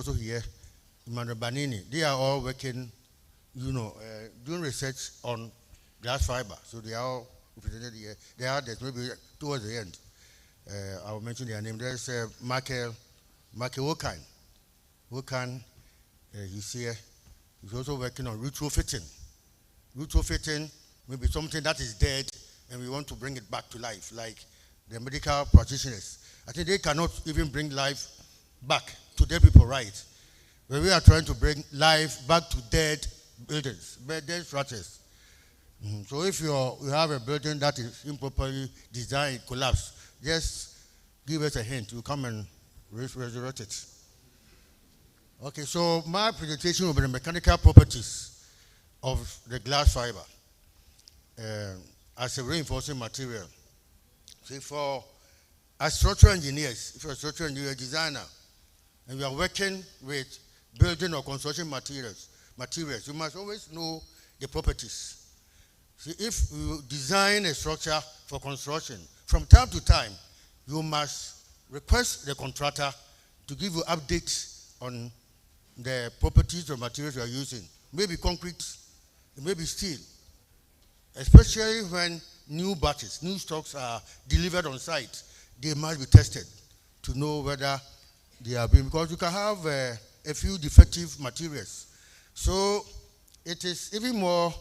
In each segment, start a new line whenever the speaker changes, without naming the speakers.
also here, Emmanuel Banini. They are all working, doing research on glass fiber. So they are all represented here. They are there, maybe towards the end. I'll mention their name. There's Michael Wokan. He's here. He's also working on retrofitting. Retrofitting may be something that is dead and we want to bring it back to life, like the medical practitioners. I think they cannot even bring life back to dead people, right? But we are trying to bring life back to dead buildings, dead structures. So if you have a building that is improperly designed, collapsed, just give us a hint. We'll come and resurrect it. Okay, so my presentation will be the mechanical properties of the glass fiber as a reinforcing material. So as structural engineers, if you're a structural engineer designer, and we are working with building or construction materials, you must always know the properties. See, if you design a structure for construction, from time to time, you must request the contractor to give you updates on the properties of materials you are using. Maybe concrete, it may be steel, especially when new batches, new stocks are delivered on site. They must be tested to know whether they are being, because you can have a few defective materials. So it is even more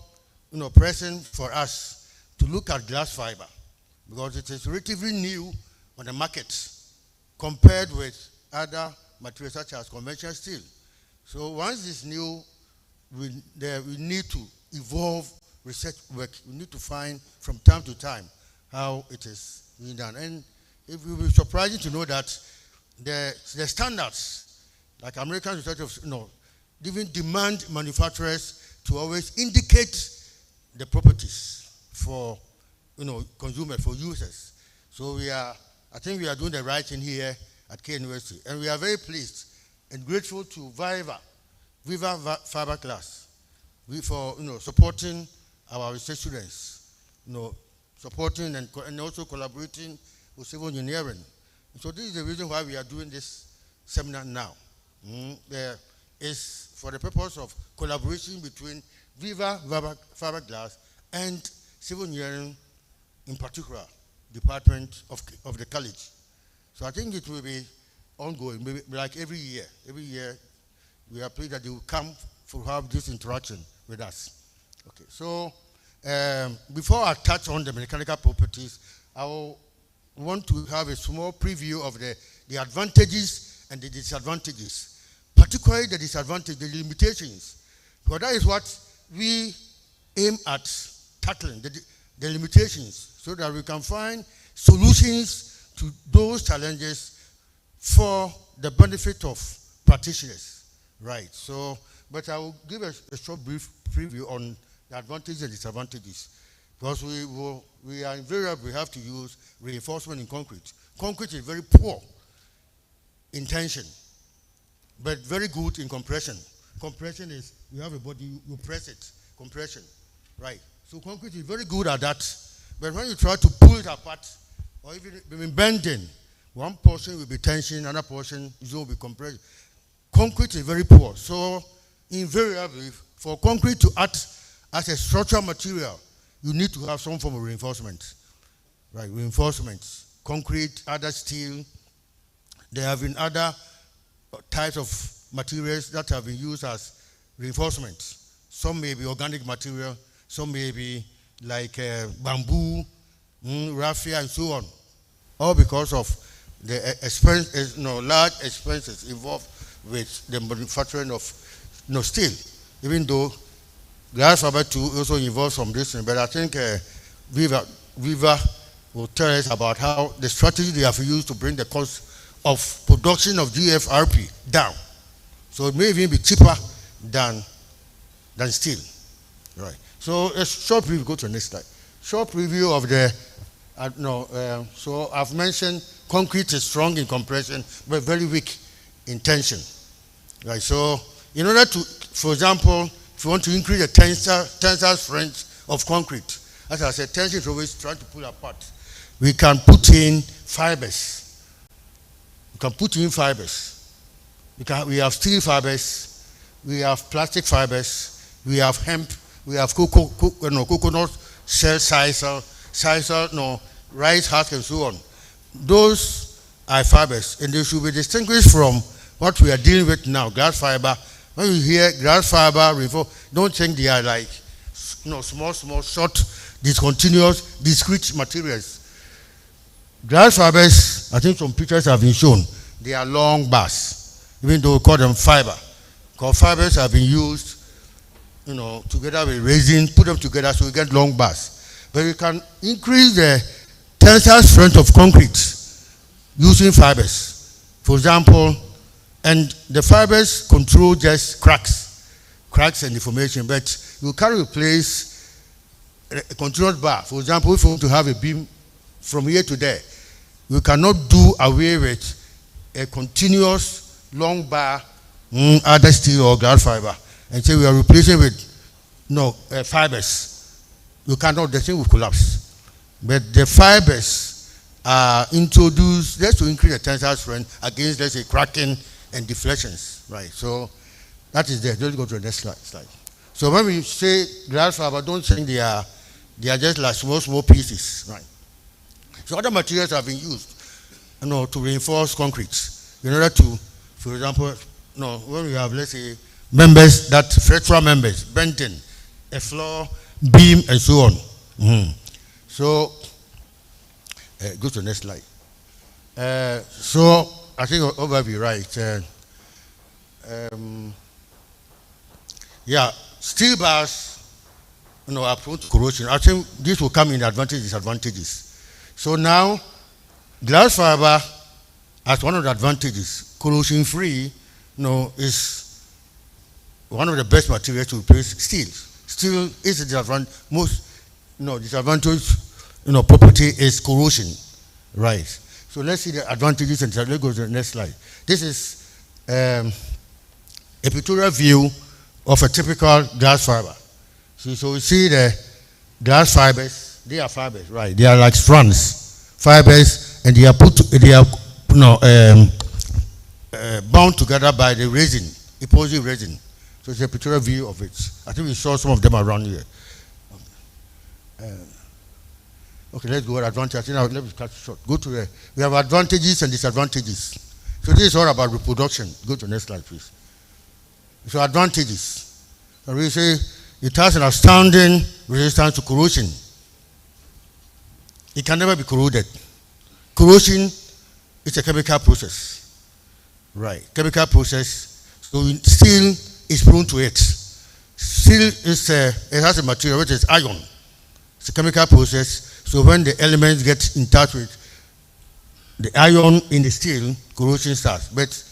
pressing for us to look at glass fiber because it is relatively new on the market compared with other materials such as conventional steel. So once it's new, we need to evolve research work. We need to find from time to time how it is being done. And it will be surprising to know that the standards, like American Society of, even demand manufacturers to always indicate the properties for, consumers, for users. So I think we are doing the right thing here at K University. And we are very pleased and grateful to Viva-Fiberglass for, supporting our research students, supporting and also collaborating with civil engineering. So this is the reason why we are doing this seminar now. There is for the purpose of collaboration between Viva-Fiberglass and civil engineering, in particular, department of the college. So I think it will be ongoing, maybe like every year. Every year, we are pleased that they will come to have this interaction with us. Okay, so before I touch on the mechanical properties, I will want to have a small preview of the advantages and the disadvantages, particularly the disadvantages, the limitations, because that is what we aim at tackling, the limitations, so that we can find solutions to those challenges for the benefit of practitioners, right? So, but I will give a short brief preview on the advantages and disadvantages, because we are invariably have to use reinforcement in concrete. Concrete is very poor in tension, but very good in compression. Compression is, you have a body, you press it, compression, right? So concrete is very good at that, but when you try to pull it apart, or even bending, one portion will be tension, another portion will be compression. Concrete is very poor, so invariably, for concrete to act as a structural material, you need to have some form of reinforcement, right? Reinforcements, concrete, other steel. There have been other types of materials that have been used as reinforcements. Some may be organic material, some may be like bamboo, raffia, and so on. All because of the large expenses involved with the manufacturing of steel. Even though glass fiber too also involves some this, but I think Viva will tell us about how the strategy they have used to bring the cost of production of GFRP down. So it may even be cheaper than steel, right? So a short preview, go to the next slide. Short preview of the, so I've mentioned concrete is strong in compression, but very weak in tension, right? So in order to, for example, if you want to increase the tensile strength of concrete, as I said, tension is always trying to pull apart. We can put in fibers. We can put in fibers. We have steel fibers, we have plastic fibers, we have hemp, we have coconut shell sisal, rice husk, and so on. Those are fibers, and they should be distinguished from what we are dealing with now, glass fiber. When you hear glass fiber, don't think they are like small, short, discontinuous, discrete materials. Glass fibers, I think some pictures have been shown, they are long bars, even though we call them fiber. Because fibers have been used, together with resin, put them together so we get long bars. But we can increase the tensile strength of concrete using fibers. For example, and the fibers control just cracks and deformation, but you can replace a continuous bar. For example, if you want to have a beam from here to there, you cannot do away with a continuous long bar, either steel or glass fiber, and say we are replacing with fibers. You cannot, the thing will collapse. But the fibers are introduced just to increase the tensile strength against, let's say, cracking and deflections, right? So that is there. Let's go to the next slide. So when we say glass fiber, don't think they are just like small pieces, right? So other materials have been used, to reinforce concrete in order to, for example, when we have, let's say, members, that structural members, bending, a floor, beam, and so on. So go to the next slide. So I think overview, right? Steel bars, are prone to corrosion. I think this will come in advantages, disadvantages. So now, glass fiber, as one of the advantages, corrosion-free, is one of the best materials to replace steel. Steel is the disadvantage, property is corrosion, right? So let's see the advantages and let's go to the next slide. This is a pictorial view of a typical glass fiber. So we see the glass fibers. They are fibers, right? They are like strands, fibers, and they are bound together by the resin, epoxy resin. So it's a pictorial view of it. I think we saw some of them around here. Okay, let's go to advantages. Let me cut short. Go to the. We have advantages and disadvantages. So this is all about reproduction. Go to the next slide, please. So advantages. And we say it has an outstanding resistance to corrosion. It can never be corroded. Corrosion is a chemical process. Right. Chemical process. So steel is prone to it. Steel is it has a material which is iron. It's a chemical process. So when the elements get in touch with the iron in the steel, corrosion starts. But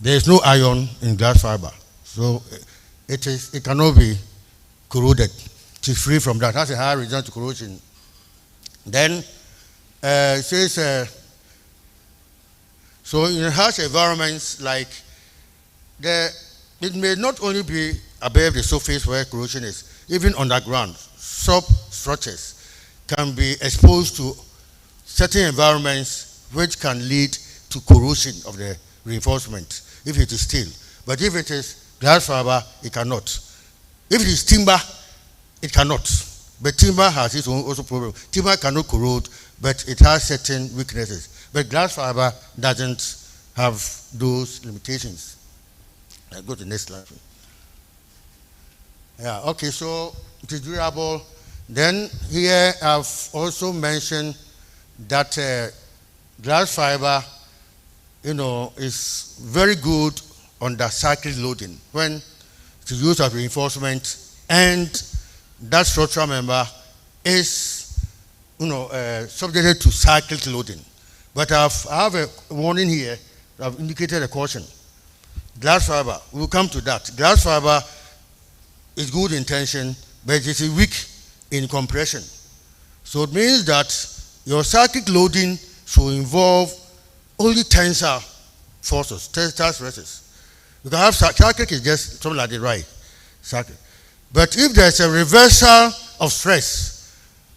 there is no iron in glass fiber. So it cannot be corroded. It is free from that. It has a high resistance to corrosion. Then it says, so in harsh environments like it may not only be above the surface where corrosion is, even underground, substructures can be exposed to certain environments which can lead to corrosion of the reinforcement if it is steel. But if it is glass fiber, it cannot. If it is timber, it cannot. But timber has its own also problem. Timber cannot corrode, but it has certain weaknesses. But glass fiber doesn't have those limitations. I'll go to the next slide. Yeah, okay, so it is durable. Then here I've also mentioned that glass fiber, is very good under cyclic loading when it is used as reinforcement and that structural member is, subjected to cyclic loading. But I have a warning here. I've indicated a caution. Glass fiber, we'll come to that. Glass fiber is good in tension, but it is weak in compression. So it means that your cyclic loading should involve only tensile forces, tensile stresses. You can have cyclic is just something like the right cyclic. But if there's a reversal of stress,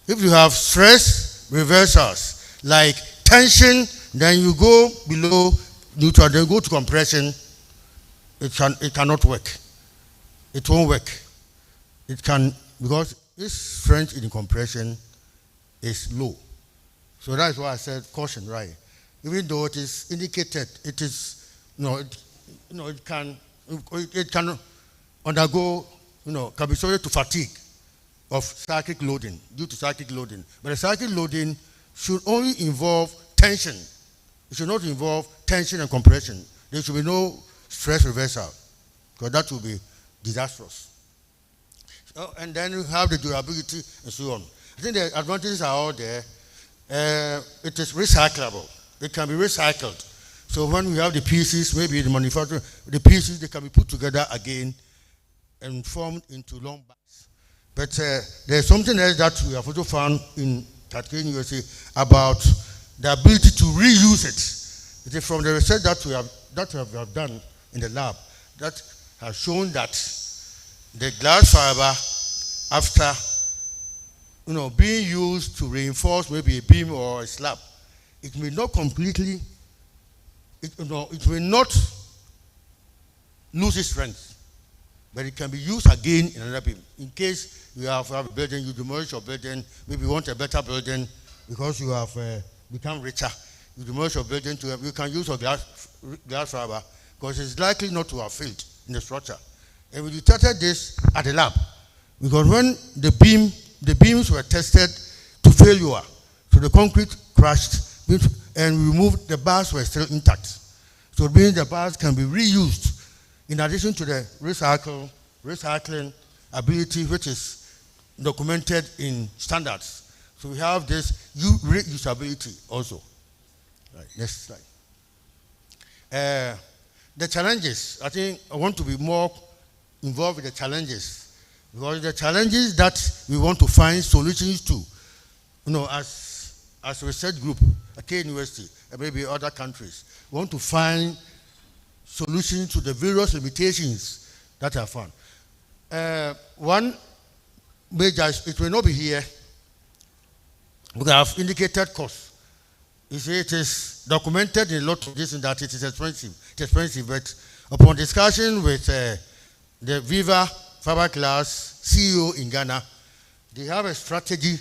if you have stress reversals like tension, then you go below neutral, then you go to compression, it cannot work. It won't work. It can, because its strength in compression is low. So that's why I said caution, right? Even though it is indicated, it is, it can undergo, can be subject to fatigue of cyclic loading, due to cyclic loading. But the cyclic loading should only involve tension. It should not involve tension and compression. There should be no stress reversal, because that will be disastrous. And then you have the durability and so on. I think the advantages are all there. It is recyclable. It can be recycled. So when we have the pieces, maybe the manufacturer, the pieces, they can be put together again and formed into long bars. But there's something else that we have also found in Tatkin USA about the ability to reuse it. It is from the research that we have done in the lab that has shown that the glass fiber, after being used to reinforce maybe a beam or a slab, it may not completely, it will not lose its strength, but it can be used again in another beam. In case you have a building, you demolish your building, maybe you want a better building because you have become richer. You demolish your building you can use your glass fiber because it's likely not to have failed in the structure. And we detected this at the lab because when the beams were tested to failure, so the concrete crashed and we removed, the bars were still intact. So it means the bars can be reused in addition to the recycling ability which is documented in standards. So we have this reusability also. Right, next slide. The challenges, I think I want to be more involved with the challenges, because the challenges that we want to find solutions to, as a research group at K University and maybe other countries, we want to find solutions to the various limitations that are found. One major, it will not be here, we have indicated cost. You see, it is documented in a lot of this and that it is expensive. It's expensive, but upon discussion with the Viva-Fiberglass CEO in Ghana, they have a strategy.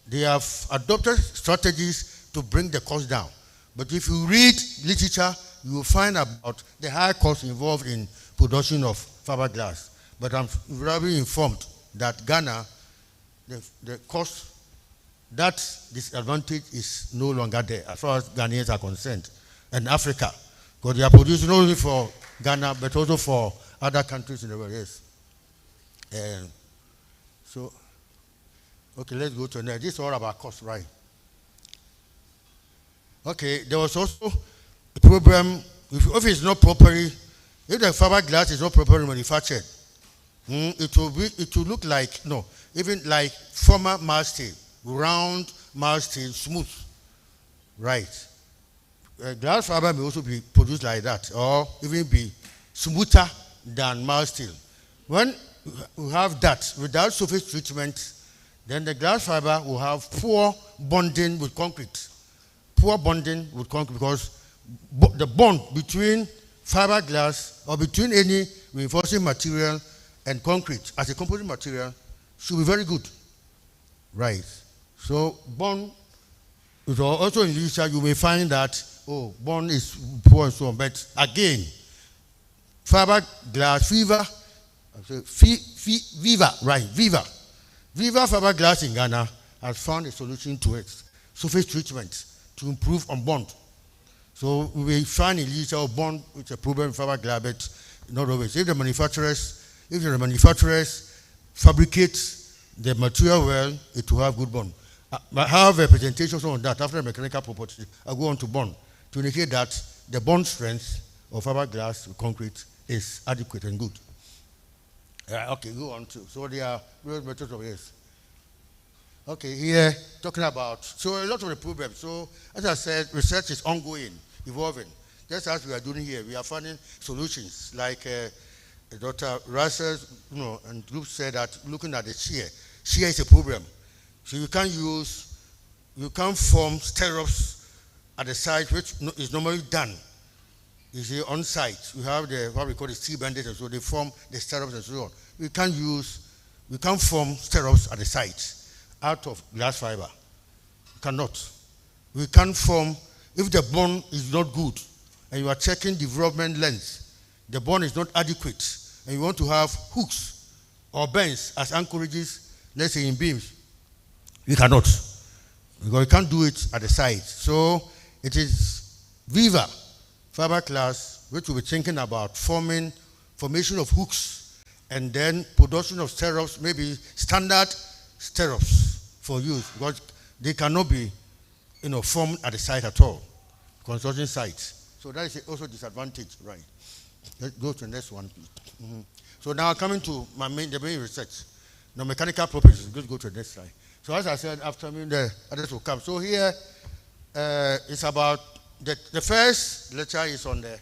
They have adopted strategies to bring the cost down. But if you read literature, you will find about the high cost involved in production of fiberglass. But I'm very informed that Ghana, the cost, that disadvantage is no longer there as far as Ghanaians are concerned, and Africa, because they are producing not only for Ghana but also for other countries in the world. Yes. So, okay, let's go to next. This is all about cost, right? Okay, there was also a problem if it's not properly, if the fiberglass is not properly manufactured, it will look like even like former masteel. Round, masteel, smooth, right? Glass fiber may also be produced like that, or even be smoother than masteel. When we have that without surface treatment, then the glass fiber will have poor bonding with concrete. Poor bonding with concrete because the bond between fiberglass or between any reinforcing material and concrete as a composite material should be very good, right? So bond is also in literature you may find that bond is poor and so on. But again, fiberglass, Viva Fiberglass in Ghana has found a solution to it. Surface treatment to improve on bond. So we find in literature bond with a problem with fiberglass, but not always. If the manufacturers fabricate the material well, it will have good bond. I have a presentation on that after the mechanical property. I'll go on to bond to indicate that the bond strength of fiberglass with concrete is adequate and good. Okay, go on to. So there are various methods of this. Okay, here talking about, so a lot of the problems. So as I said, research is ongoing, evolving. Just as we are doing here, we are finding solutions like Dr. Russell, and group said that looking at the shear is a problem. So you can't form stirrups at the side, which is normally done You see, on site, we have the what we call the steel bandits, and so they form the stirrups and so on. We can't form stirrups at the site out of glass fiber. We cannot. We can't form, if the bond is not good, and you are checking development length, the bond is not adequate, and you want to have hooks or bends as anchorages, let's say in beams, we cannot. Because we can't do it at the site. So it is Viva fiberglass, which will be thinking about formation of hooks and then production of stirrups, maybe standard stirrups for use, because they cannot be formed at the site at all, construction sites. So that is also a disadvantage, right? Let's go to the next one, please. So now coming to the main research. Now mechanical properties, let's go to the next slide. So as I said, after me, the others will come. So here, it's about, the first lecture is on the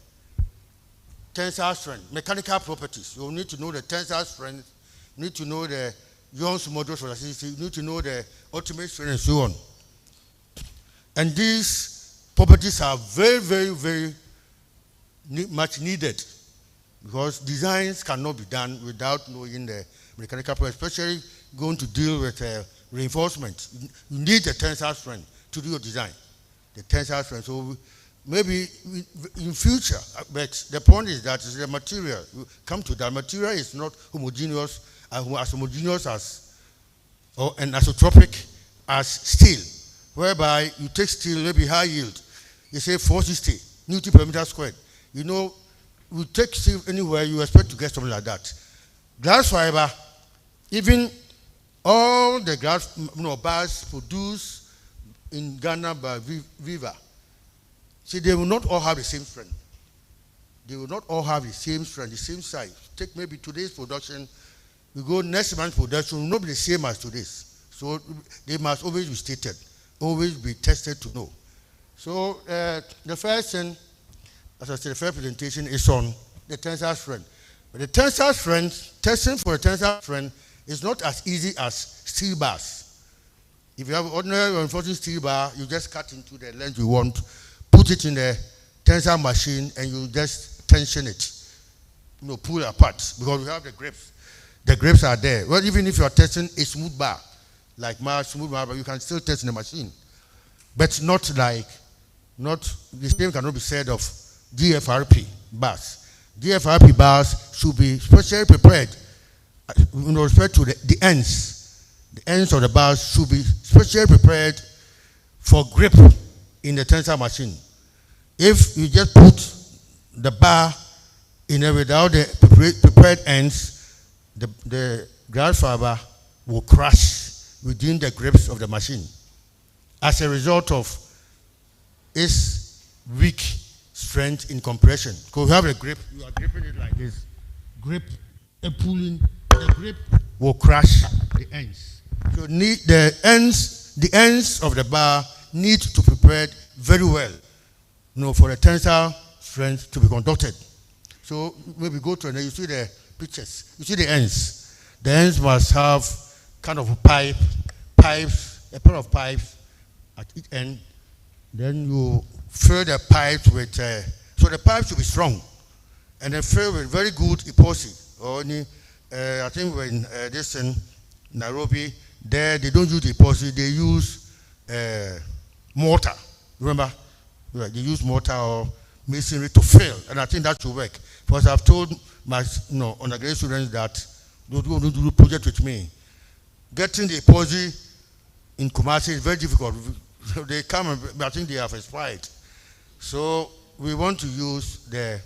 tensile strength, mechanical properties. You need to know the tensile strength, you need to know the Young's modulus for elasticity, you need to know the ultimate strength and so on. And these properties are very, very, very much needed, because designs cannot be done without knowing the mechanical properties, especially going to deal with reinforcement. You need the tensile strength to do your design, the tensile strength. So maybe in future, but the point is that the material, you come to that material is not homogeneous, as homogeneous as, or an isotropic as steel, whereby you take steel, maybe high yield, you say 460 Newton per meter squared. You know, you take steel anywhere, you expect to get something like that. Glass fiber, even all the glass bars produced in Ghana by Viva, see, they will not all have the same strength. They will not all have the same strength, the same size. Take maybe today's production, we go next month's production, will not be the same as today's. So they must always be stated, always be tested to know. So the first thing, as I said, the first presentation is on the tensile strength. But the tensile strength, testing for the tensile strength is not as easy as steel bars. If you have ordinary reinforcing steel bar, you just cut into the length you want, put it in the tensile machine, and you just tension it, pull it apart, because we have the grips. The grips are there. Well, even if you are testing a smooth bar, like my smooth bar, but you can still test in the machine. But not the same cannot be said of DFRP bars. DFRP bars should be specially prepared with respect to the ends. The ends of the bars should be specially prepared for grip in the tensile machine. If you just put the bar in there without the prepared ends, the glass fiber will crash within the grips of the machine as a result of its weak strength in compression. Because you have a grip, you are gripping it like this. Grip and pulling, the grip will crash the ends. So need the ends of the bar need to be prepared very well, for the tensile strength to be conducted. So maybe go to, and you see the pictures. You see the ends. The ends must have kind of a pair of pipes at each end. Then you fill the pipes with, so the pipes should be strong, and then fill with very good epoxy. I think when this in Nairobi, there they don't use epoxy, they use mortar. Remember, they use mortar or masonry to fill, and I think that should work. Because I've told my undergraduate students that don't do project with me. Getting the epoxy in Kumasi is very difficult. They come, and I think they have expired. So we want to use the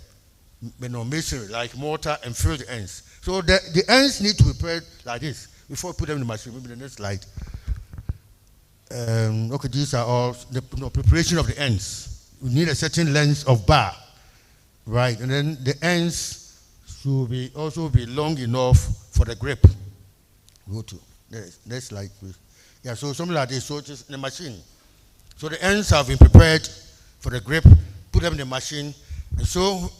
masonry, like mortar, and fill the ends. So the ends need to be prepared like this before we put them in the machine. Maybe the next slide. Okay, these are all the preparation of the ends. We need a certain length of bar, right? And then the ends should also be long enough for the grip. Go to the next slide, please. Yeah, so something like this. So it is in the machine. So the ends have been prepared for the grip, put them in the machine. And so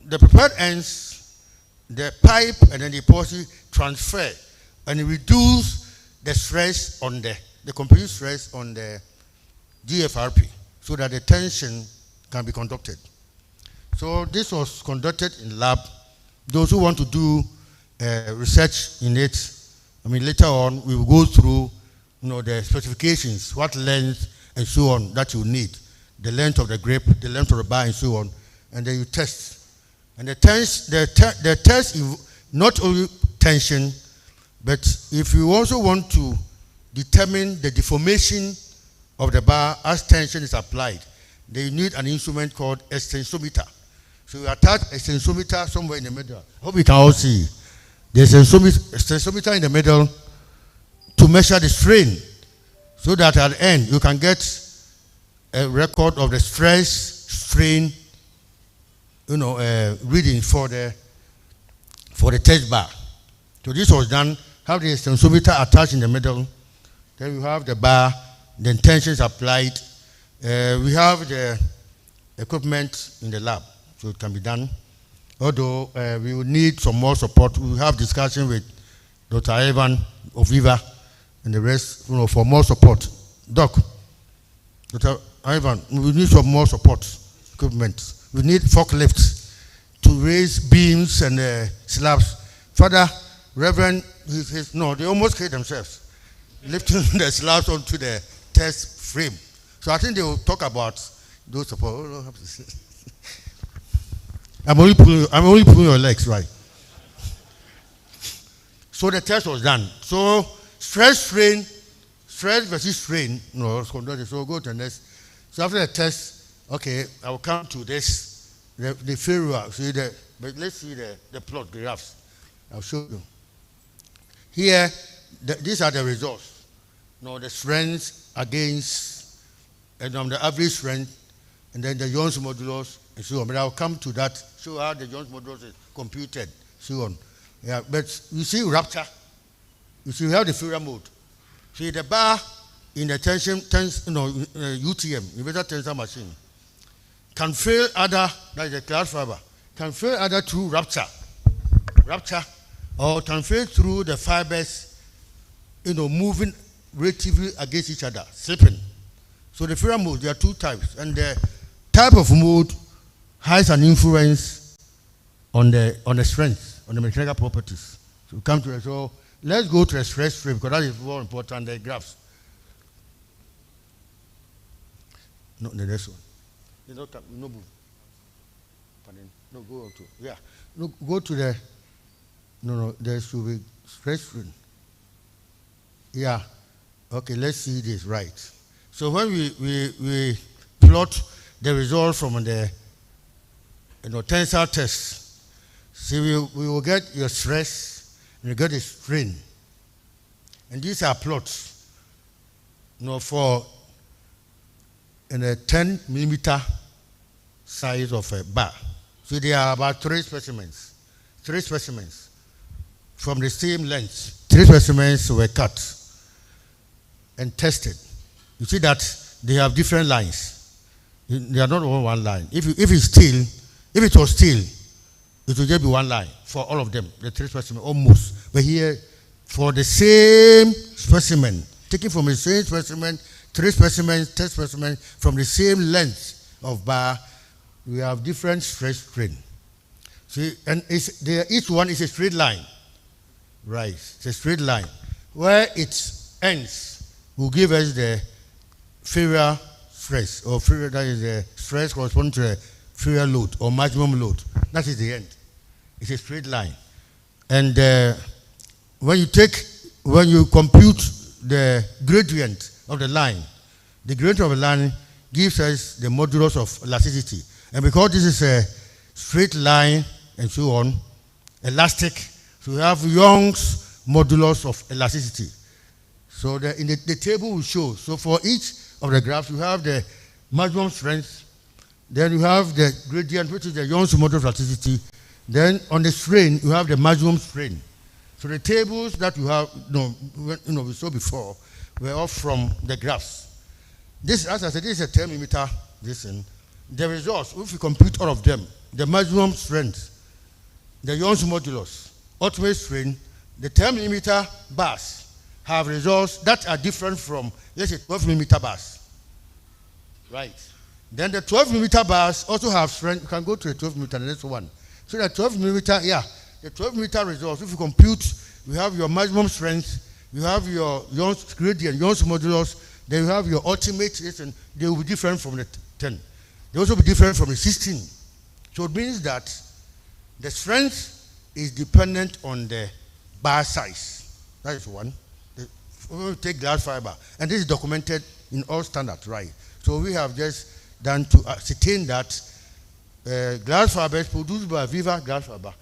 the prepared ends, the pipe and then the epoxy transfer and reduce the stress on the compressive stress on the GFRP so that the tension can be conducted. So this was conducted in lab. Those who want to do research in it, I mean, later on, we will go through, the specifications, what length and so on that you need, the length of the grape, the length of the bar, and so on, and then you test. And the test is not only tension, but if you also want to determine the deformation of the bar as tension is applied, then you need an instrument called a tensiometer. So you attach a tensiometer somewhere in the middle. I hope you can all see. There's a tensiometer in the middle to measure the strain, so that at the end you can get a record of the stress, strain, reading for the test bar. So this was done. Have the tensiometer attached in the middle. Then you have the bar. Then tension is applied. We have the equipment in the lab, so it can be done. Although we will need some more support. We will have discussion with Dr. Ivan of Viva and the rest, for more support. Doc, Dr. Ivan, we need some more support equipment. We need forklifts to raise beams and slabs. Father, Reverend, they almost killed themselves, lifting the slabs onto the test frame. So I think they will talk about those support. I'm only pulling your legs, right? So the test was done. So stress versus strain, so go to the next. So after the test, okay, I will come to this, the failure. But let's see the plot graphs. I'll show you. Here, these are the results. The strength against, and the average strength, and then the Jones modulus, and so on. But I'll come to that, show how the Jones modulus is computed, so on. Yeah, but you see rupture. You see we have the failure mode. See the bar in the UTM, universal tensor machine, can fail either, that is the glass fiber, can fail either through rupture, or can fail through the fibers, moving relatively against each other, slipping. So the failure mode, there are two types, and the type of mode has an influence on the strength, on the mechanical properties. So we come to it. So let's go to the stress strain, because that is more important, the graphs. No, the next one. No, go to, yeah. No, go to the, there should be stress strain. Yeah, okay, let's see this, right. So when we plot the result from the tensor test, see we will get your stress and you get the strain. And these are plots for a 10 millimeter size of a bar. So there are about three specimens from the same length. 3 specimens were cut and tested. You see that they have different lines. They are not all one line. If it was steel, it would just be one line for all of them, the 3 specimens, almost. But here, for the same specimen, taken from the same specimen, 3 specimens, 10 specimens, from the same length of bar, we have different stress strain. See, and each one is a straight line. Right, it's a straight line. Where it ends will give us the failure stress, or failure, that is the stress corresponding to the failure load or maximum load. That is the end. It's a straight line. And when you compute the gradient of the line, the gradient of the line gives us the modulus of elasticity. And because this is a straight line and so on, elastic, so we have Young's modulus of elasticity. So in the table will show. So for each of the graphs, you have the maximum strength, then you have the gradient, which is the Young's modulus of elasticity. Then on the strain, you have the maximum strain. So the tables that you have, we saw before, were all from the graphs. This, as I said, this is a 10 millimeter. The results, if you compute all of them, the maximum strength, the Young's modulus, ultimate strain, the 10 millimeter bars have results that are different from, let's say, 12 millimeter bars. Right. Then the 12 millimeter bars also have strength. You can go to the 12 millimeter, the next one. So the 12 millimeter, the 12 millimeter results, if you compute, you have your maximum strength, you have your Young's gradient, Young's modulus, then you have your ultimate, and they will be different from the 10. They also be different from the 16. So it means that the strength is dependent on the bar size. That is one. We take glass fiber, and this is documented in all standards, right? So we have just done to ascertain that glass fibers produced by Viva glass fiber,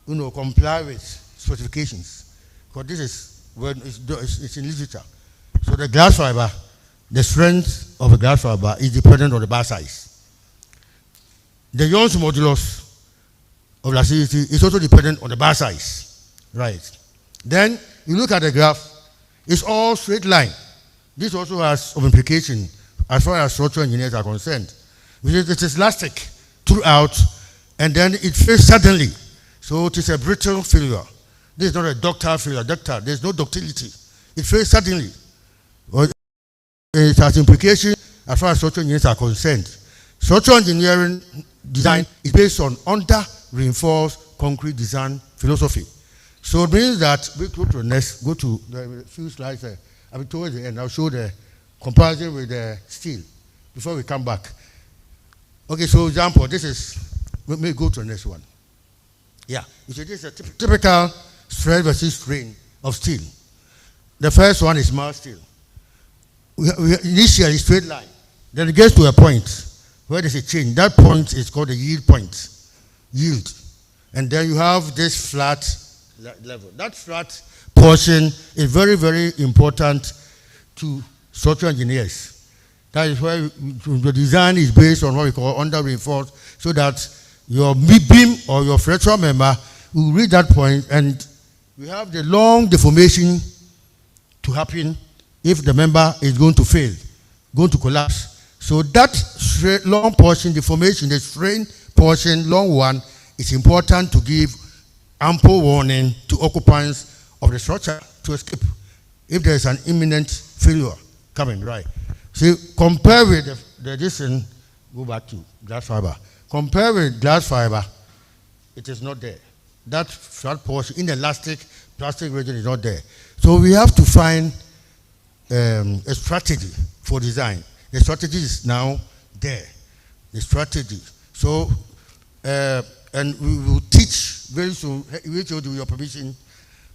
comply with specifications. Because this is when it's in literature. So the glass fiber, the strength of a glass fiber is dependent on the bar size. The Young's modulus of elasticity is also dependent on the bar size, right? Then you look at the graph, it's all straight line. This also has some implication as far as structural engineers are concerned. It is elastic throughout, and then it fails suddenly. So it is a brittle failure. This is not a ductile failure. There's no ductility. It fails suddenly. It has implication as far as structural engineers are concerned. Structural engineering design is based on under-reinforced concrete design philosophy. So it means that we go to the next, go to the few slides. Towards the end, I'll show the comparison with the steel before we come back. Okay, so example, this is, let me go to the next one. Yeah, you see this is a typical stress versus strain of steel. The first one is mild steel. Initially straight line, then it gets to a point where there's a change. That point is called the yield point. Yield. And then you have this flat level. That flat portion is very, very important to structural engineers. That is why the design is based on what we call under-reinforced, so that your beam or your fracture member will reach that point, and we have the long deformation to happen if the member is going to fail, going to collapse. So that straight, long portion deformation, the strain portion, long one, is important to give ample warning to occupants of the structure to escape if there is an imminent failure coming, right? See, compare with the distance, go back to glass fiber. Compare with glass fiber, it is not there. That flat portion, inelastic plastic region is not there. So we have to find a strategy for design. The strategy is now there. The strategy. So, and we will teach very soon, with your permission,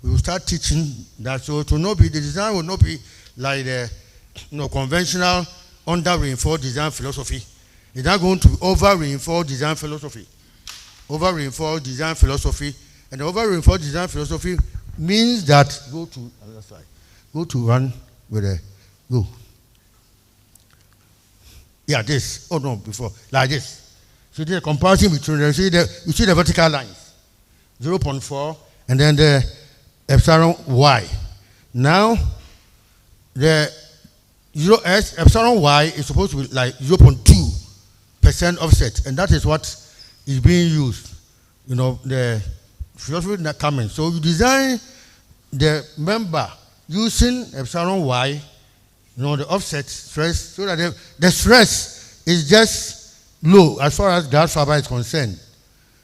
we will start teaching that. So it will not be, the design will not be like the conventional under-reinforced design philosophy. It's not going to be over-reinforced design philosophy. Over-reinforced design philosophy. And over-reinforced design philosophy means that, go to another side. Go to one with a, go. Yeah, this. Oh no, before. Like this. So there's a comparison between them. You see the vertical lines. 0.4 and then the epsilon y. Now, the epsilon y is supposed to be like 0.2% offset, and that is what is being used. The philosophy not coming. So you design the member using epsilon y, the offset stress, so that the stress is just low as far as glass fiber is concerned.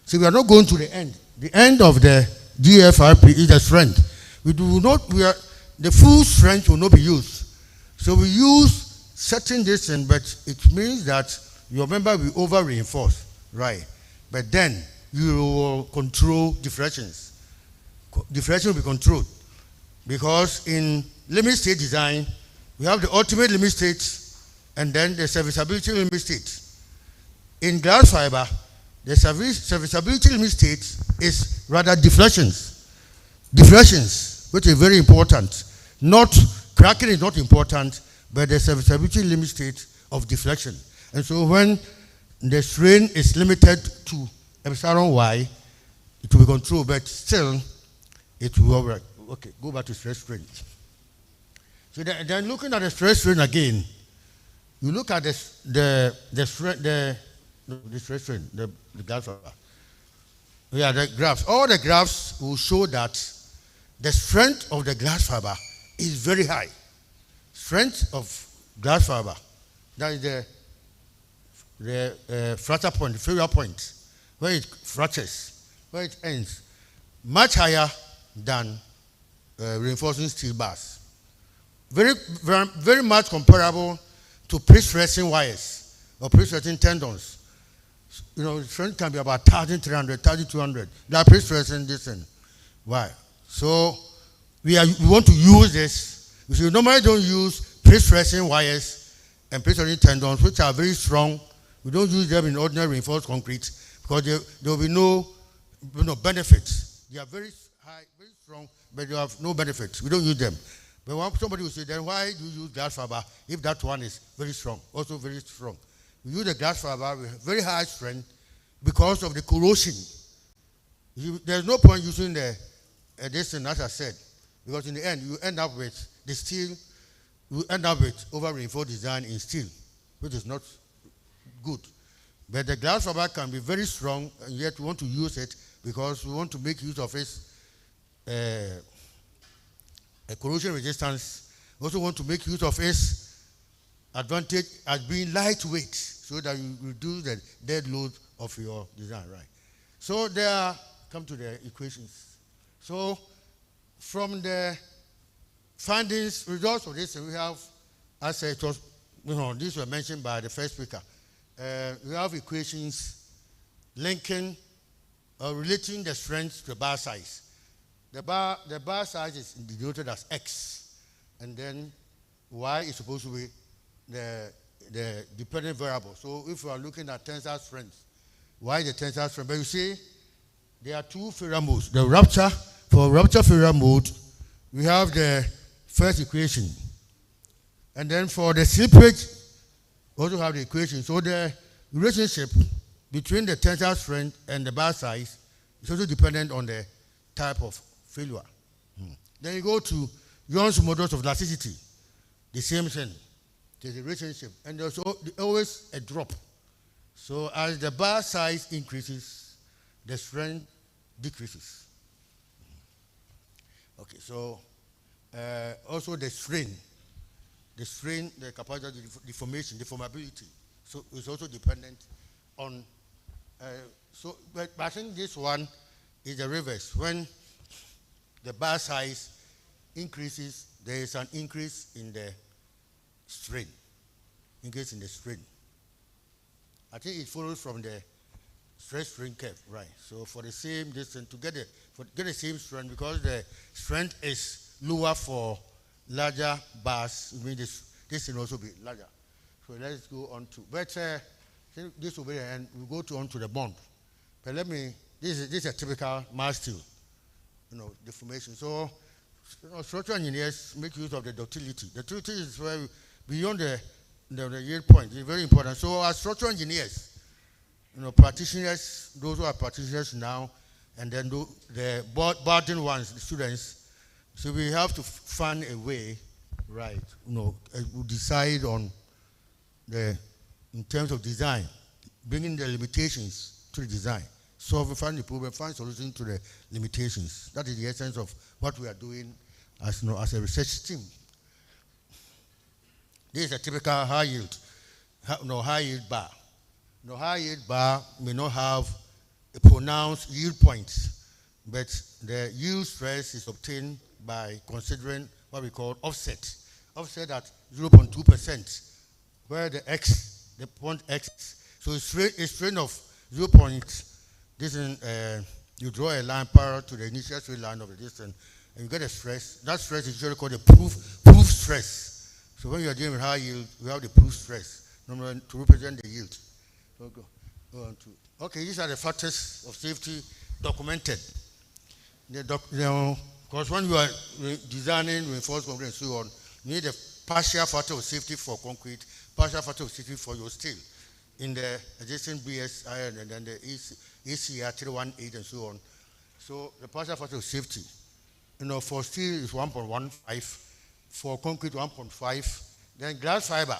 So we are not going to the end. The end of the GFRP is the strength. The full strength will not be used. So we use certain distance, but it means that your member will over-reinforce, right? But then you will control diffractions. Diffraction will be controlled. Because in limit state design, we have the ultimate limit state and then the serviceability limit state. In glass fiber, the serviceability limit state is rather deflections. Deflections, which is very important. Not cracking is not important, but the serviceability limit state of deflection. And so when the strain is limited to epsilon y, it will be controlled, but still it will work. Okay, go back to stress strain. So then looking at the stress strain again, you look at the stress strain, the glass fiber. Yeah, the graphs. All the graphs will show that the strength of the glass fiber is very high. Strength of glass fiber. That is the fracture point, the failure point, where it fractures, where it ends, much higher than reinforcing steel bars. Very much comparable to pre-stressing wires or pre-stressing tendons. You know, strength can be about 1,300, 1,200. They are pre-stressing this thing. Why? So we want to use this. We normally don't use pre-stressing wires and pre-stressing tendons, which are very strong. We don't use them in ordinary reinforced concrete because there will be no benefits. They are very high, very strong, but they have no benefits. We don't use them. But when somebody will say, then why do you use glass fiber if that one is very strong, also very strong? We use the glass fiber with very high strength because of the corrosion. There's no point using this thing, as I said, because in the end, you end up with the steel, you end up with over-reinforced design in steel, which is not good. But the glass fiber can be very strong, and yet we want to use it because we want to make use of its corrosion resistance. We also want to make use of its advantage as being lightweight so that you reduce the dead load of your design, right? So there come to the equations. So from the findings, results of this, we have, as it was, these were mentioned by the first speaker. We have equations linking or relating the strength to the bar size. The bar size is denoted as X, and then Y is supposed to be the dependent variable. So if we are looking at tensile strength, Y is the tensile strength. But you see, there are two failure modes. The rupture, for rupture failure mode, we have the first equation. And then for the slippage, we also have the equation. So the relationship between the tensile strength and the bar size is also dependent on the type of failure. Then you go to Young's modulus of elasticity, the same thing. There's a relationship, and there's always a drop. So as the bar size increases, the strength decreases. Okay, so also the strain, the capacity, deformability. So it's also dependent on. But I think this one is the reverse. When the bar size increases, there is an increase in the strain. Increase in the strain. I think it follows from the stress strain curve, right? So for the same distance, to get the same strength, because the strength is lower for larger bars, it means this will also be larger. So let's go on to, but this will be the end. We'll go on to the bond. But this is a typical mass steel, deformation. So structural engineers make use of the ductility. The ductility is where beyond the yield point. It's very important. So as structural engineers, practitioners, those who are practitioners now, and then the budding ones, the students, so we have to find a way, right, we decide on in terms of design, bringing the limitations to the design. So we find the problem, find solution to the limitations. That is the essence of what we are doing as a research team. This is a typical high yield bar. High yield bar may not have a pronounced yield point, but the yield stress is obtained by considering what we call offset. Offset at 0.2%, where the point X. So a strain of 0. This is you draw a line parallel to the initial straight line of the distance, and you get a stress. That stress is usually called a proof stress. So when you are dealing with high yield, we have the proof stress normally to represent the yield. So go on to. Okay, these are the factors of safety documented. Because when you are designing reinforced concrete and so on, you need a partial factor of safety for concrete, partial factor of safety for your steel. In the adjacent BS iron and then the ACR 318 and so on. So the partial factor of safety, for steel is 1.15, for concrete 1.5, then glass fiber,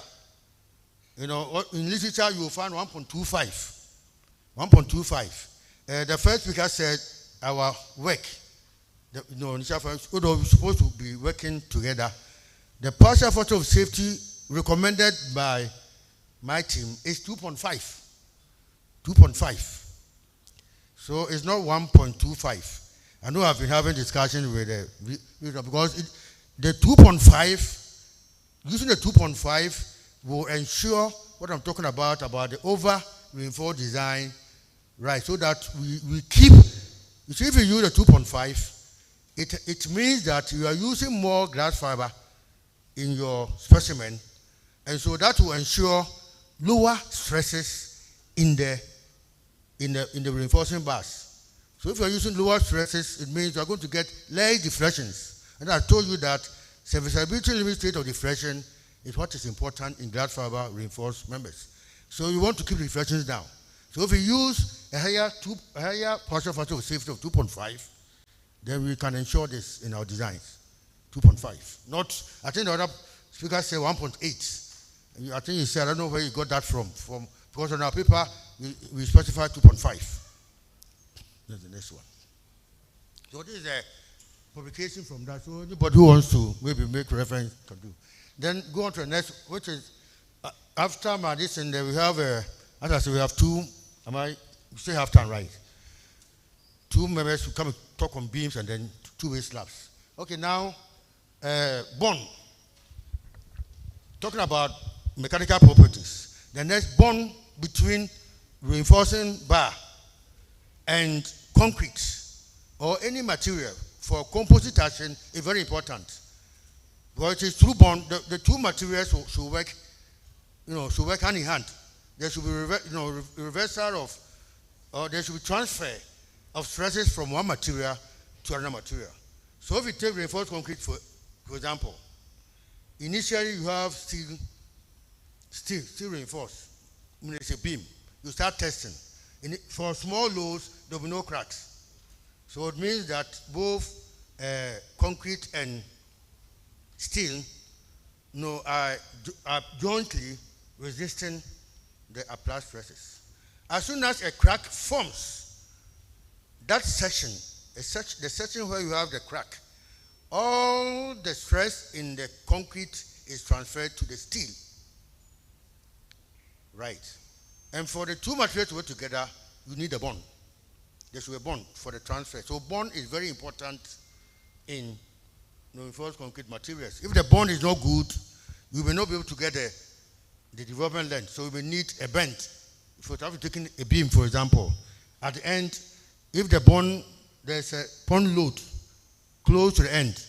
in literature you will find 1.25. 1.25. The first speaker said our work, although we're supposed to be working together, the partial factor of safety recommended by my team, is 2.5. 2.5. So it's not 1.25. I know I've been having discussions with because the 2.5, using the 2.5 will ensure what I'm talking about the over reinforced design, right? So that we keep, you see, if you use the 2.5, it means that you are using more glass fiber in your specimen, and so that will ensure lower stresses in the reinforcing bars. So if you are using lower stresses, it means you are going to get less deflections. And I told you that serviceability limit state of deflection is what is important in glass fiber reinforced members. So you want to keep deflections down. So if you use a higher partial factor of safety of 2.5, then we can ensure this in our designs. 2.5. Not, I think the other speaker said 1.8. I think you said, I don't know where you got that from because on our paper, we specify 2.5. That's the next one. So this is a publication from that. So anybody who wants to maybe make reference can do. Then go on to the next, which is after my this, and then we have as I said, we have two. We still have time, right? Two members who come and talk on beams and then two-way slabs. Okay, now bond. Talking about mechanical properties. The next bond between reinforcing bar and concrete or any material for composite action is very important. Because it is through bond, the two materials should work, should work hand in hand. There should be reversal of, or there should be transfer of stresses from one material to another material. So if you take reinforced concrete, for example, initially you have steel reinforced. I mean, it's a beam. You start testing. For small loads, there will be no cracks. So it means that both concrete and steel are jointly resisting the applied stresses. As soon as a crack forms, that section, the section where you have the crack, all the stress in the concrete is transferred to the steel. Right. And for the two materials to work together, you need a bond. There should be a bond for the transfer. So bond is very important in reinforced concrete materials. If the bond is not good, you will not be able to get the development length. So you will need a bend. If you have taken a beam, for example, at the end, if the bond, there's a bond load close to the end,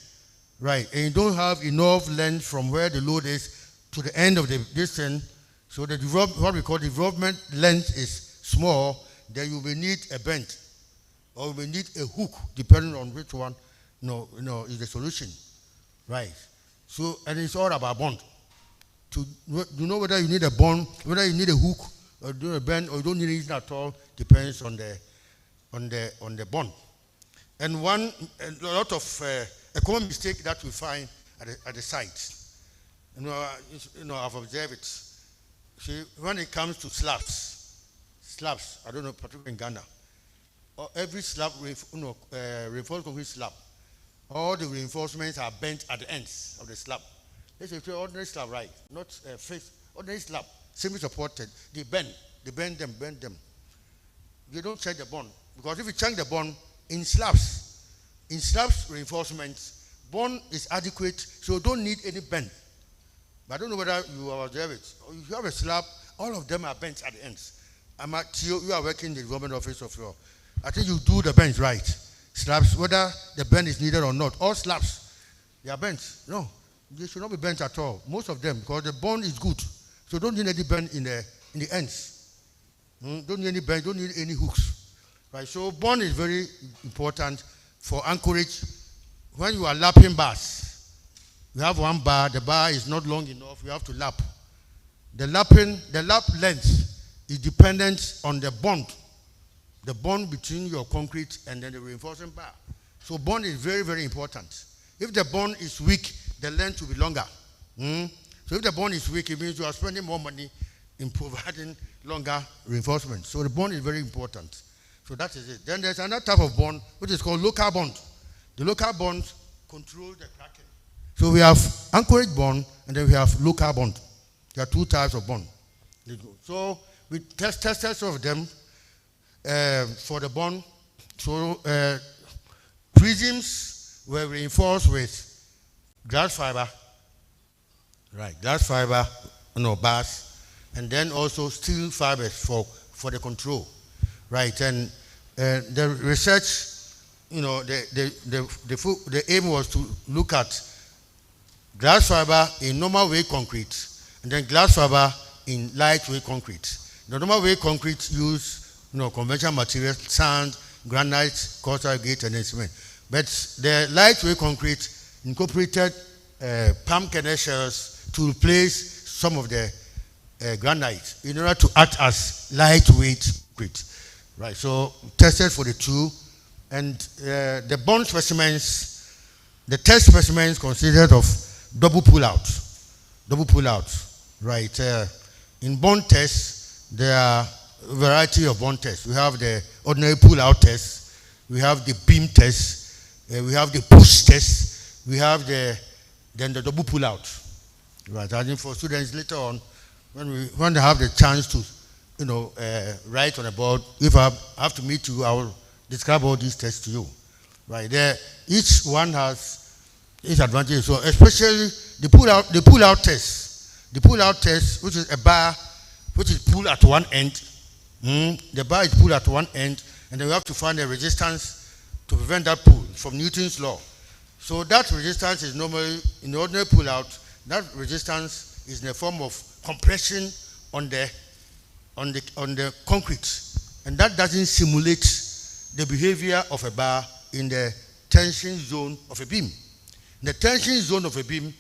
right, and you don't have enough length from where the load is to the end of the distance, so the what we call development length is small, then you will need a bend, or you will need a hook, depending on which one is the solution, right? So, and it's all about bond. To whether you need a bond, whether you need a hook, or do a bend, or you don't need it at all, depends on the bond. And a lot of a common mistake that we find at the site, I've observed it. See, when it comes to slabs, I don't know, particularly in Ghana, every slab, reinforced concrete slab, all the reinforcements are bent at the ends of the slab. Let's say ordinary slab, right? Not face, ordinary slab, semi-supported. They bend them. You don't check the bond. Because if you check the bond, in slabs reinforcements, bond is adequate, so you don't need any bend. But I don't know whether you observe it. If you have a slab, all of them are bent at the ends. You are working in the development office of your, I think you do the bends right. Slabs, whether the bend is needed or not, all slabs, they are bent. No, they should not be bent at all. Most of them, because the bond is good. So don't need any bend in the ends. Don't need any bend, don't need any hooks. Right? So bond is very important for anchorage. When you are lapping bars, you have one bar, the bar is not long enough, you have to lap. The lap length is dependent on the bond between your concrete and then the reinforcing bar. So bond is very, very important. If the bond is weak, the length will be longer. So if the bond is weak, it means you are spending more money in providing longer reinforcement. So the bond is very important. So that is it. Then there's another type of bond, which is called local bond. The local bond controls the cracking. So we have anchorage bond, and then we have local bond. There are two types of bond. So we tested some of them for the bond. So prisms were reinforced with glass fiber, right? Glass fiber, bars, and then also steel fibers for the control, right? And the research, the aim was to look at glass fiber in normal weight concrete, and then glass fiber in lightweight concrete. The normal weight concrete use conventional materials, sand, granite, coarse gate, and cement. But the lightweight concrete incorporated palm kernel shells to replace some of the granite in order to act as lightweight concrete. Right. So tested for the two, and the bond specimens, the test specimens consisted of double pull out. Right. In bond tests, there are a variety of bond tests. We have the ordinary pull out test, we have the beam test, we have the push test, we have the double pull out. Right. I think for students later on, when they have the chance to write on a board, if I have to meet you, I will describe all these tests to you. Right. There, each one has its advantages. So especially the pull out test. The pull out test, which is a bar which is pulled at one end. The bar is pulled at one end, and then we have to find a resistance to prevent that pull from Newton's law. So that resistance is normally, in the ordinary pull out, that resistance is in the form of compression on the concrete. And that doesn't simulate the behavior of a bar in the tension zone of a beam. In the tension zone of a beam,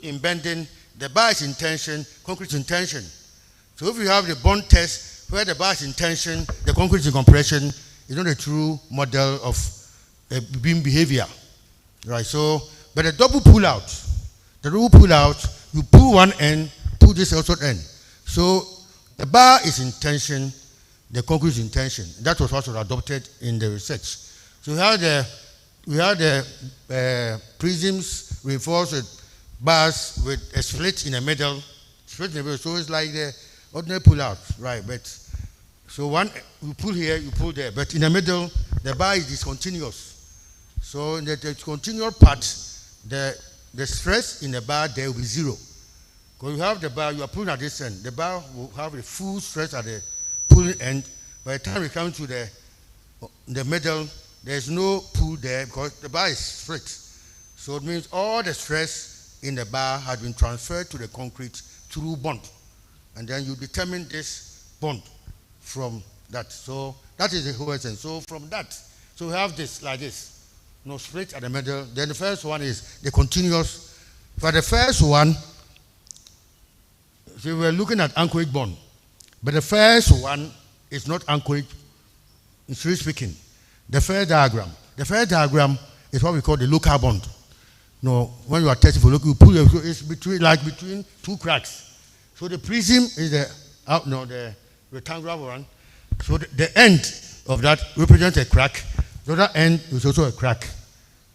in bending, the bar is in tension, concrete is in tension. So if you have the bond test where the bar is in tension, the concrete is in compression, it's not a true model of a beam behavior. Right, so, but the double pull out, you pull one end, pull this also end. So the bar is in tension, the concrete is in tension. That was what was adopted in the research. So we had the prisms reinforced with bars with a split in the middle. So it's like the ordinary pull out, right? But so one, you pull here, you pull there, but in the middle, the bar is discontinuous. So in the discontinuous part, the stress in the bar there will be zero. Because you have the bar, you are pulling at this end. The bar will have a full stress at the pulling end. By the time we come to the middle, there's no pull there because the bar is straight. So it means all the stress in the bar has been transferred to the concrete through bond. And then you determine this bond from that. So that is the whole essence. So from that, so we have this like this. Split at the middle. Then the first one is the continuous. For the first one, so we're looking at anchorage bond. But the first one is not anchorage, in truth speaking. The first diagram is what we call the local bond. When you are testing for local, you pull it's between two cracks. So the prism is the rectangular one. So the end of that represents a crack. The other end is also a crack.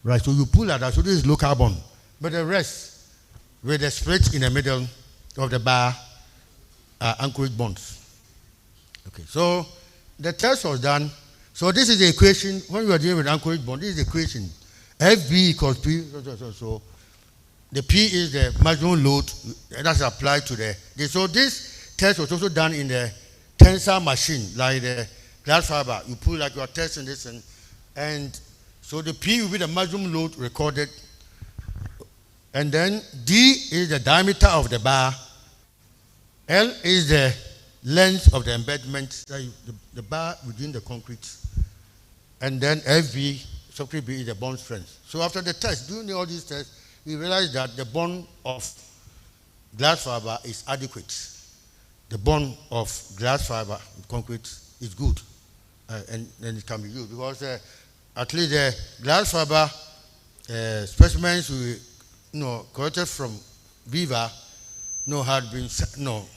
Right, so you pull at that, so this is local bond. But the rest, with the split in the middle of the bar, are anchorage bonds. Okay, so the test was done. So this is the equation. When we are dealing with anchorage bond, this is the equation. FB equals P. So the P is the maximum load that's applied to the. So this test was also done in the tensor machine, like the glass fiber. You pull like you are testing this, and so the P will be the maximum load recorded. And then D is the diameter of the bar. L is the length of the embedment, the bar within the concrete. And then FB, subscript B, is the bond strength. So after the test, doing all these tests, we realized that the bond of glass fiber is adequate. The bond of glass fiber with concrete is good, and it can be used because at least the glass fiber specimens we collected from Viva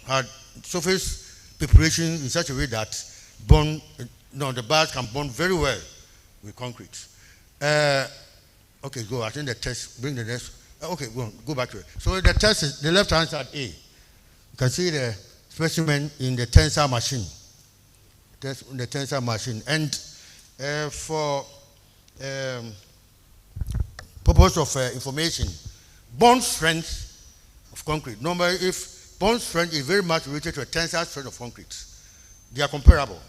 had surface preparation in such a way that the bars can bond very well with concrete. Okay, go. I think the test, bring the next. Okay, go back to it. So the test is the left hand side A. You can see the specimen in the tensor machine. And for purpose of information, bond strength of concrete. Normally, if bond strength is very much related to a tensile strength of concrete, they are comparable.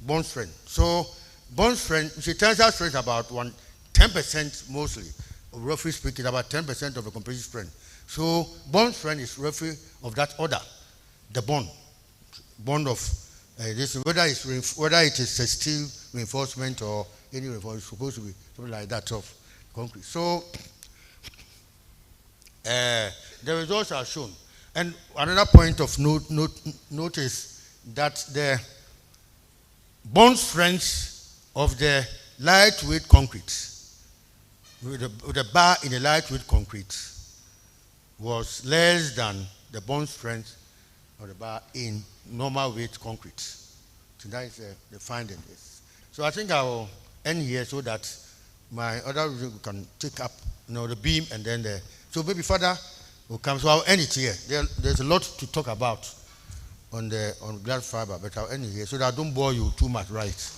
Bond strength. So bond strength, you see, tensile strength is about 10% mostly, roughly speaking, about 10% of the compression strength. So bond strength is roughly of that order. The bond of this, whether it is a steel reinforcement or any reinforcement, it's supposed to be something like that of concrete. So the results are shown. And another point of note is that the bond strength of the lightweight concrete, with the bar in the lightweight concrete, was less than the bond strength of the bar in normal weight concrete. So that is the finding. So I think I will end here so that my other review can take up the beam and then so maybe further will come. So I'll end it here. There's a lot to talk about on glass fiber, but I'll end it here so that I don't bore you too much, right?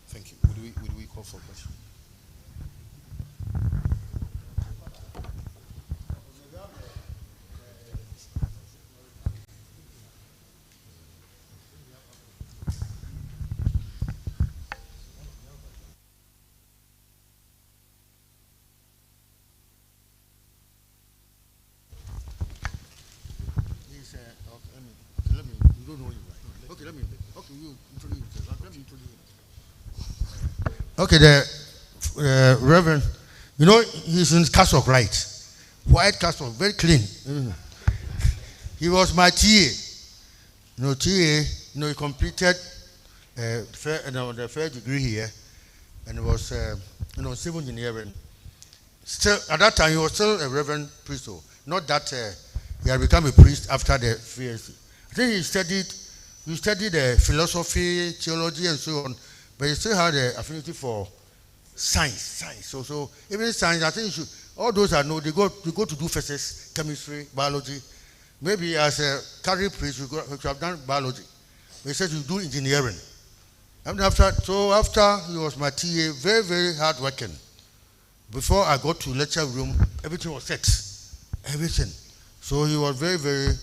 Thank you. Would we call for questions?
Okay, the Reverend, he's in cassock, right? White cassock, very clean. He was my TA. He completed the first degree here, and it was civil engineering. Still, at that time, he was still a Reverend priest, not that he had become a priest after the FIBERGLASS. I think he studied philosophy, theology, and so on. But you still had an affinity for science. So even science, I think all those I know, they go to do physics, chemistry, biology. Maybe as a Catholic priest, you could have done biology. But he said you do engineering. And after he was my TA, very, very hard working. Before I got to lecture room, everything was set. Everything. So he was very, very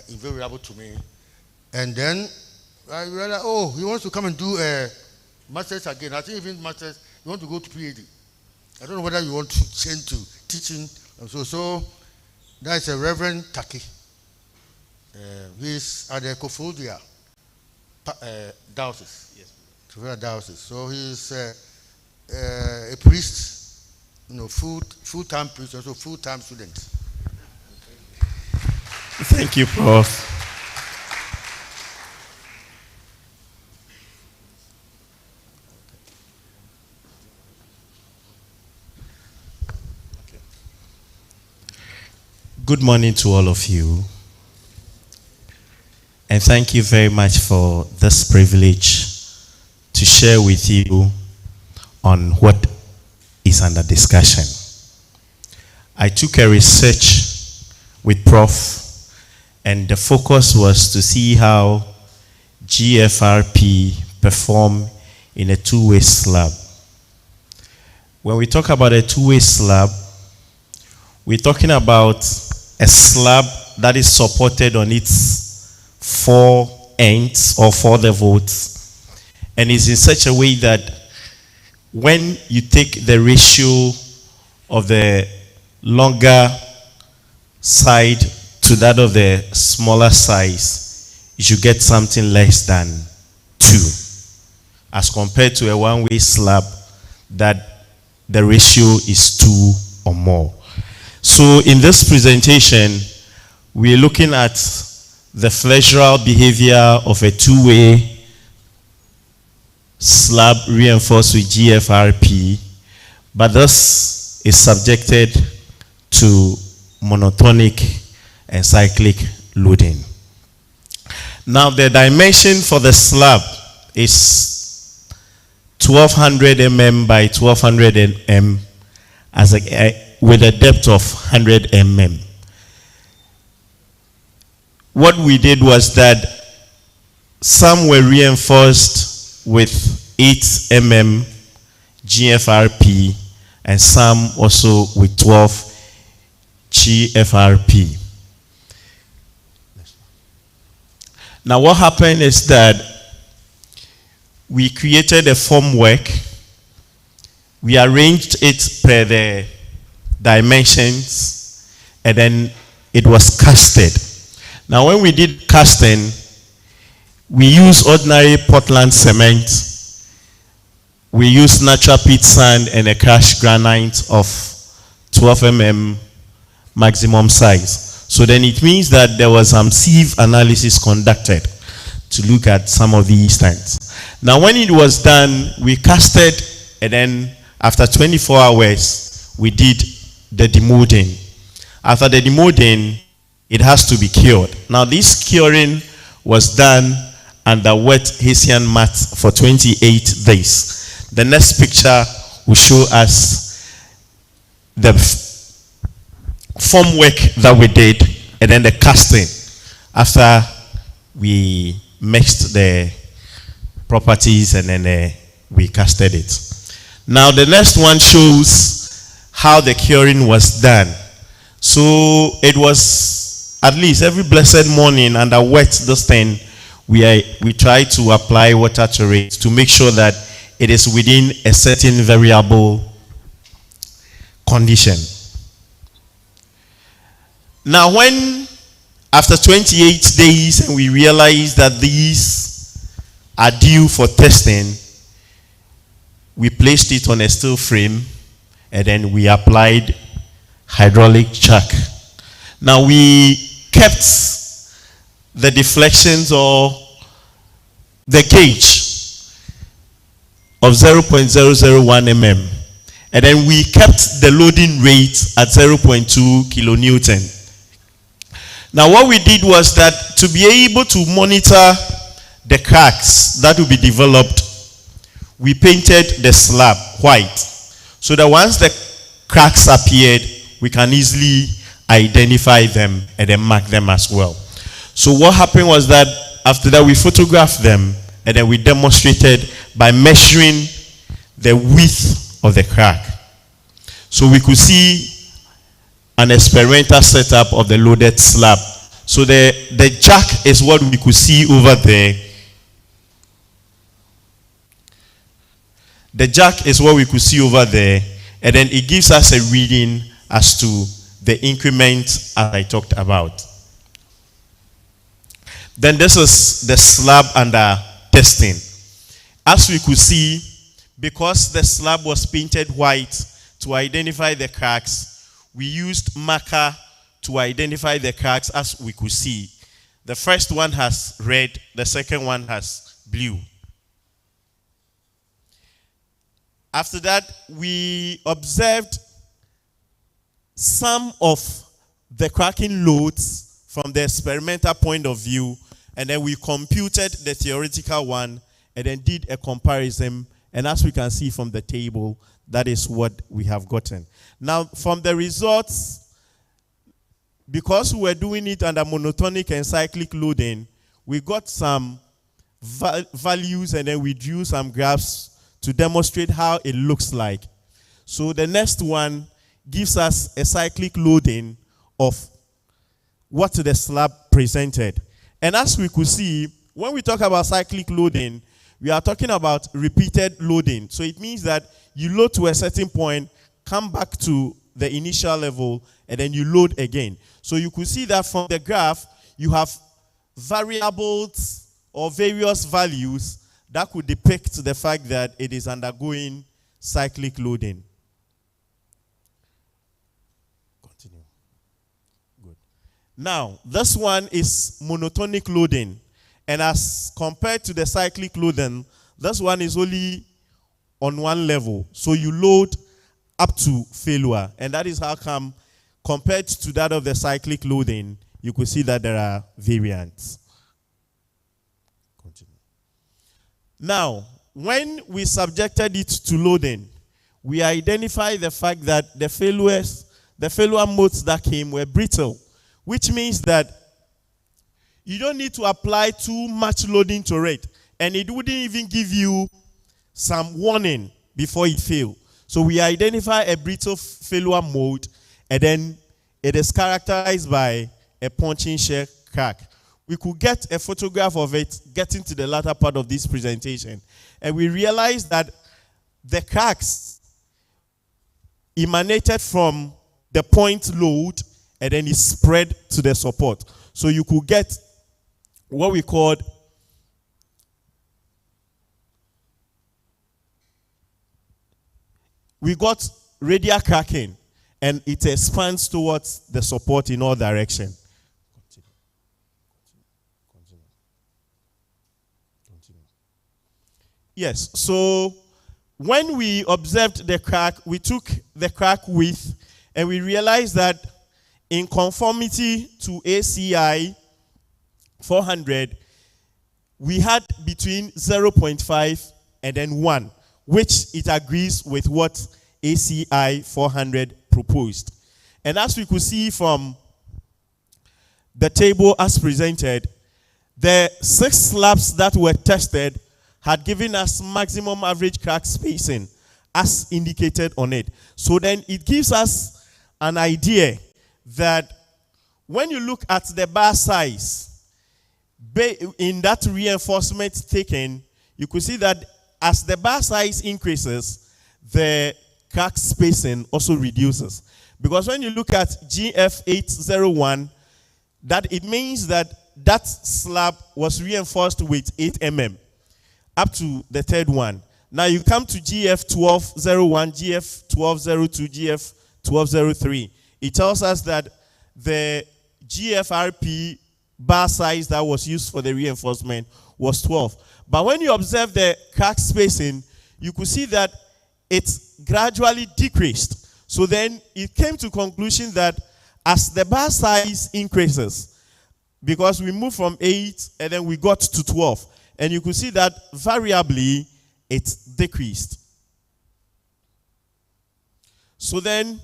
invaluable to me. And then I realized, he wants to come and do a master's again. I think even master's, you want to go to PhD. I don't know whether you want to change to teaching. So that's a Reverend Taki. He's at the Kofodia diocese. Yes. Diocese. So he's a priest, full-time priest, also full-time student.
Thank you, Prof. Good morning to all of you, and thank you very much for this privilege to share with you on what is under discussion. I took a research with Prof, and the focus was to see how GFRP perform in a two-way slab. When we talk about a two-way slab, we're talking about a slab that is supported on its 4 ends or 4 levels, and is in such a way that when you take the ratio of the longer side to that of the smaller size, you should get something less than 2, as compared to a one-way slab that the ratio is 2 or more. So in this presentation, we're looking at the flexural behavior of a two-way slab reinforced with GFRP, but this is subjected to monotonic and cyclic loading. Now the dimension for the slab is 1200 mm by 1200 mm as with a depth of 100 mm. What we did was that some were reinforced with 8 mm GFRP and some also with 12 GFRP. Now what happened is that we created a formwork. We arranged it per the dimensions, and then it was casted. Now when we did casting, we used ordinary Portland cement. We used natural peat sand and a crushed granite of 12 mm maximum size. So then it means that there was some sieve analysis conducted to look at some of these things. Now when it was done, we casted, and then after 24 hours, we did the demolding. After the demolding, it has to be cured. Now this curing was done under wet Hessian mat for 28 days. The next picture will show us the formwork that we did, and then the casting after we mixed the properties, and then we casted it. Now the next one shows how the curing was done. So it was at least every blessed morning under wet this thing, we try to apply water to it to make sure that it is within a certain variable condition. Now when after 28 days and we realize that these are due for testing, we placed it on a steel frame, and then we applied hydraulic chuck. Now we kept the deflections or the gauge of 0.001 mm, and then we kept the loading rate at 0.2 kilonewton. Now what we did was that to be able to monitor the cracks that will be developed, we painted the slab white, so that once the cracks appeared, we can easily identify them and then mark them as well. So what happened was that after that we photographed them, and then we demonstrated by measuring the width of the crack. So we could see an experimental setup of the loaded slab. So the jack is what we could see over there. The jack is what we could see over there, and then it gives us a reading as to the increment as I talked about. Then this is the slab under testing. As we could see, because the slab was painted white to identify the cracks, we used marker to identify the cracks as we could see. The first one has red, the second one has blue. After that, we observed some of the cracking loads from the experimental point of view, and then we computed the theoretical one and then did a comparison, and as we can see from the table, that is what we have gotten. Now, from the results, because we were doing it under monotonic and cyclic loading, we got some values, and then we drew some graphs to demonstrate how it looks like. So the next one gives us a cyclic loading of what the slab presented. And as we could see, when we talk about cyclic loading, we are talking about repeated loading. So it means that you load to a certain point, come back to the initial level, and then you load again. So you could see that from the graph, you have variables or various values that could depict the fact that it is undergoing cyclic loading. Continue. Good. Now, this one is monotonic loading. And as compared to the cyclic loading, this one is only on one level. So you load up to failure. And that is how come, compared to that of the cyclic loading, you could see that there are variants. Continue. Now, when we subjected it to loading, we identify the fact that the failure modes that came were brittle, which means that you don't need to apply too much loading to it, and it wouldn't even give you some warning before it failed. So we identify a brittle failure mode, and then it is characterized by a punching shear crack. We could get a photograph of it getting to the latter part of this presentation, and we realized that the cracks emanated from the point load, and then it spread to the support. So you could get what we called radial cracking, and it expands towards the support in all directions. Yes, so when we observed the crack, we took the crack width, and we realized that in conformity to ACI 400, we had between 0.5 and then 1, which it agrees with what ACI 400 proposed. And as we could see from the table as presented, the 6 slabs that were tested had given us maximum average crack spacing as indicated on it. So then it gives us an idea that when you look at the bar size in that reinforcement taken, you could see that as the bar size increases, the crack spacing also reduces. Because when you look at GF801, that it means that that slab was reinforced with 8 mm up to the third one. Now you come to GF1201, GF1202, GF1203. It tells us that the GFRP bar size that was used for the reinforcement was 12. But when you observe the crack spacing, you could see that it's gradually decreased. So then it came to conclusion that as the bar size increases, because we moved from 8 and then we got to 12, and you could see that variably it decreased. So then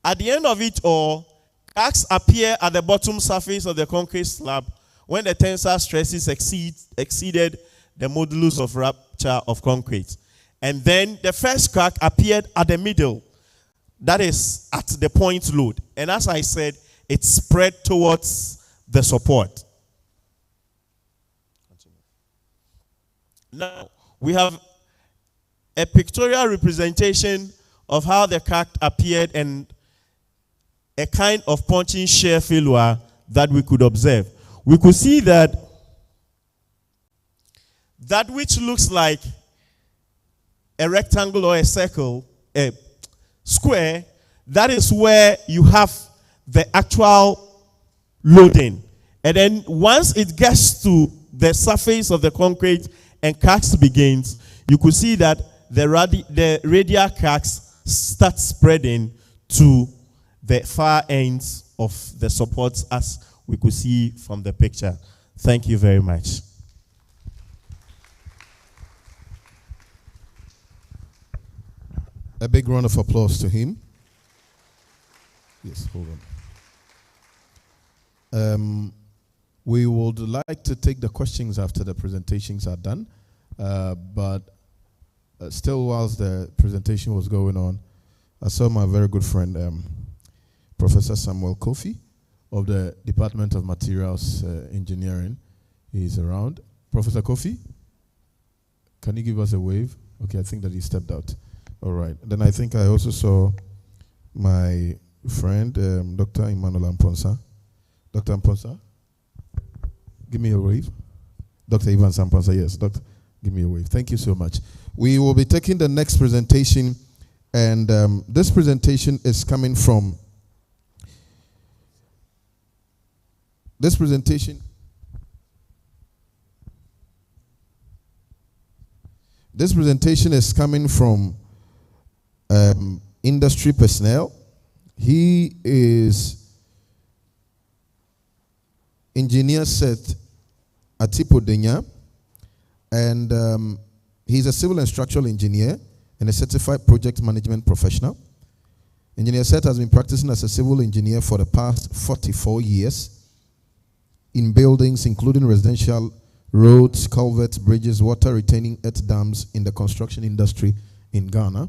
at the end of it all, cracks appear at the bottom surface of the concrete slab when the tensile stresses exceeded the modulus of rupture of concrete. And then the first crack appeared at the middle, that is at the point load. And as I said, it spread towards the support. Now, we have a pictorial representation of how the crack appeared and a kind of punching shear failure that we could observe. We could see that which looks like a rectangle or a circle, a square, that is where you have the actual loading. And then once it gets to the surface of the concrete and cracks begins, you could see that the radial cracks start spreading to the far ends of the supports as we could see from the picture. Thank you very much.
A big round of applause to him. Yes, hold on. We would like to take the questions after the presentations are done, but still whilst the presentation was going on, I saw my very good friend, Professor Samuel Kofi of the Department of Materials Engineering. He's around. Professor Kofi, can you give us a wave? Okay, I think that he stepped out. All right. Then I think I also saw my friend, Dr. Emmanuel Amponsa. Dr. Amponsa, give me a wave. Dr. Ivan Samponsa, yes. Doctor, give me a wave. Thank you so much. We will be taking the next presentation, and this presentation is coming from This presentation is coming from industry personnel. He is Engineer Seth Atipodenya, and he's a civil and structural engineer, and a certified project management professional. Engineer Seth has been practicing as a civil engineer for the past 44 years in buildings including residential, roads, culverts, bridges, water retaining earth dams in the construction industry in Ghana.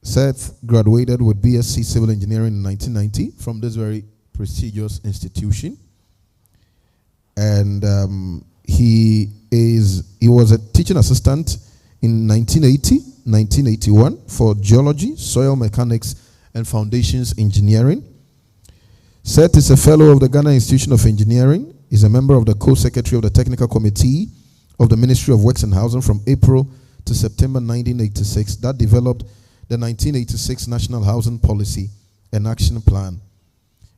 Seth graduated with BSc Civil Engineering in 1990 from this very prestigious institution. And he was a teaching assistant in 1980, 1981 for geology, soil mechanics, and foundations engineering. Seth is a fellow of the Ghana Institution of Engineering. He's a member of the co-secretary of the Technical Committee of the Ministry of Works and Housing from April to September 1986 that developed the 1986 National Housing Policy and Action Plan.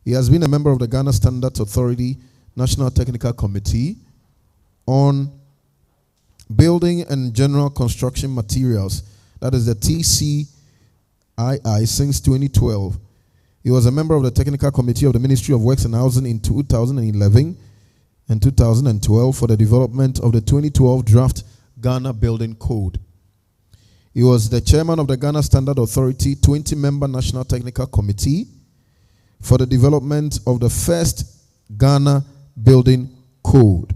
He has been a member of the Ghana Standards Authority National Technical Committee on Building and General Construction Materials, that is the TCII, since 2012. He was a member of the Technical Committee of the Ministry of Works and Housing in 2011 and 2012 for the development of the 2012 Draft Ghana Building Code. He was the chairman of the Ghana Standard Authority 20-member National Technical Committee for the development of the first Ghana Building Code.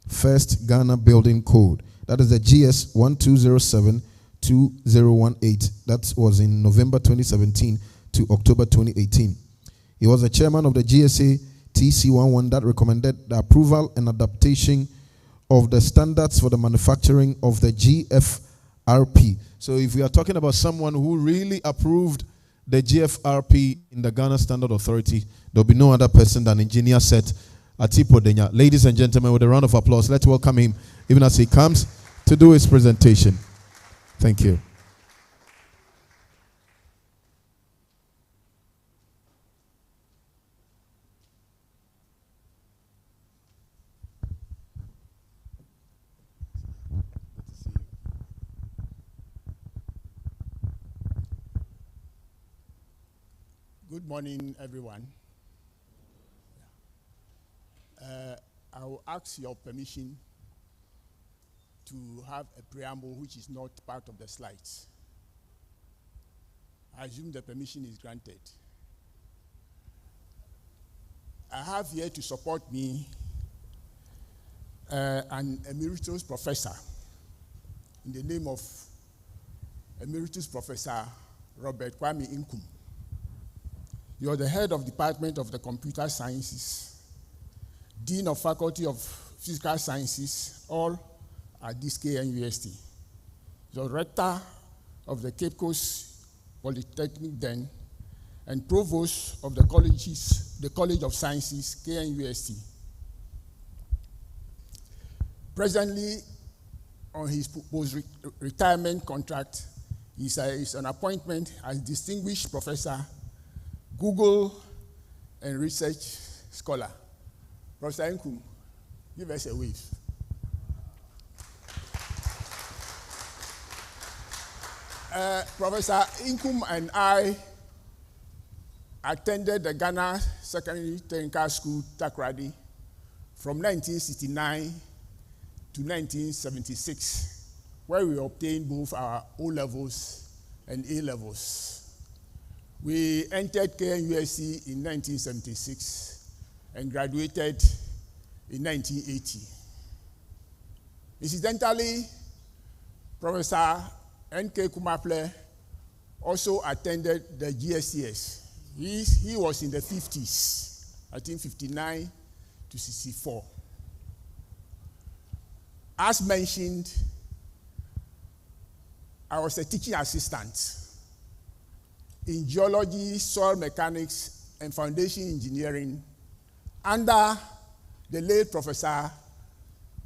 First Ghana Building Code. That is the GS 1207-2018. That was in November 2017 to October 2018. He was the chairman of the GSA TC11 that recommended the approval and adaptation of the standards for the manufacturing of the GFRP. So if we are talking about someone who really approved the GFRP in the Ghana Standard Authority, there'll be no other person than Engineer Seth Atipo Denya. Ladies and gentlemen, with a round of applause, let's welcome him even as he comes to do his presentation. Thank you.
Good morning, everyone. I will ask your permission to have a preamble which is not part of the slides. I assume the permission is granted. I have here to support me an emeritus professor in the name of Emeritus Professor Robert Kwame Nkum. You're the head of Department of the Computer Sciences, Dean of Faculty of Physical Sciences, all at this KNUST. You're Rector of the Cape Coast Polytechnic then, and Provost of the College of Sciences, KNUST. Presently, on his post-retirement contract, is an appointment as Distinguished Professor, Google and Research Scholar. Professor Nkum, give us a wave. Professor Nkum and I attended the Ghana Secondary Technical School, Takoradi, from 1969 to 1976, where we obtained both our O-levels and A-levels. We entered KNUST in 1976 and graduated in 1980. Incidentally, Professor N.K. Kumaple also attended the GSCS. He was in the 50s, I think 59 to 64. As mentioned, I was a teaching assistant in geology, soil mechanics, and foundation engineering under the late Professor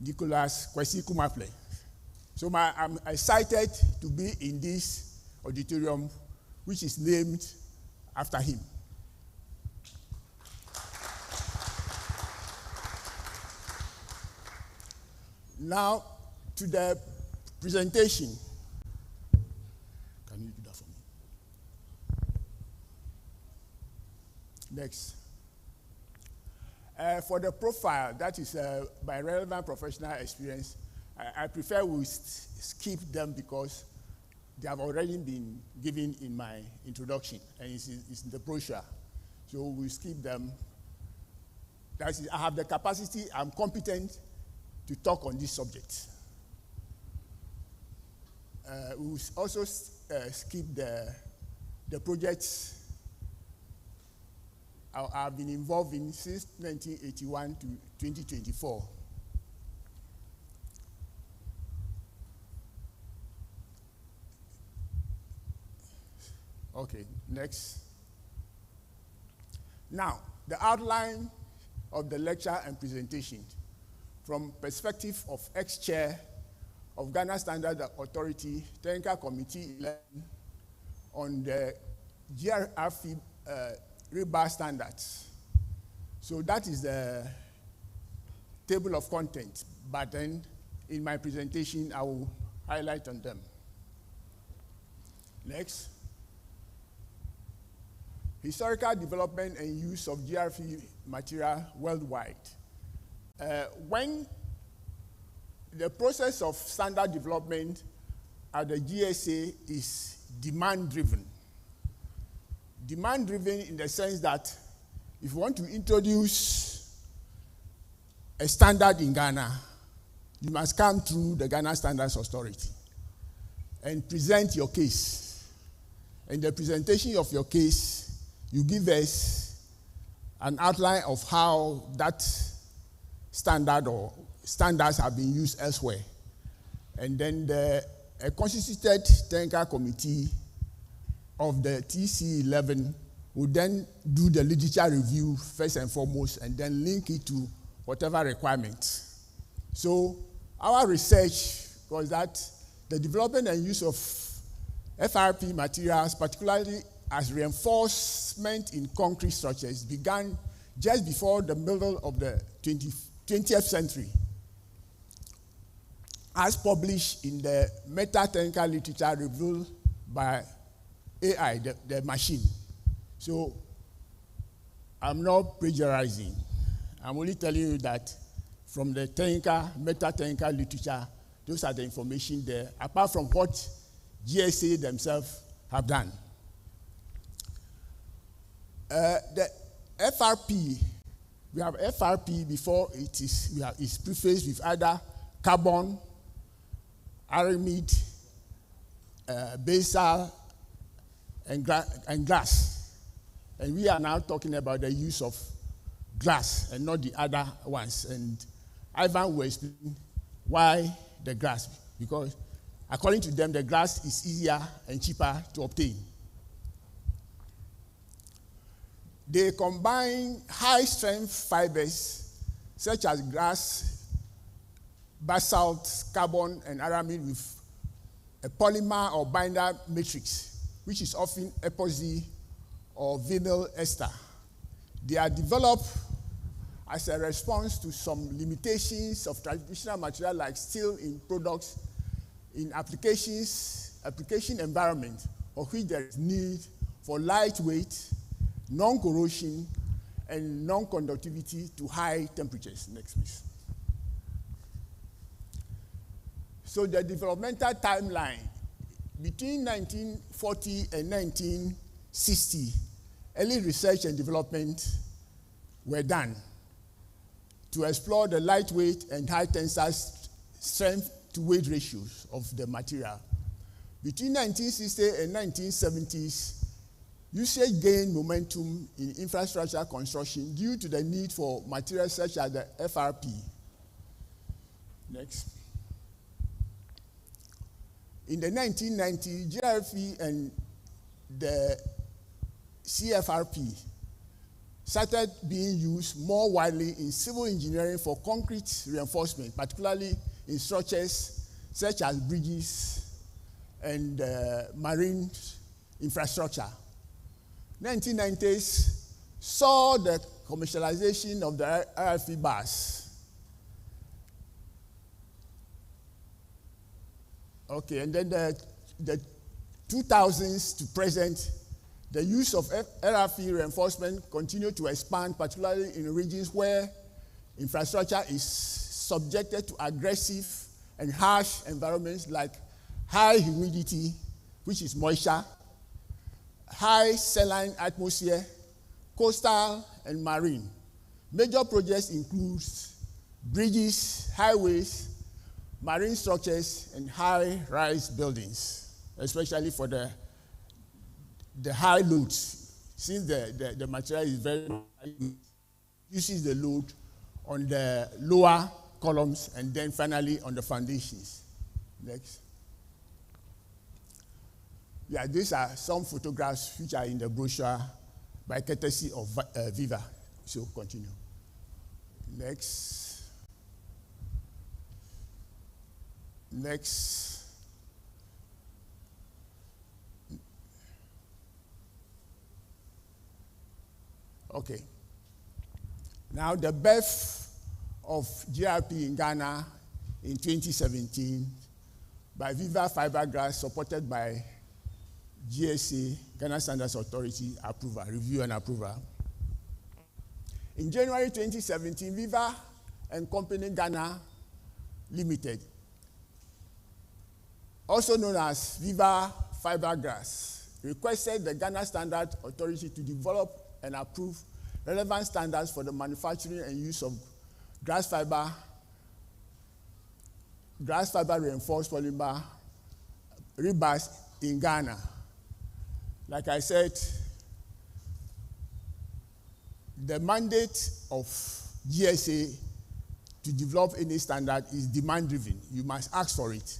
Nicholas Kwesi Kumaple. So I'm excited to be in this auditorium, which is named after him. Now, to the presentation. Can you do that for me? Next. For the profile, that is by relevant professional experience, I prefer we skip them because they have already been given in my introduction, and it's in the brochure. So we skip them. That is, I have the capacity, I'm competent to talk on this subject. We will also skip the projects I've been involved in since 1981 to 2024. Okay, next. Now, the outline of the lecture and presentation from perspective of ex-chair of Ghana Standard Authority Technical Committee 11 on the GRFI rebar standards. So that is the table of content, but then in my presentation I will highlight on them. Next. Historical development and use of GRFI material worldwide. When the process of standard development at the GSA is demand-driven. Demand-driven in the sense that if you want to introduce a standard in Ghana, you must come through the Ghana Standards Authority and present your case. In the presentation of your case, you give us an outline of how that standard or standards have been used elsewhere. And then a constituted technical committee of the TC11 will then do the literature review first and foremost, and then link it to whatever requirements. So our research was that the development and use of FRP materials, particularly as reinforcement in concrete structures, began just before the middle of the 20th century, as published in the meta-technical literature reviewed by AI, the machine. So I'm not plagiarizing. I'm only telling you that from the technical, meta-technical literature, those are the information there, apart from what GSA themselves have done. The FRP, we have FRP before it's prefaced with either carbon, aramid, basal, and glass. And we are now talking about the use of glass and not the other ones. And Ivan will explain why the glass, because according to them, the glass is easier and cheaper to obtain. They combine high-strength fibers such as glass, basalt, carbon, and aramid with a polymer or binder matrix, which is often epoxy or vinyl ester. They are developed as a response to some limitations of traditional material like steel in products in application environment, of which there is need for lightweight, non-corrosion, and non-conductivity to high temperatures. Next, please. So the developmental timeline between 1940 and 1960, early research and development were done to explore the lightweight and high tensile strength to weight ratios of the material. Between 1960 and 1970s, usage gained momentum in infrastructure construction due to the need for materials such as the FRP. Next. In the 1990s, GRFE and the CFRP started being used more widely in civil engineering for concrete reinforcement, particularly in structures such as bridges and marine infrastructure. 1990s saw the commercialization of the RFE bars. Okay, and then the 2000s to present, the use of RFE reinforcement continued to expand, particularly in regions where infrastructure is subjected to aggressive and harsh environments like high humidity, which is moisture, high saline atmosphere, coastal and marine. Major projects include bridges, highways, marine structures, and high-rise buildings, especially for the high loads, since the material is very high, uses the load on the lower columns and then finally on the foundations. Next. Yeah, these are some photographs which are in the brochure by courtesy of Viva. So continue. Next. Next. Okay. Now the birth of GRP in Ghana in 2017 by Viva Fiberglass, supported by GSA, Ghana Standards Authority approval, review and approval. In January 2017, Viva and Company Ghana Limited, also known as Viva Fiberglass, requested the Ghana Standards Authority to develop and approve relevant standards for the manufacturing and use of glass fiber reinforced polymer rebars in Ghana. Like I said, the mandate of GSA to develop any standard is demand-driven. You must ask for it.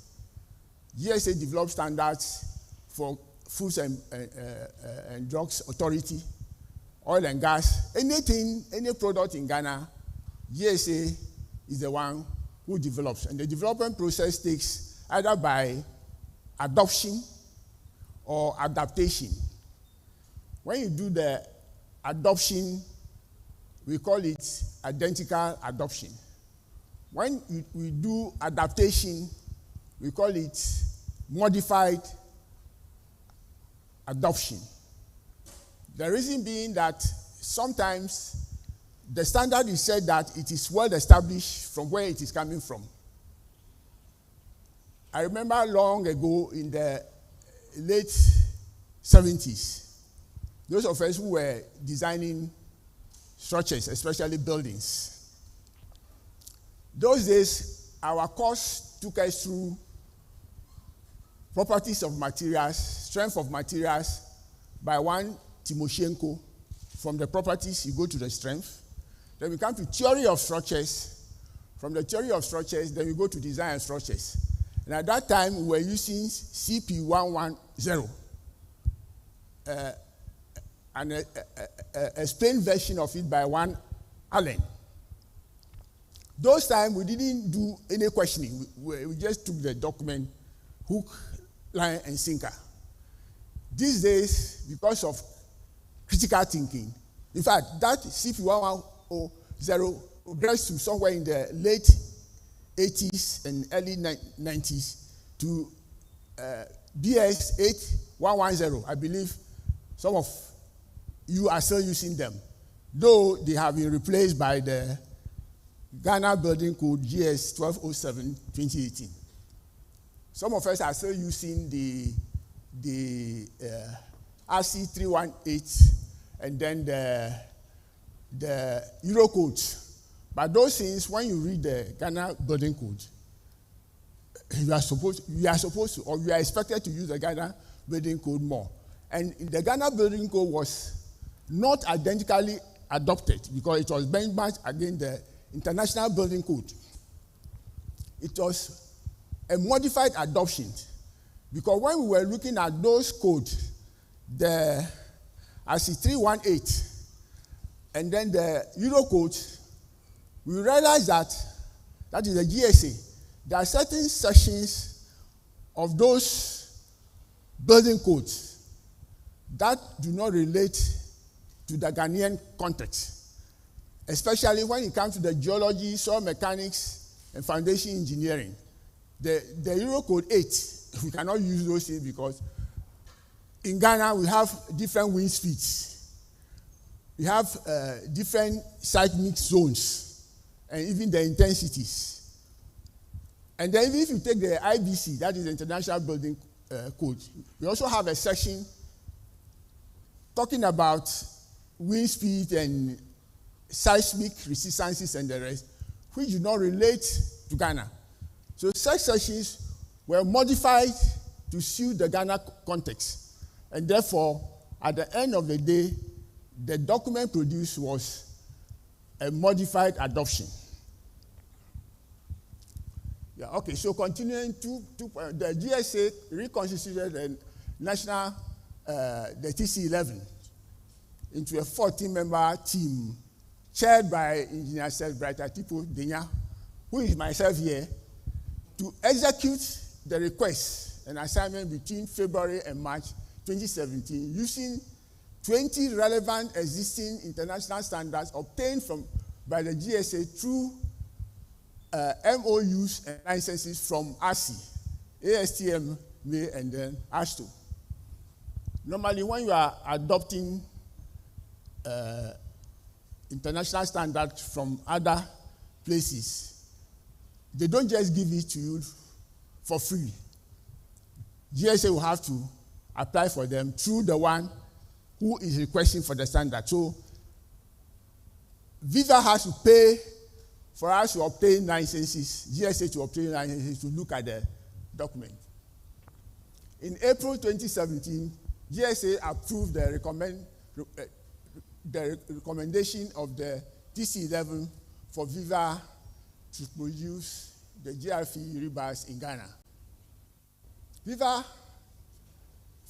GSA develops standards for Foods and Drugs Authority, oil and gas, anything, any product in Ghana, GSA is the one who develops. And the development process takes either by adoption or adaptation. When you do the adoption, we call it identical adoption. When we do adaptation, we call it modified adoption. The reason being that sometimes the standard is said that it is well established from where it is coming from. I remember long ago in the late 70s, those of us who were designing structures, especially buildings, those days our course took us through properties of materials, strength of materials by one Timoshenko. From the properties, you go to the strength. Then we come to theory of structures. From the theory of structures, then we go to design and structures. And at that time, we were using CP110, an explained version of it by one Allen. Those times, we didn't do any questioning. We just took the document, hook, line, and sinker. These days, because of critical thinking, in fact, that CP110 progressed to somewhere in the late 80s and early 90s to BS8110. I believe some of you are still using them, though they have been replaced by the Ghana Building Code GS 1207 2018. Some of us are still using the RC 318 and then the Euro codes. But those things, when you read the Ghana Building Code, you are supposed to, or you are expected to use the Ghana Building Code more. And the Ghana Building Code was not identically adopted because it was benchmarked against the International Building Code. It was a modified adoption because when we were looking at those codes, the RC 318 and then the Euro code, we realized that is the GSA. There are certain sections of those building codes that do not relate to the Ghanaian context, especially when it comes to the geology, soil mechanics, and foundation engineering. The Euro Code 8, we cannot use those things because in Ghana we have different wind speeds. We have different seismic zones and even the intensities. And then if you take the IBC, that is the International Building Code, we also have a section talking about wind speed and seismic resistances and the rest, which do not relate to Ghana. So such sections were modified to suit the Ghana context. And therefore, at the end of the day, the document produced was a modified adoption. Yeah, okay, so continuing the GSA reconstituted the national, the TC11 into a 14-member team chaired by Engineer Selbrighter Tipo Denya, who is myself here, to execute the request and assignment between February and March 2017 using 20 relevant existing international standards obtained by the GSA through MOUs and licenses from ASI, ASTM, and then ASTO. Normally, when you are adopting international standards from other places, they don't just give it to you for free. GSA will have to apply for them through the one who is requesting for the standard. So Viva has to pay for us to obtain licenses, GSA to obtain licenses to look at the document. In April 2017, GSA approved the recommendation of the TC11 for Viva to produce the GRF rebars in Ghana. Viva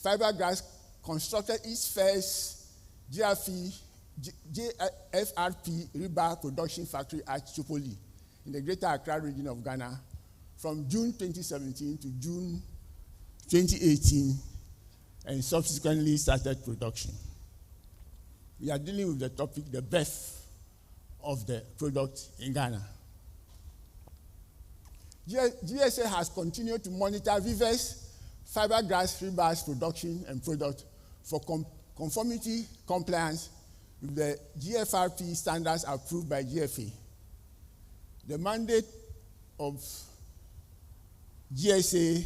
Fiberglass constructed its first GFRP rebar production factory at Chopoli in the Greater Accra region of Ghana from June 2017 to June 2018 and subsequently started production. We are dealing with the topic, the birth of the product in Ghana. GSA has continued to monitor Viva's fiberglass rebars production and product for conformity compliance with the GFRP standards approved by GFA. The mandate of GSA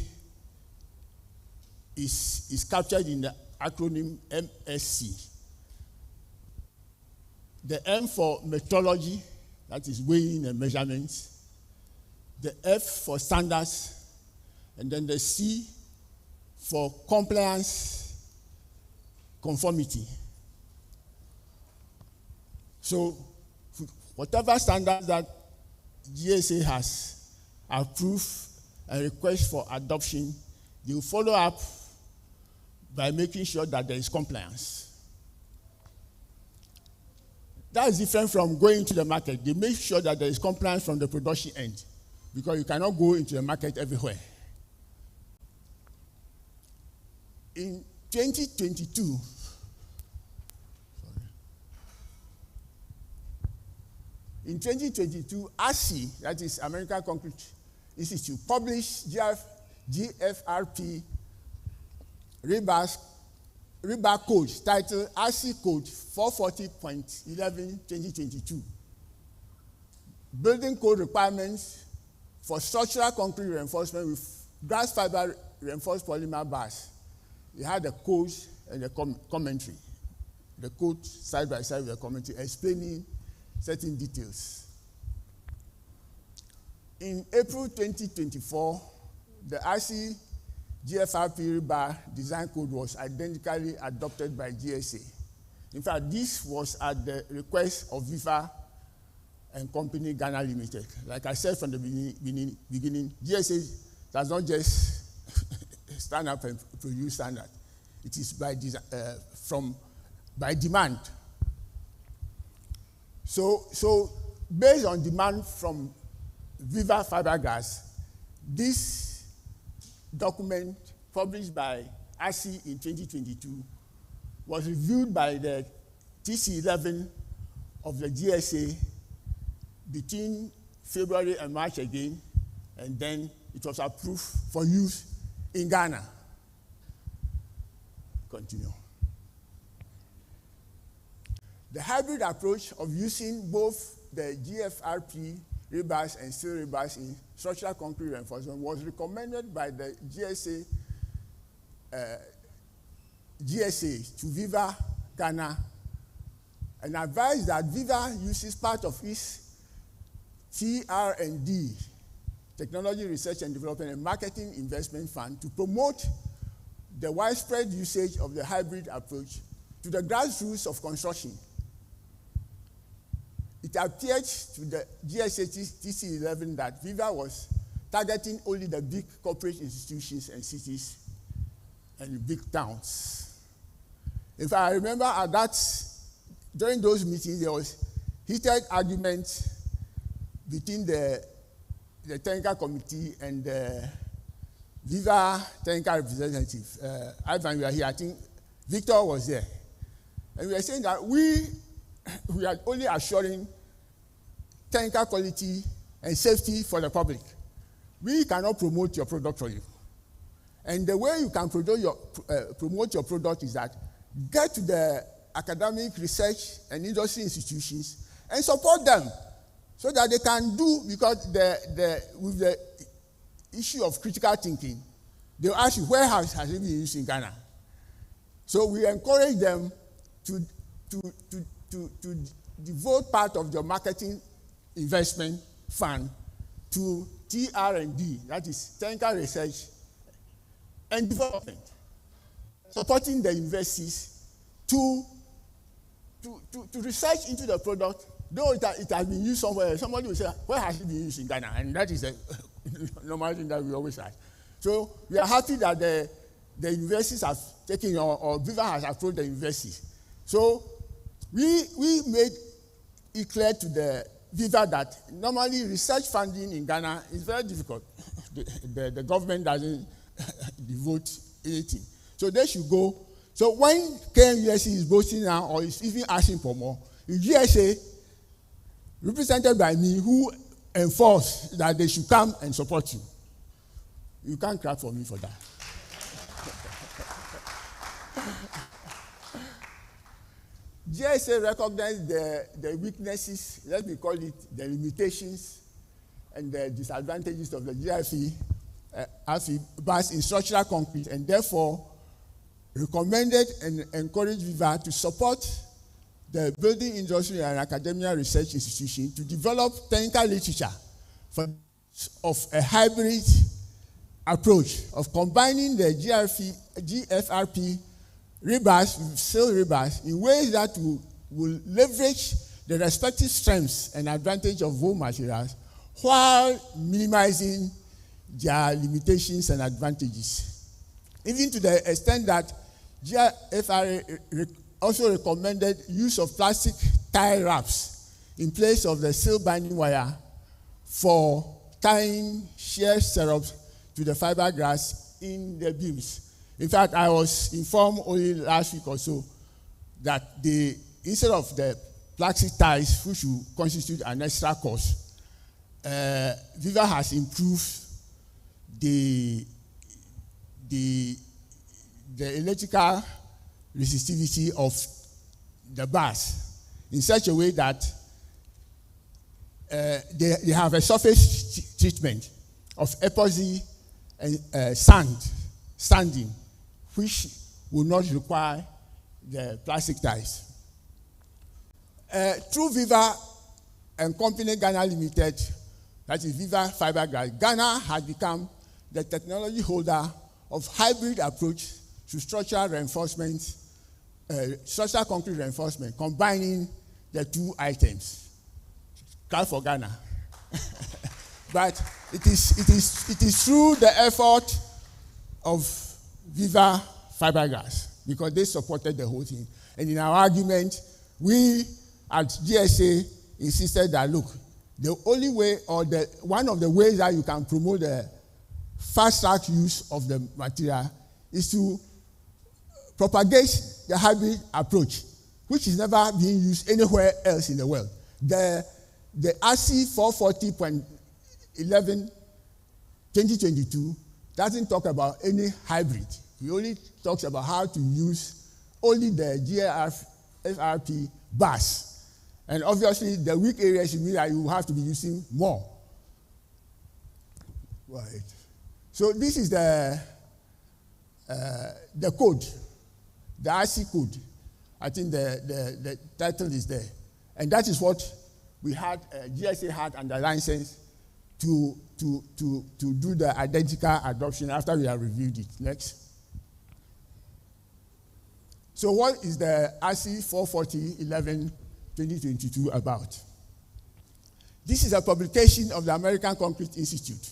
is captured in the acronym MSC. The M for metrology, that is weighing and measurements. The F for standards, and then the C for compliance, conformity. So whatever standards that GSA has approved and request for adoption, they will follow up by making sure that there is compliance. That is different from going to the market. They make sure that there is compliance from the production end, because you cannot go into the market everywhere. In 2022, ASI, that is American Concrete Institute, published GFRP rebar code titled ASI Code 440.11/2022. Building code requirements for structural concrete reinforcement with glass fiber reinforced polymer bars. They had the codes and the commentary. The code side by side with the commentary explaining certain details. In April 2024, the ASI GFRP rebar design code was identically adopted by GSA. In fact, this was at the request of Viva and Company Ghana Limited. Like I said from the beginning, GSA does not just stand up and produce standard. It is by demand. So based on demand from Viva Fiberglass, this document published by ASI in 2022 was reviewed by the TC11 of the GSA between February and March again, and then it was approved for use in Ghana. Continue. The hybrid approach of using both the GFRP rebars and steel rebars in structural concrete reinforcement was recommended by the GSA to Viva Ghana and advised that Viva uses part of its TR&D, Technology Research and Development and Marketing Investment Fund, to promote the widespread usage of the hybrid approach to the grassroots of construction. It appeared to the GSA TC11 that Viva was targeting only the big corporate institutions and cities and big towns. In fact, I remember during those meetings, there was heated argument between the technical committee and the Viva technical representative. Ivan, we are here. I think Victor was there. And we were saying that we are only assuring technical quality and safety for the public. We cannot promote your product for you. And the way you can promote your product is that get to the academic research and industry institutions and support them so that they can do, because with the issue of critical thinking, they'll ask you, where has it been used in Ghana? So we encourage them to devote part of the marketing investment fund to TR&D, that is technical research and development, supporting the universities to research into the product, though it has been used somewhere. Somebody will say, where has it been used in Ghana? And that is a normal thing that we always ask. So we are happy that the universities have taken, or Viva has approached the universities. So we made it clear to the Viva that normally research funding in Ghana is very difficult. The government doesn't devote anything. So they should go. So when KNUSC is boasting now, or is even asking for more, the GSA, represented by me, who enforce that they should come and support you. You can't clap for me for that. GSA recognized the weaknesses, let me call it the limitations and the disadvantages of the FIBERGLASS in structural concrete, and therefore recommended and encouraged Viva to support the building industry and academia research institution to develop technical literature of a hybrid approach of combining the GFRP rebars with steel rebars in ways that will leverage the respective strengths and advantage of both materials while minimizing their limitations and advantages. Even to the extent that GFRA also recommended use of plastic tie wraps in place of the steel binding wire for tying shear syrups to the fiberglass in the beams. In fact, I was informed only last week or so that instead of the plastic ties, which will constitute an extra cost, Viva has improved the electrical resistivity of the bars in such a way that they have a surface treatment of epoxy and sanding, which will not require the plastic ties. Through Viva and Company Ghana Limited, that is Viva FIBERGLASS, Ghana has become the technology holder of hybrid approach to structural reinforcement, structural concrete reinforcement, combining the two items. Clap for Ghana. But it is through the effort of Viva FIBERGLASS, because they supported the whole thing. And in our argument, we at GSA insisted that, look, the only way, or one of the ways that you can promote the fast-track use of the material is to propagate the hybrid approach, which is never being used anywhere else in the world. The RC 440.11 2022 doesn't talk about any hybrid. It only talks about how to use only the GFRP bars. And obviously, the weak areas mean that you have to be using more. Right. So this is the code, the RC code. I think the title is there. And that is what we had, GSA had under license to do the identical adoption after we have reviewed it. Next. So what is the RC 440-11-2022 about? This is a publication of the American Concrete Institute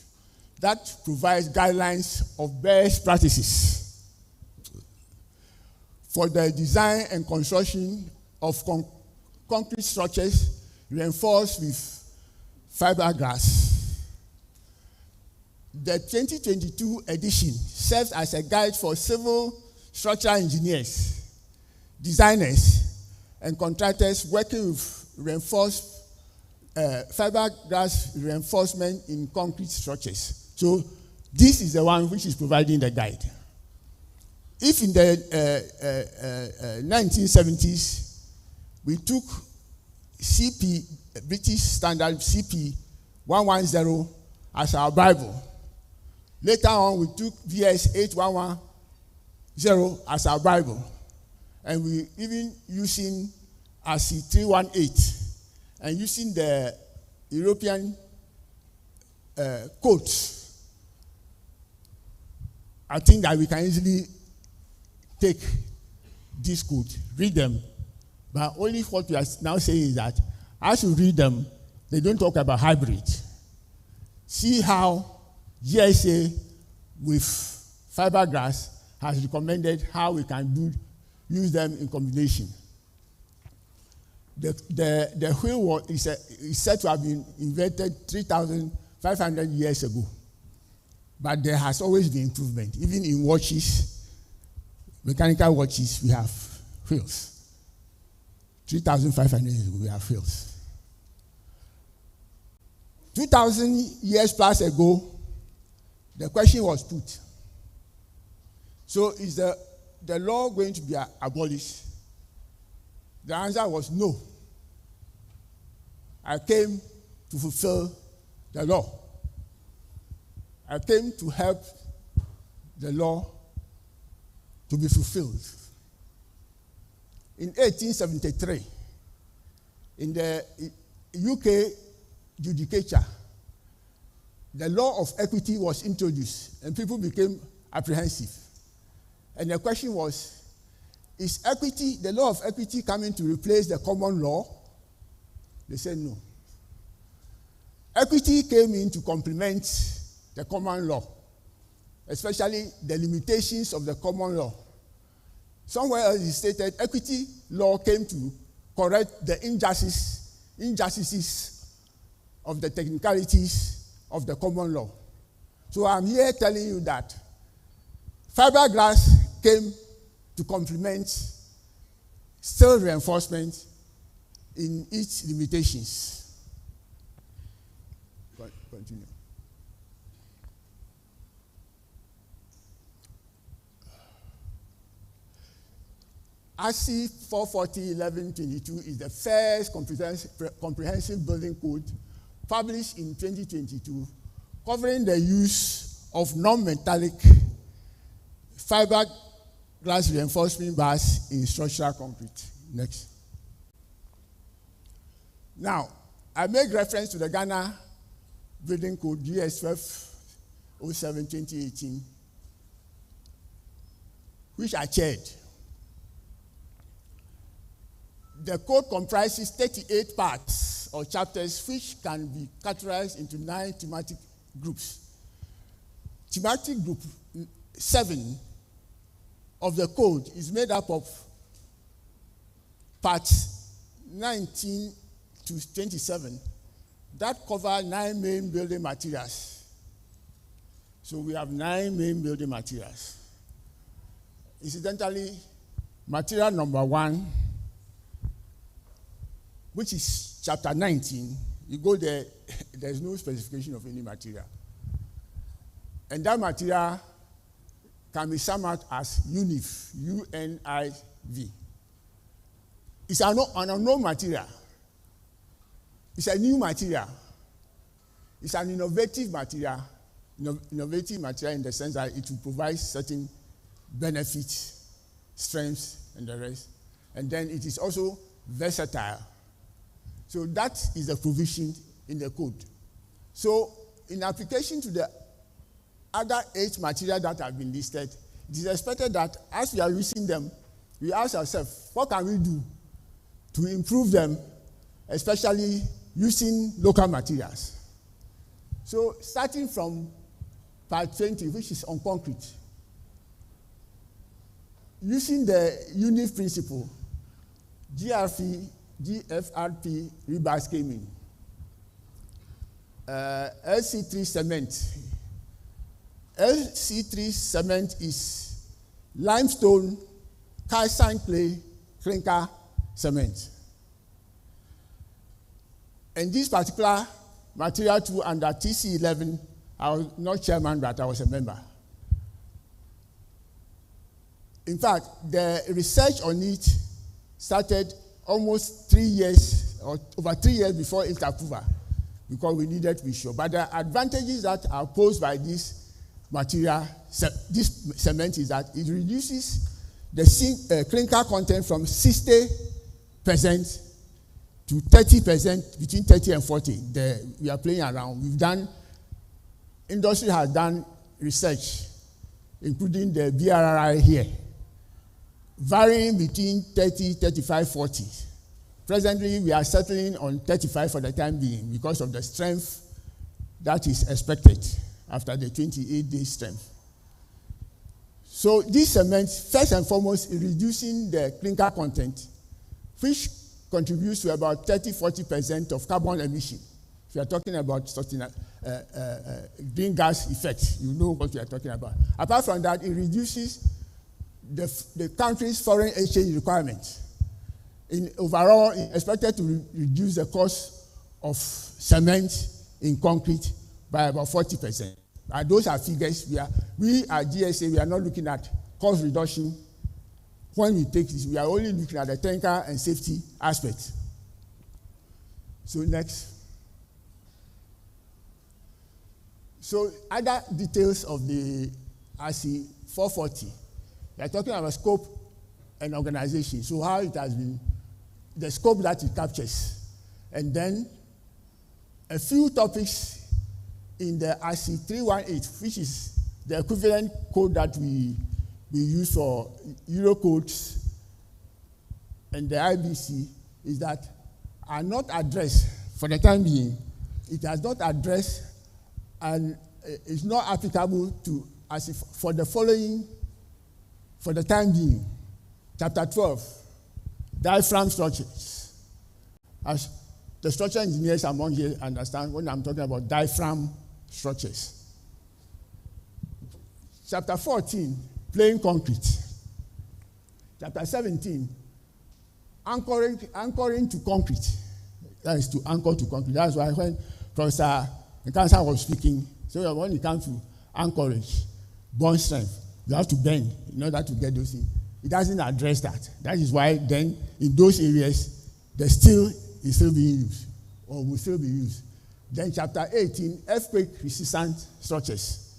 that provides guidelines of best practices for the design and construction of concrete structures reinforced with fiberglass. The 2022 edition serves as a guide for civil structural engineers, designers, and contractors working with reinforced fiberglass reinforcement in concrete structures. So this is the one which is providing the guide. If in the 1970s, we took CP, British Standard CP 110 as our Bible. Later on, we took VS 8110 as our Bible. And we even using RC 318 and using the European codes. I think that we can easily take this code, read them, but only what we are now saying is that as you read them, they don't talk about hybrid. See how GSA with fiberglass has recommended how we can use them in combination. The wheel is said to have been invented 3,500 years ago. But there has always been improvement. Even in watches, mechanical watches, we have wheels. 3,500 years ago, we have wheels. 2,000 years plus ago, the question was put. So is the law going to be abolished? The answer was no. I came to fulfill the law. I came to help the law to be fulfilled. In 1873, in the UK judicature, the law of equity was introduced and people became apprehensive. And the question was, is equity, the law of equity, coming to replace the common law? They said no. Equity came in to complement the common law, especially the limitations of the common law. Somewhere else it stated equity law came to correct the injustices of the technicalities of the common law. So I'm here telling you that fiberglass came to complement steel reinforcement in its limitations. Continue. RC 440-11-22 is the first comprehensive building code published in 2022, covering the use of non-metallic fiberglass reinforcement bars in structural concrete. Next. Now, I make reference to the Ghana Building Code GS 1207-2018, which I chaired. The code comprises 38 parts or chapters which can be categorized into 9 thematic groups. Thematic group 7 of the code is made up of parts 19 to 27 that cover 9 main building materials. So we have 9 main building materials. Incidentally, material number 1, which is chapter 19, you go there, there's no specification of any material. And that material can be summed up as UNIV, U-N-I-V. It's an unknown material, It's a new material. It's an innovative material. Innovative material in the sense that it will provide certain benefits, strengths, and the rest. And then it is also versatile. So that is the provision in the code. So in application to the other 8 materials that have been listed, it is expected that as we are using them, we ask ourselves, what can we do to improve them, especially using local materials? So starting from part 20, which is on concrete, using the UNIF principle, GFRP rebars came in. LC3 cement. LC3 cement is limestone, calcined clay, clinker cement. And this particular material too under TC11, I was not chairman, but I was a member. In fact, the research on it started almost 3 years, or over 3 years before its approval, because we needed to be sure. But the advantages that are posed by this material, this cement, is that it reduces the clinker content from 60% to 30%, between 30 and 40. We are playing around. Industry has done research, including the BRRI here, varying between 30, 35, 40. Presently, we are settling on 35 for the time being because of the strength that is expected after the 28-day strength. So this cement, first and foremost, is reducing the clinker content, which contributes to about 30-40% of carbon emission. If you are talking about green gas effect, you know what we are talking about. Apart from that, it reduces the country's foreign exchange requirements. Overall, it's expected to reduce the cost of cement in concrete by about 40%. Those are figures. We at GSA, we are not looking at cost reduction. When we take this, we are only looking at the technical and safety aspects. So next. So other details of the RC 440. We are talking about scope and organization. So how it has been, the scope that it captures. And then a few topics in the RC 318, which is the equivalent code that we use for Euro codes and the IBC, is that are not addressed for the time being. It has not addressed and is not applicable to for the following, for the time being. Chapter 12, diaphragm structures. As the structural engineers among here understand when I'm talking about diaphragm structures. Chapter 14, plain concrete. Chapter 17, anchoring to concrete. That is to anchor to concrete. That's why when Professor Nkansa was speaking, so when it comes to anchorage, bond strength, you have to bend in order to get those things. It doesn't address that. That is why then in those areas, the steel is still being used, or will still be used. Then chapter 18, earthquake resistant structures,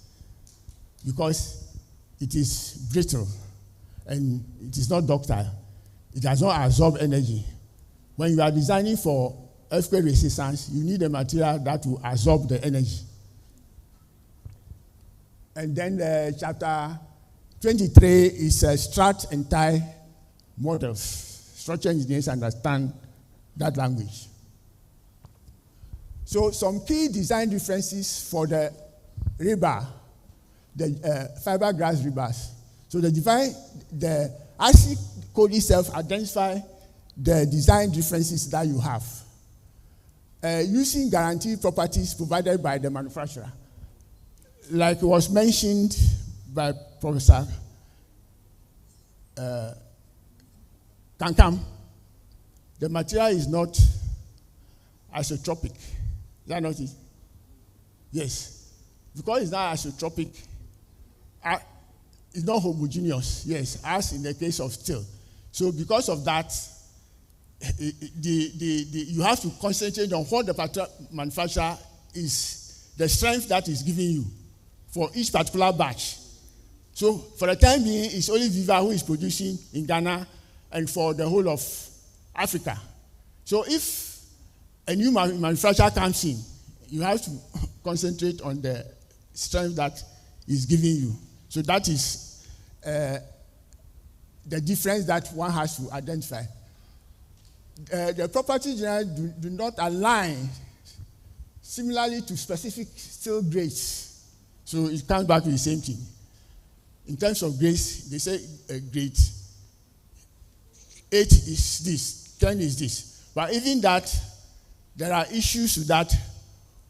because it is brittle and it is not ductile. It does not absorb energy. When you are designing for earthquake resistance, you need a material that will absorb the energy. And then chapter 23 is strat and tie models. Structural engineers understand that language. So some key design differences for the rebar, the fiberglass rebars. So the IC code itself identify the design differences that you have. Using guaranteed properties provided by the manufacturer. Like was mentioned by Professor Kankam, the material is not isotropic. Is that not it? Yes. Because it's not isotropic, it's not homogeneous, yes, as in the case of steel. So because of that, you have to concentrate on what the particular manufacturer is, the strength that is giving you for each particular batch. So for the time being, it's only Viva who is producing in Ghana and for the whole of Africa. So if a new manufacturer comes in, you have to concentrate on the strength that is giving you. So that is the difference that one has to identify. The property generally do not align similarly to specific steel grades. So it comes back to the same thing. In terms of grades, they say grade 8 is this, 10 is this. But even that, there are issues with that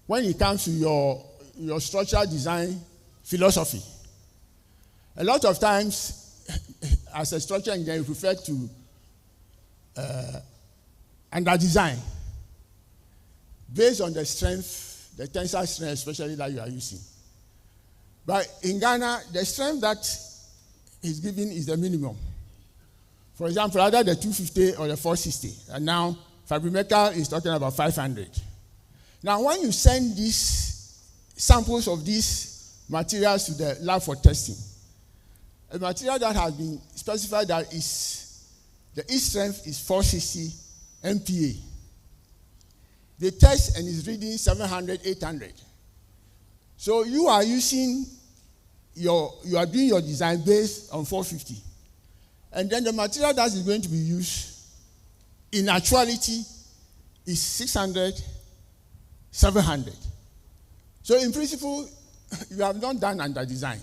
when it comes to your structural design philosophy. A lot of times, as a structural engineer, you prefer to under design based on the strength, the tensile strength especially that you are using. But in Ghana, the strength that is given is the minimum. For example, either the 250 or the 460. And now, FIBERGLASS is talking about 500. Now, when you send these samples of these materials to the lab for testing, a material that has been specified that is, the each strength is 460 MPa. They test and is reading 700, 800. So you are using you are doing your design based on 450. And then the material that is going to be used in actuality is 600, 700. So in principle, you have not done under design.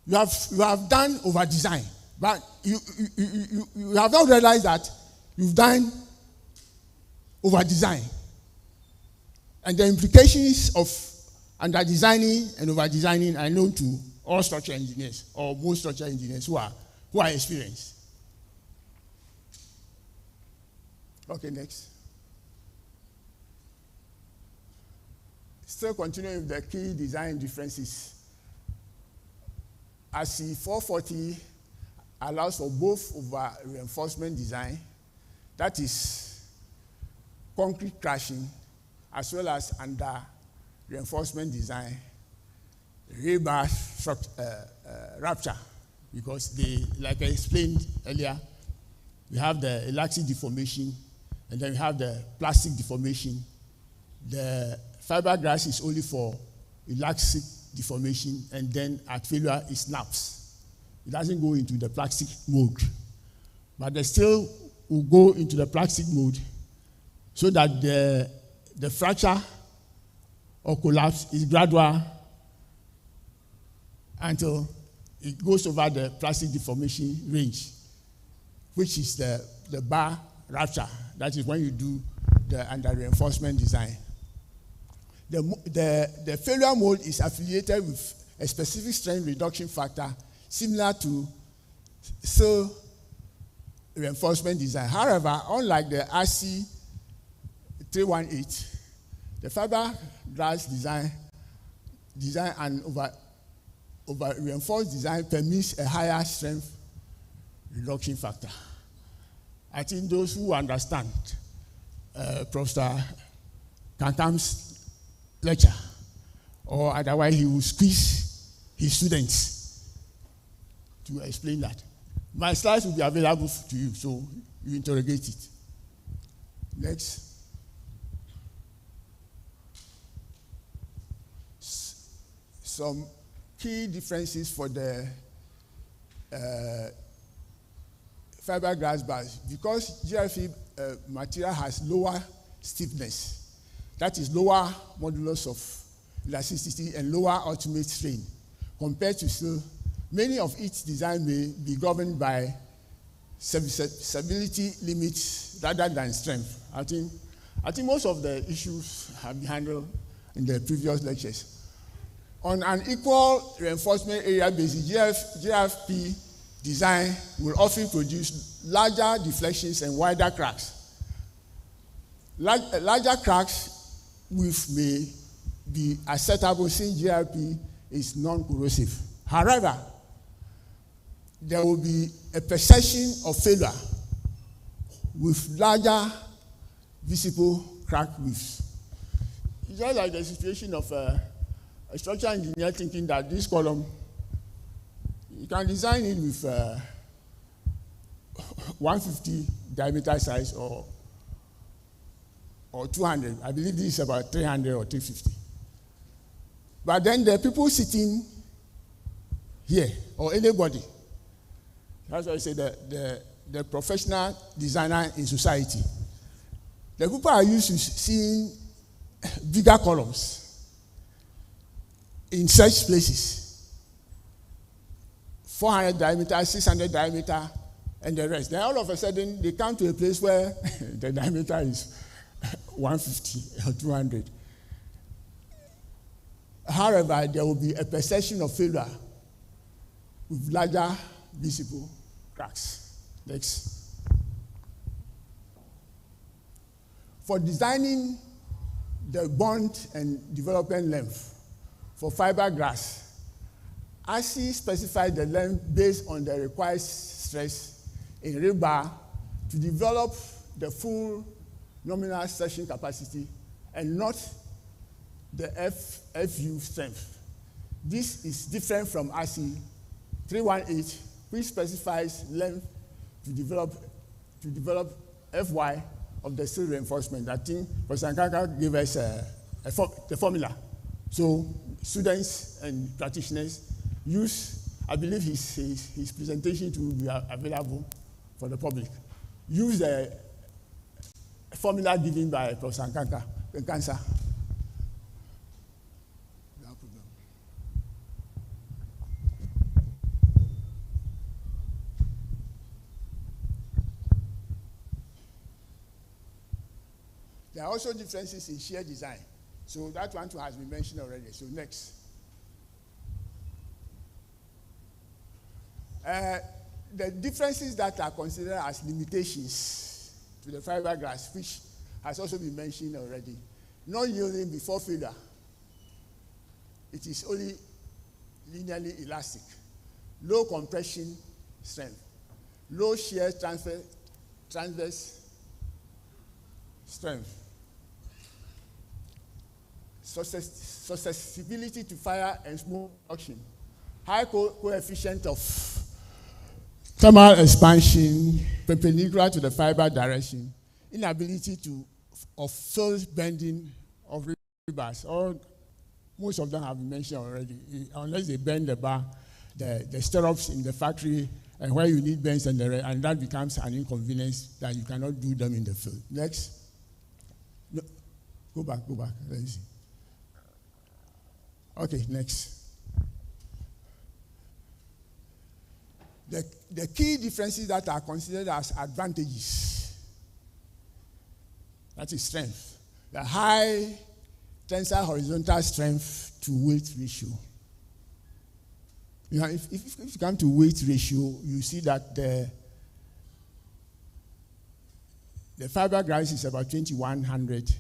You have done over design. But you have not realized that you've done over design. And the implications of under designing and over designing are known to all structural engineers or most structural engineers who are experienced. Okay, next. Still continuing with the key design differences. RC 440 allows for both over reinforcement design, that is concrete crushing, as well as under reinforcement design, rebar rupture, because they, like I explained earlier, we have the elastic deformation, and then we have the plastic deformation. The fiberglass is only for elastic deformation, and then at failure it snaps. It doesn't go into the plastic mode, but they still will go into the plastic mode so that the fracture or collapse is gradual until it goes over the plastic deformation range, which is the bar rupture. That is when you do the under reinforcement design. The failure mode is affiliated with a specific strength reduction factor similar to steel reinforcement design. However, unlike the RC 318, the fiberglass design and over reinforced design permits a higher strength reduction factor. I think those who understand Professor Kankam's lecture, or otherwise he will squeeze his students to explain that. My slides will be available to you, so you interrogate it. Next. Some key differences for the fiberglass bars. Because GFE material has lower stiffness, that is lower modulus of elasticity and lower ultimate strain compared to steel, many of its design may be governed by serviceability limits rather than strength. I think most of the issues have been handled in the previous lectures. On an equal reinforcement area basis, GFP design will often produce larger deflections and wider cracks. Larger cracks width may be acceptable since GFP is non-corrosive. However, there will be a perception of failure with larger visible crack widths. It's just like the situation of a structural engineer thinking that this column, you can design it with 150 diameter size or 200. I believe this is about 300 or 350. But then the people sitting here, or anybody, that's why I say the professional designer in society, the people are used to seeing bigger columns in such places. 400 diameter, 600 diameter, and the rest. Then all of a sudden, they come to a place where the diameter is 150 or 200. However, there will be a perception of failure with larger visible cracks. Next. For designing the bond and development length for fiberglass, ASI specified the length based on the required stress in rebar to develop the full nominal section capacity and not the FU strength. This is different from ASI 318, which specifies length to develop FY of the steel reinforcement. I think Professor Nkaka gave us the formula. So students and practitioners use, I believe his presentation to be available for the public. Use the formula given by Professor Nkaka. There are also differences in shear design. So that one too has been mentioned already. So next. The differences that are considered as limitations to the fiberglass, which has also been mentioned already. Not yielding before failure. It is only linearly elastic. Low compression strength. Low shear transverse strength. Susceptibility to fire and smoke production. High coefficient of thermal expansion perpendicular to the fiber direction. Inability of field bending of rebars. Most of them have been mentioned already. Unless they bend the bar, the stirrups in the factory, and where you need bends and that becomes an inconvenience that you cannot do them in the field. Next. No. Go back. Let me see. Okay, next. The key differences that are considered as advantages, that is strength. The high tensile horizontal strength to weight ratio. You know, if you come to weight ratio, you see that the fiberglass is about 2100,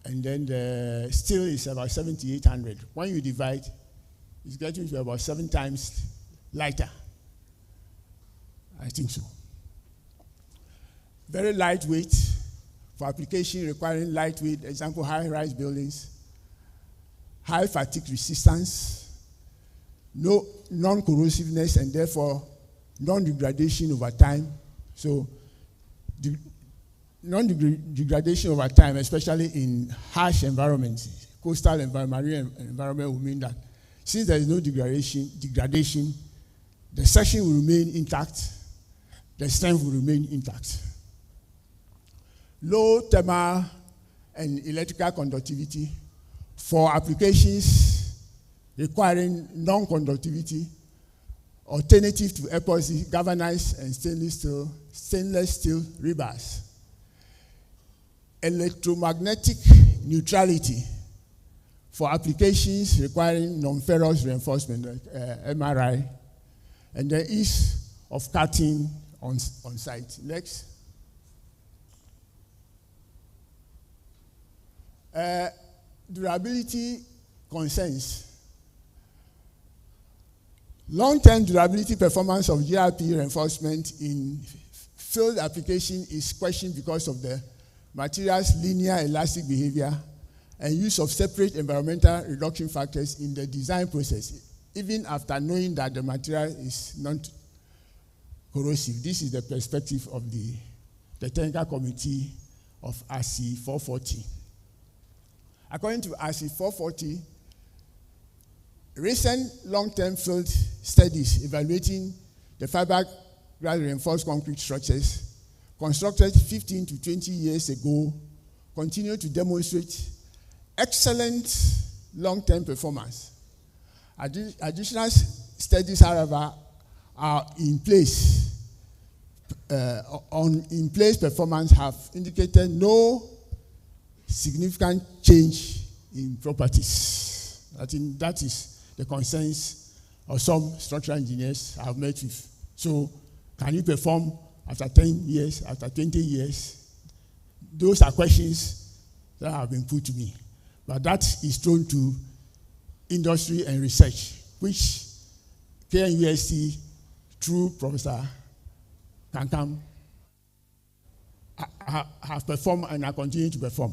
and then the steel is about 7800. When you divide, it's getting to about 7 times lighter. I think so. Very lightweight for application requiring lightweight, example, high-rise buildings, high fatigue resistance, no non-corrosiveness, and therefore non-degradation over time. So non-degradation over time, especially in harsh environments, coastal environment, marine environment, will mean that since there is no degradation, the section will remain intact, the strength will remain intact. Low thermal and electrical conductivity for applications requiring non-conductivity, alternative to epoxy, galvanized and stainless steel rebars. Electromagnetic neutrality for applications requiring non-ferrous reinforcement, like MRI, and the ease of cutting on site. Next. Durability concerns. Long-term durability performance of GRP reinforcement in field application is questioned because of the material's linear elastic behavior and use of separate environmental reduction factors in the design process, even after knowing that the material is not corrosive. This is the perspective of the technical committee of RC 440. According to RC 440, recent long-term field studies evaluating the fiberglass reinforced concrete structures constructed 15 to 20 years ago continue to demonstrate excellent long-term performance. Additional studies, however, are in place. In-place performance have indicated no significant change in properties. I think that is the concerns of some structural engineers I have met with. So, can you perform after 10 years, after 20 years? Those are questions that have been put to me. But that is thrown to industry and research, which KNUST, through Professor Kankam, have performed and are continuing to perform.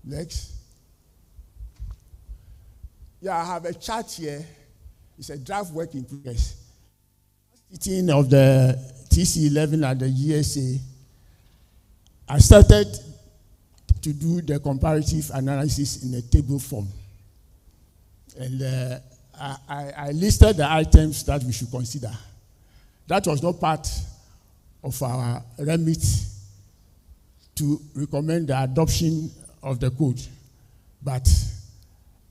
Next. Yeah, I have a chart here. It's a draft work in progress. Meeting of the TC11 at the GSA, I started to do the comparative analysis in a table form. And I listed the items that we should consider. That was not part of our remit to recommend the adoption of the code, but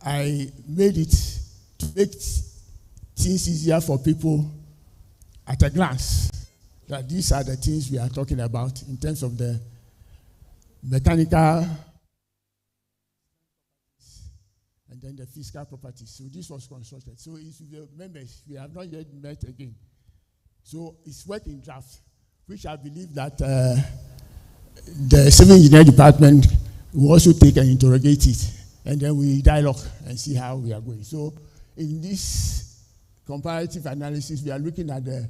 I made it to make things easier for people at a glance, that these are the things we are talking about in terms of the mechanical and then the physical properties. So this was constructed. So if you remember, we have not yet met again. So it's work in draft, which I believe that the civil engineering department will also take and interrogate it, and then we dialogue and see how we are going. So in this comparative analysis, we are looking at the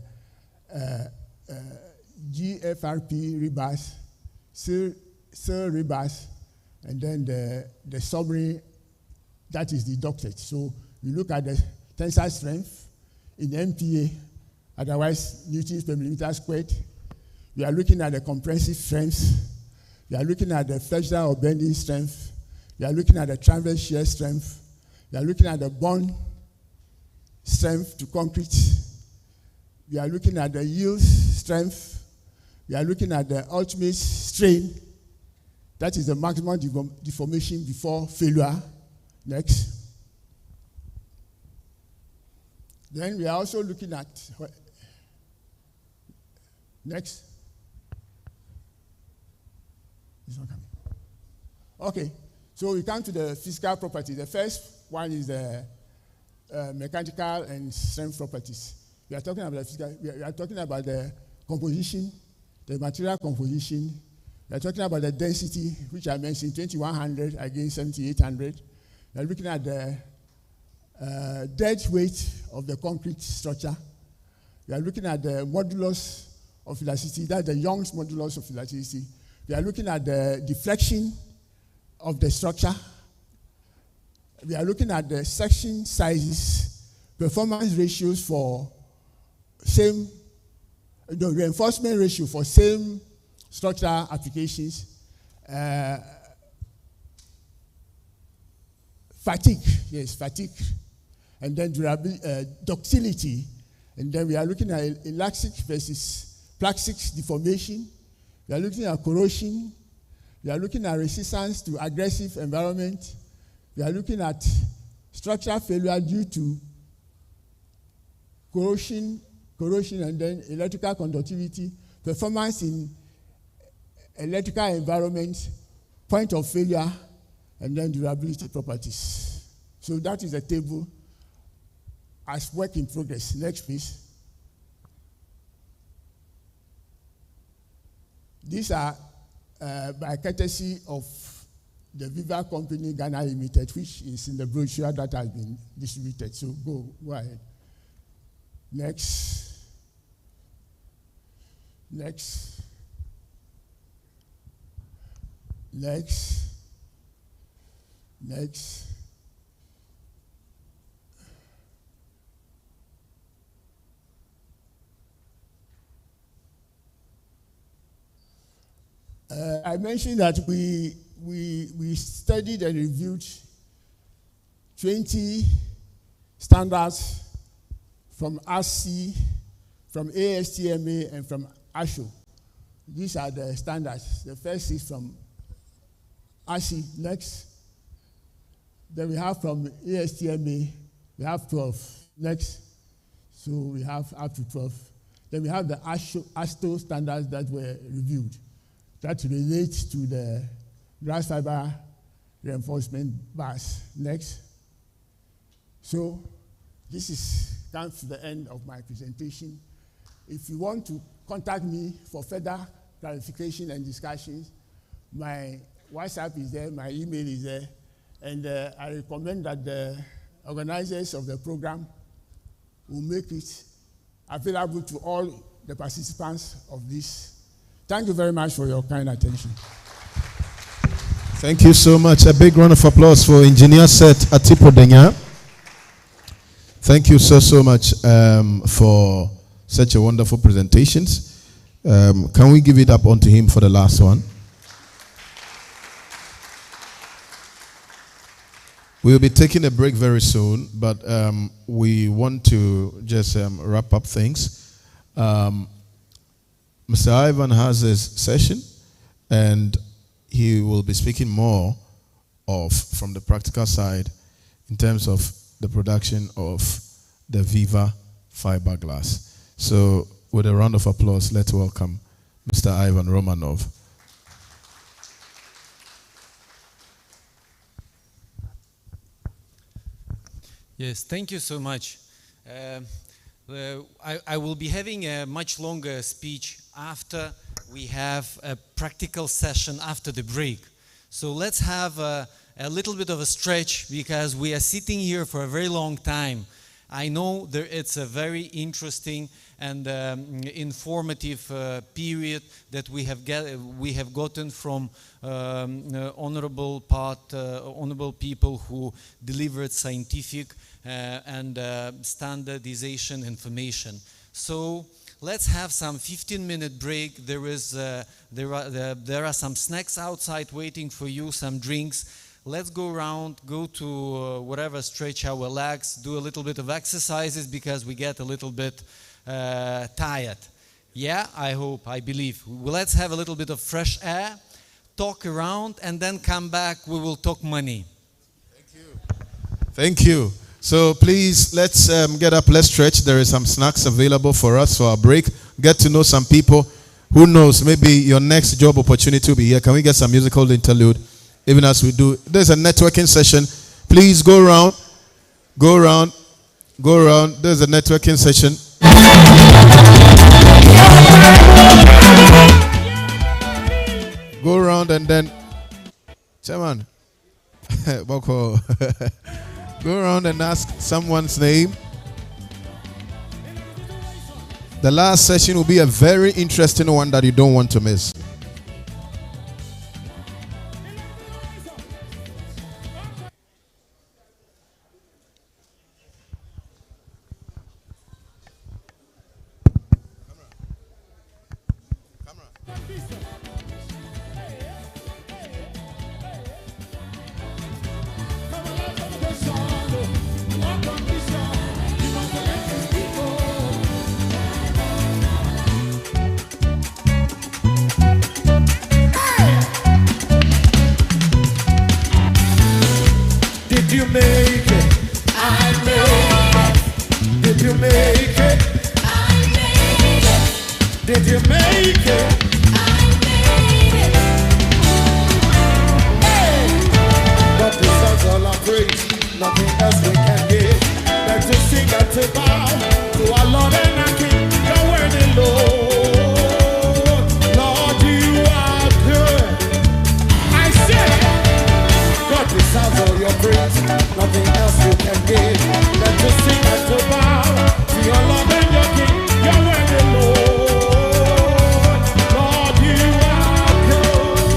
GFRP rebars, SIR rebars, and then the summary that is deducted. So we look at the tensile strength in MPa, otherwise newtons per millimeter squared. We are looking at the compressive strength. We are looking at the flexural or bending strength. We are looking at the transverse shear strength. We are looking at the bond strength to concrete. We are looking at the yield strength. We are looking at the ultimate strain. That is the maximum deformation before failure. Next. Then we are also looking at, next. It's not coming. Okay, so we come to the physical properties. The first one is the mechanical and strength properties. We are talking about the physical, we are talking about the composition, the material composition. We are talking about the density, which I mentioned, 2100 against 7800. We are looking at the dead weight of the concrete structure. We are looking at the modulus of elasticity, that's the Young's modulus of elasticity. We are looking at the deflection of the structure. We are looking at the section sizes, performance ratios for same, the reinforcement ratio for same structural applications, fatigue, yes, fatigue, and then durability, ductility, and then we are looking at elastic versus plastic deformation. We are looking at corrosion. We are looking at resistance to aggressive environment. We are looking at structural failure due to corrosion, and then electrical conductivity, performance in electrical environment, point of failure, and then durability properties. So that is a table as work in progress. Next, please. These are by courtesy of the Viva Company Ghana Limited, which is in the brochure that has been distributed. So go ahead. Next. Next. Next. I mentioned that we studied and reviewed 20 standards from ASCII, from ASTMA, and from ASHO. These are the standards. The first is from ASCII. Next. Then we have from ASTMA, we have 12. Next. So we have up to 12. Then we have the ASTO standards that were reviewed that relate to the glass fiber reinforcement bars. Next. So this comes to the end of my presentation. If you want to contact me for further clarification and discussions, my WhatsApp is there, my email is there, and I recommend that the organizers of the program will make it available to all the participants of this. Thank you very much for your kind attention.
Thank you so much. A big round of applause for Engineer Seth Atipodenya. Thank you so much for such a wonderful presentations. Can we give it up onto him for the last one? We'll be taking a break very soon, but we want to just wrap up things. Mr. Ivan has his session, and he will be speaking more from the practical side in terms of the production of the Viva Fiberglass. So with a round of applause, let's welcome Mr. Ivan Romanov.
Yes, thank you so much. I will be having a much longer speech after we have a practical session after the break. So let's have a little bit of a stretch because we are sitting here for a very long time. I know it's a very interesting and informative period that we have gotten from honorable people who delivered scientific and standardization information. So let's have some 15-minute break. There are some snacks outside waiting for you, some drinks. Let's go around, go to whatever, stretch our legs, do a little bit of exercises because we get a little bit tired. Yeah, I believe. Let's have a little bit of fresh air, talk around, and then come back. We will talk money.
Thank you. Thank you. So please, let's get up, let's stretch. There is some snacks available for us for our break. Get to know some people. Who knows, maybe your next job opportunity will be here. Can we get some musical interlude? Even as we do, there's a networking session. Please go around, go around, go around. There's a networking session. Go around and then, Chairman, go around and ask someone's name. The last session will be a very interesting one that you don't want to miss.
Did you make it? I made it. Did you make it? I made it. Did you make it? I made it. Hey! But this is all our praise, nothing else we can give. Let's just sing and to bow to our Lord and our King, the worthy Lord. Lord, you are good. I say, God deserves all your praise. Nothing else you can give. Let's just sing and to bow to your Lord and your King, your worthy Lord. Lord, you are good.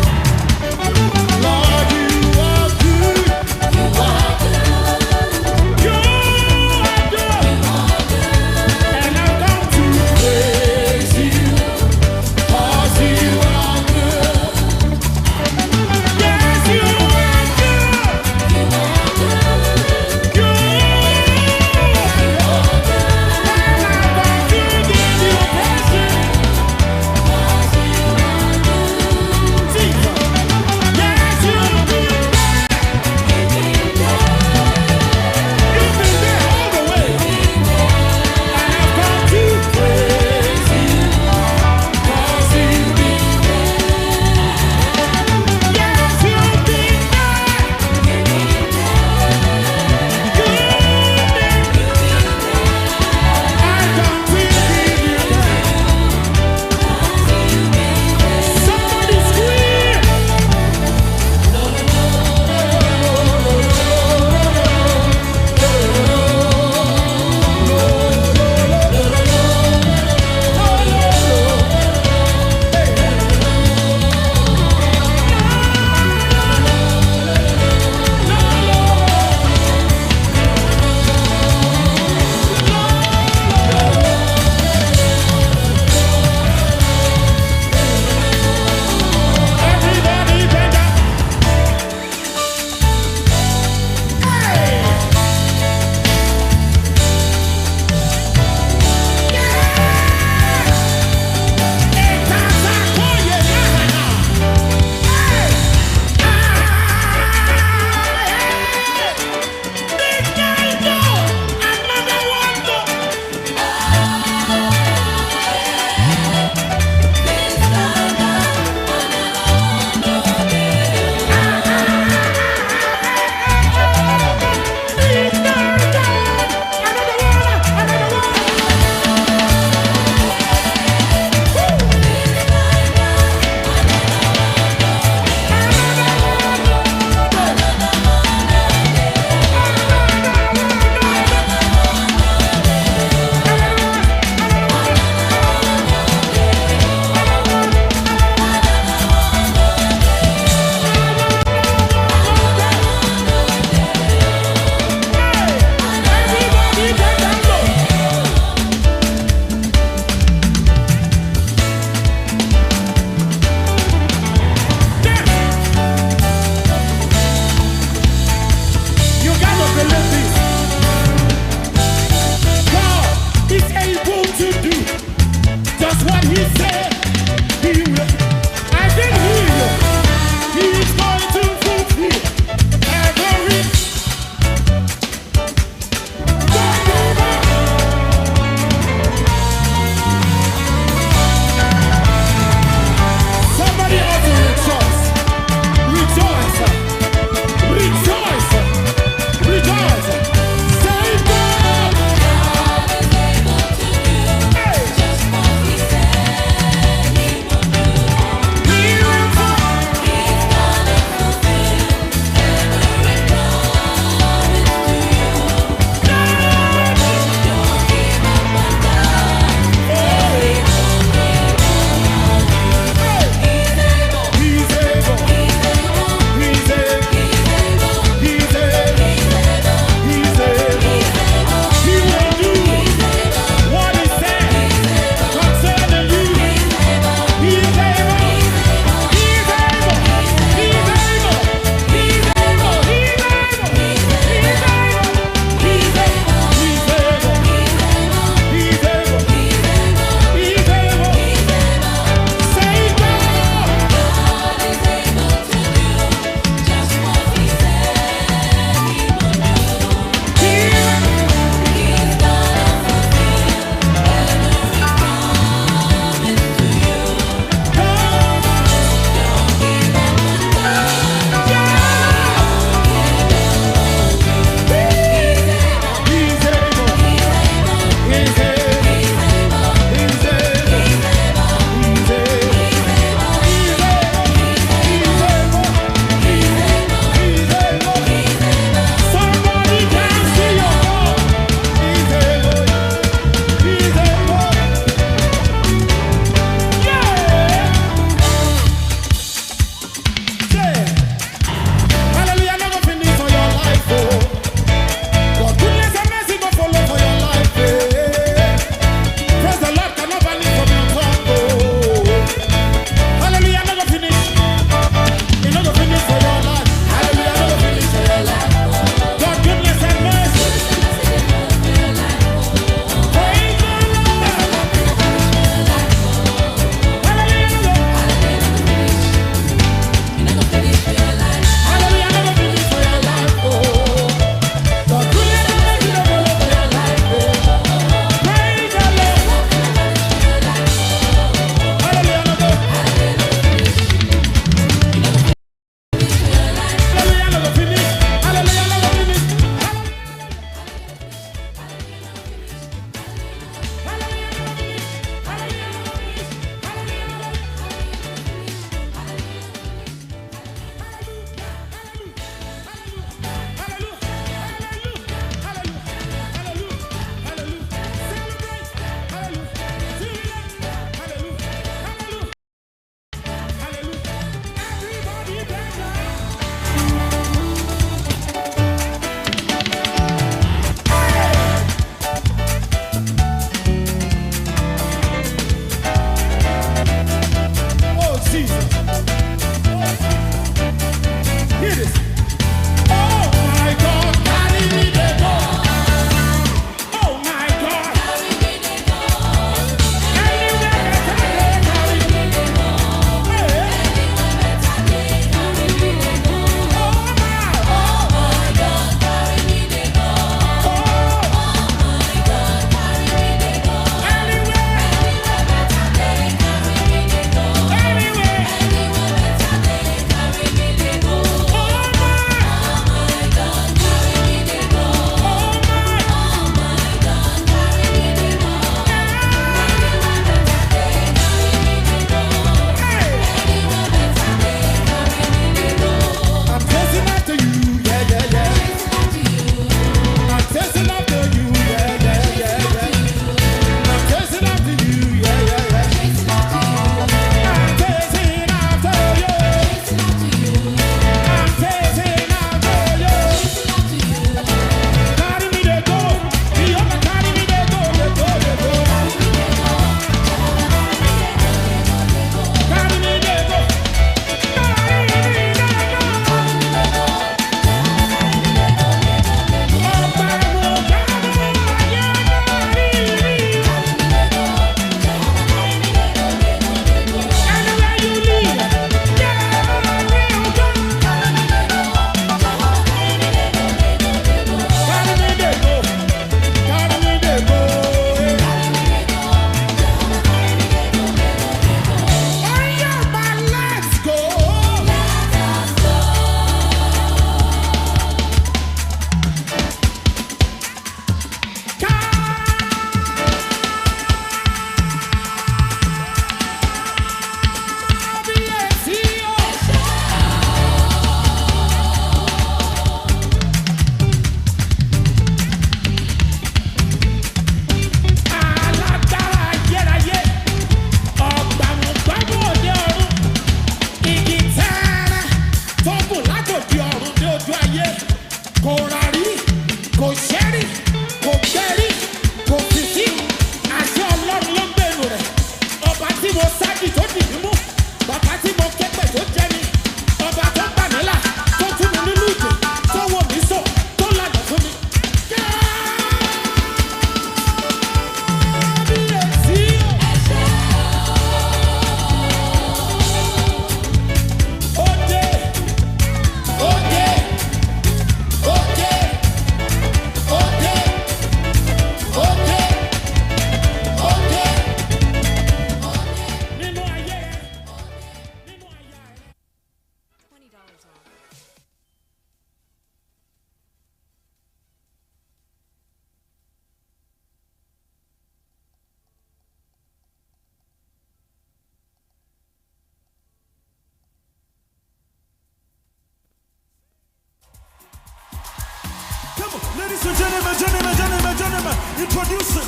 gentlemen, introducing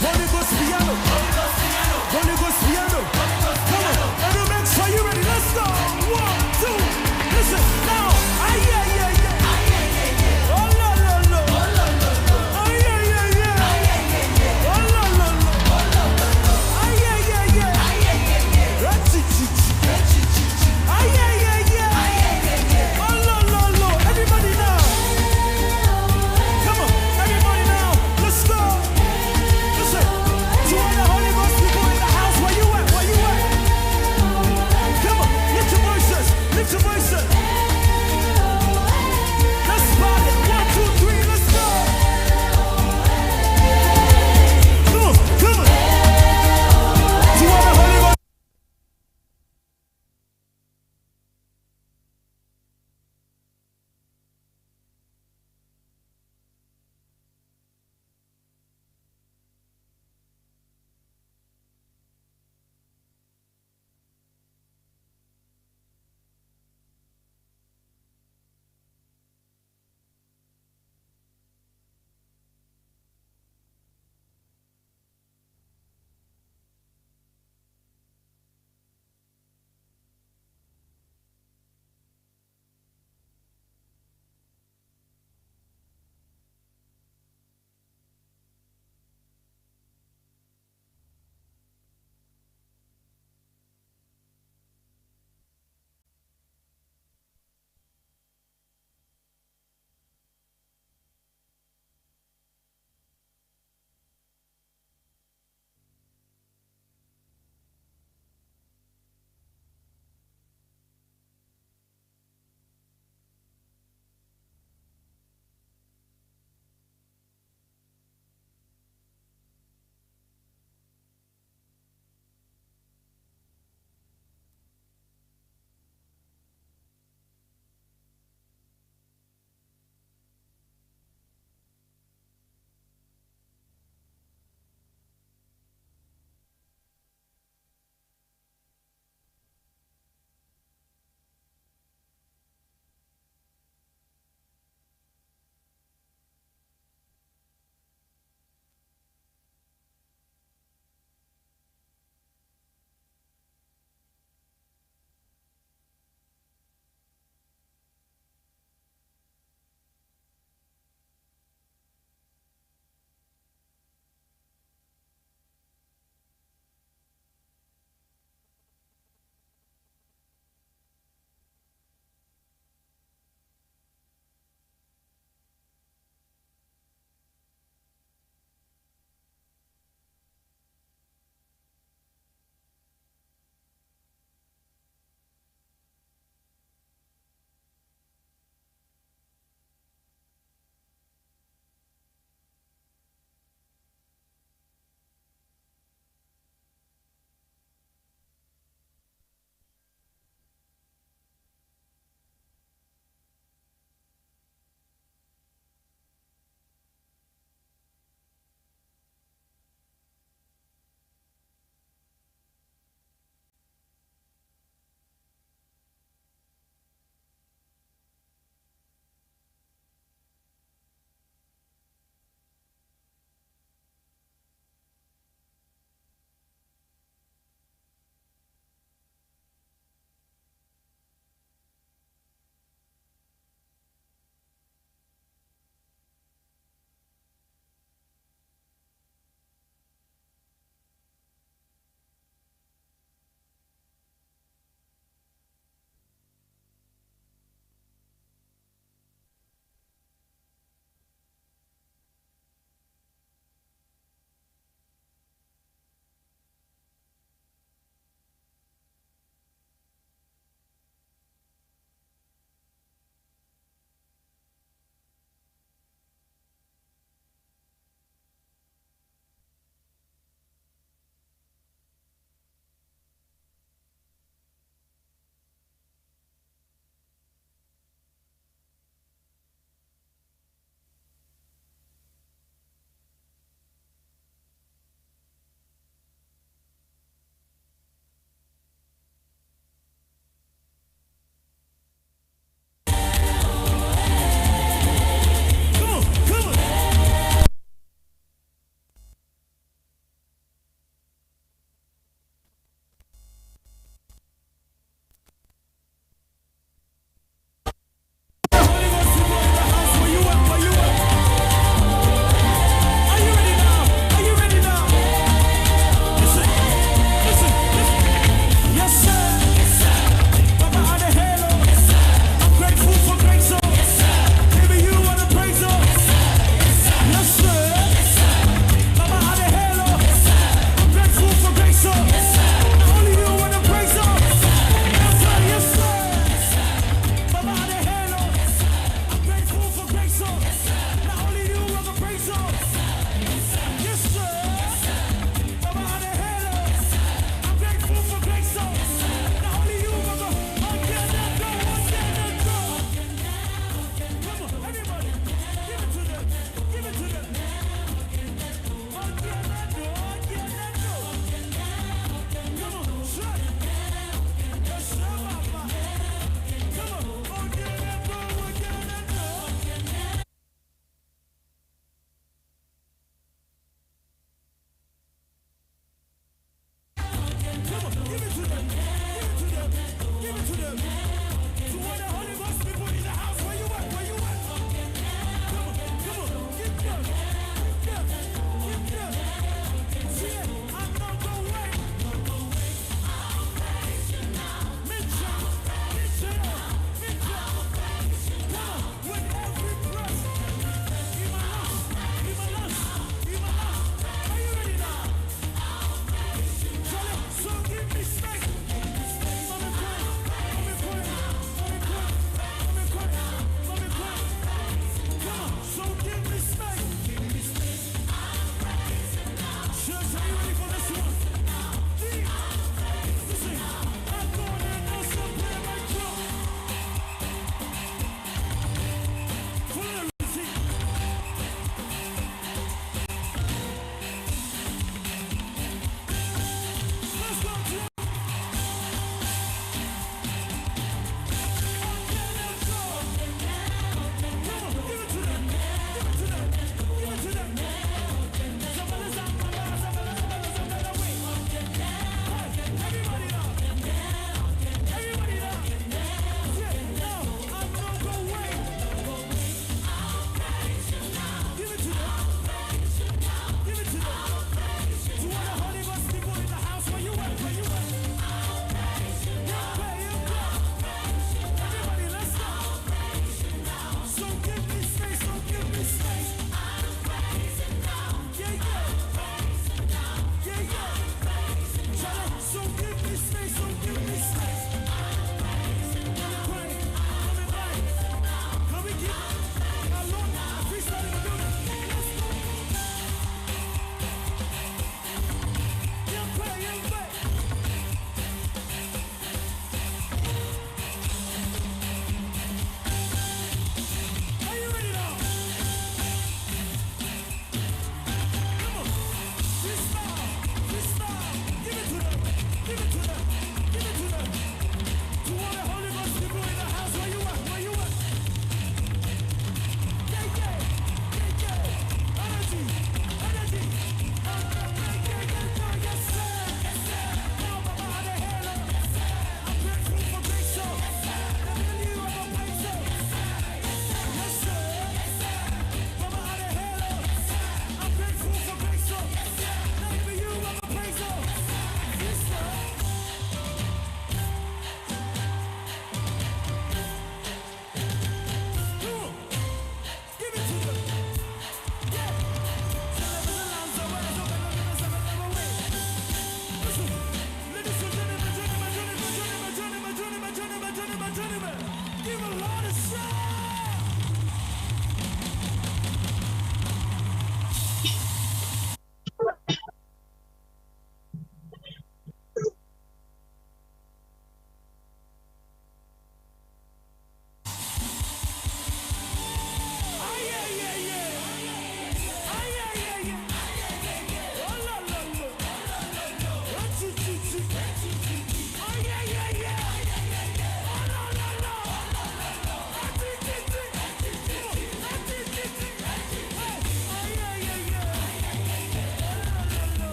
Holy Ghost piano. Holy Ghost piano. Come on, everybody, are you ready? Let's go. 1, 2, listen now. Oh la la la. Oh yeah. Oh la la la. Everybody now. Come on, everybody now. Let's go. Listen, to all the Holy Ghost people in the house, where you at? Come on, lift your voices.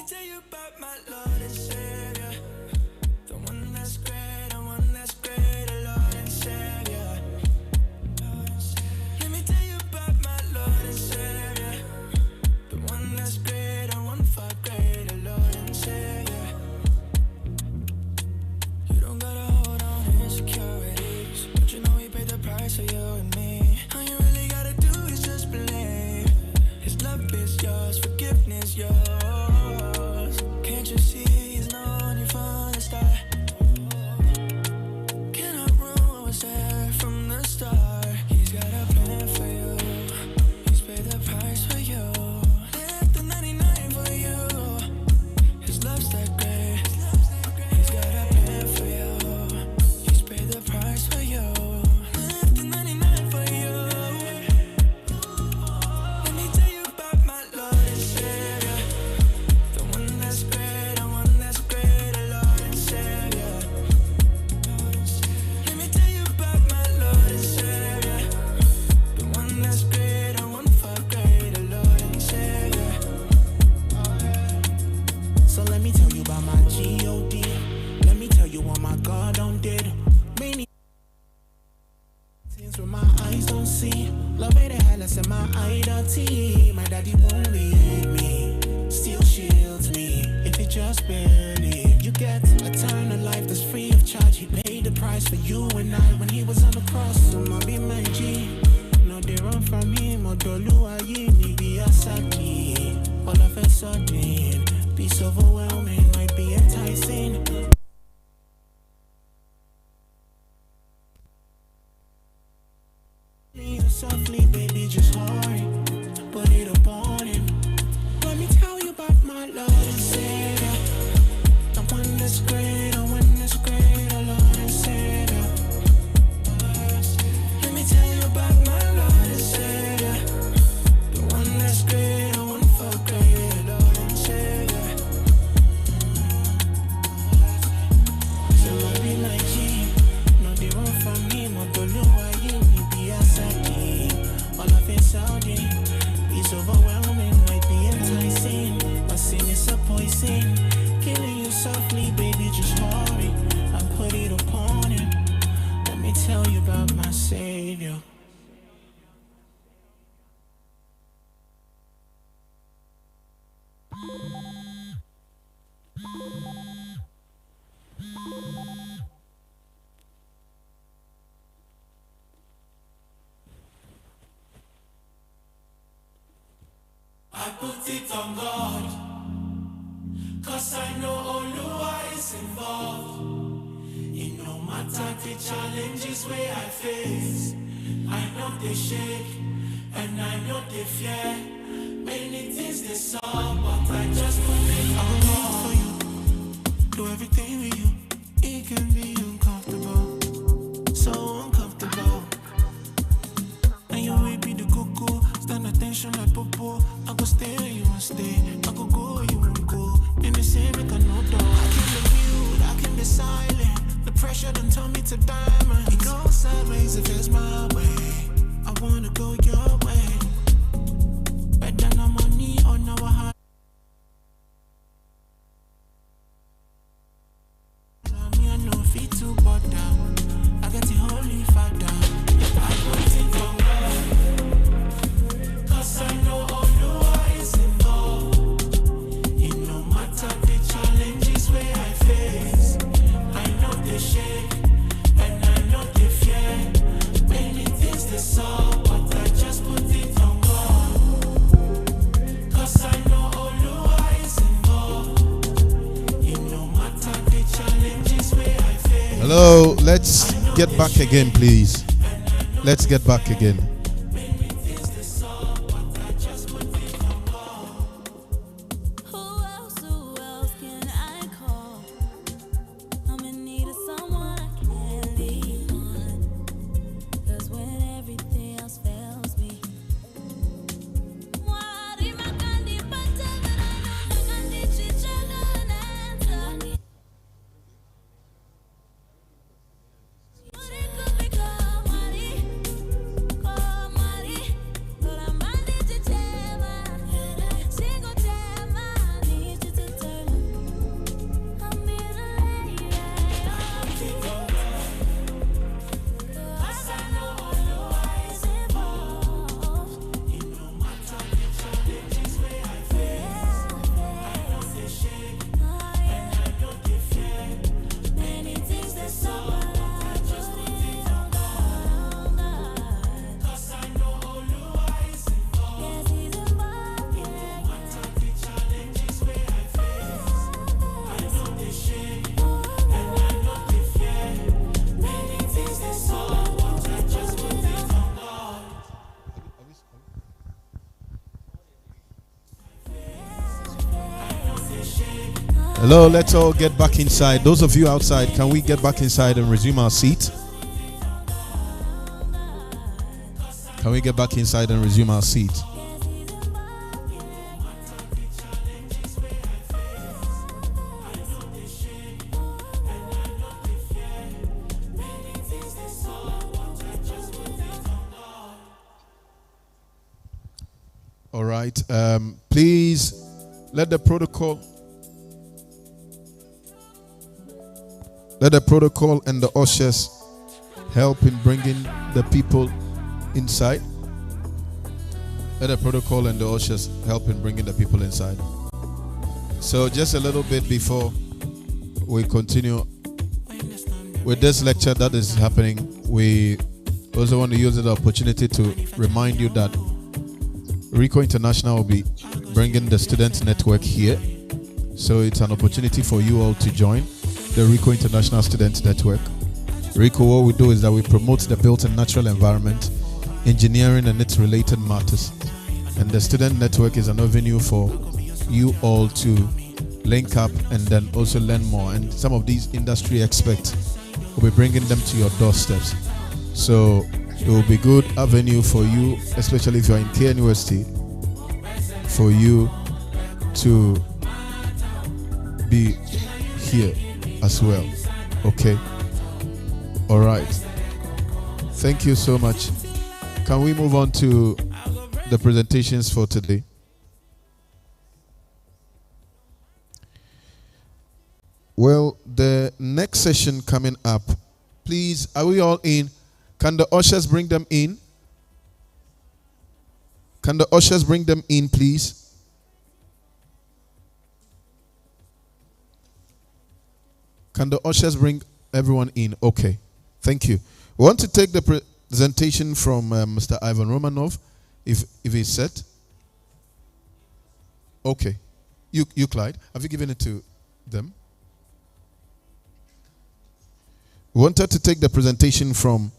tell you about my Lord and Savior, the one that's great, the one that's great, the Lord and Savior. Let me tell you about my Lord and Savior, the one that's great, the one far great, the Lord and Savior. You don't gotta hold on to insecurities, but you know He paid the price for you and me. All you really gotta do is just believe. His love is yours, forgiveness yours. Can't you see He's known you from the start? Cannot ruin what was there from the start. He's got a plan for you. He's paid the price for you. Left the 99 for you. His love's that great. He's got a plan for you. He's paid the price for you. Left the 99 for you. Let me tell you about my Lord and Savior, the one that's great, the one that's great, the Lord and Savior. Let me tell you about my Lord and Savior, the one that's great, the one far great, the Lord and Savior.
So let me tell you about my G.O.D. Let me tell you what my God done did. Many things with my eyes don't see. Love it the hell, I said my identity. My daddy won't leave me, still shields me. If it just barely, you get eternal life that's free of charge. He paid the price for you and I when He was on the cross. So my be my G. No, they run from Him. Odoluwa yi be a saki. All of a sudden, peace overwhelming might be enticing. Softly, baby, just hurry. Put it upon Him. Let me tell you about my Lord and Savior, the one that's great, the one that's great, the Lord and Savior.
Let me tell you about my Lord and Savior, the one that's great, the one for great, the Lord and Savior.
So I be like G. No, they run from Him. Odoluwa yi be a saki. All of it sounding, it's overwhelming, might be enticing, but sin is a poison, killing you softly, baby, just hurry and put it upon Him. Let me tell you about my Savior.
I put it on God, 'cause I know Oluwa is involved. In no matter the challenges where I face, I know they shake and I know they fear. Many things they saw, but I just put it on God.
For you, do everything with you. It can be uncomfortable, so uncomfortable. And you will be the cuckoo, stand attention like popo. I go stay where you won't stay, I go go where you won't go. In the same we can no door. I can be mute, I can be silent. The pressure done turn me to diamond. It goes sideways if it's my way. I wanna go your way. Better no money on our heart. Me I know fit to bother. I got the holy father.
I put it on God, 'cause I know Oluwa is involved. In no matter the challenges where I face, I know they shake and I know they fear. Many things they saw, but I just put it on God, 'cause I know Oluwa is involved. In no matter the challenges where I face.
Hello, let's get back again, please. Let's get back again.
Who else can I call? I'm in need of someone I can lean on. 'Cause when everything else fails me, what it could become, what it
Hello, let's all get back inside. Those of you outside, can we get back inside and resume our seat? Can we get back inside and resume our seat? All right. Please let the protocol and the ushers help in bringing the people inside. Let the protocol and the ushers help in bringing the people inside. So just a little bit before we continue with this lecture that is happening, we also want to use the opportunity to remind you that RICO International will be bringing the student network here. So it's an opportunity for you all to join the RICO International Student Network. RICO, what we do is that we promote the built and natural environment, engineering and its related matters. And the student network is an avenue for you all to link up and then also learn more. And some of these industry experts will be bringing them to your doorsteps. So it will be good avenue for you, especially if you are in KNUST, for you to be here as well. Okay. All right. Thank you so much. Can we move on to the presentations for today? Well, the next session coming up, please, are we all in? Can the ushers bring them in? Can the ushers bring them in, please? Can the ushers bring everyone in? Okay. Thank you. We want to take the presentation from Mr. Ivan Romanov, if he's set. Okay. You, Clyde, have you given it to them? We wanted to take the presentation from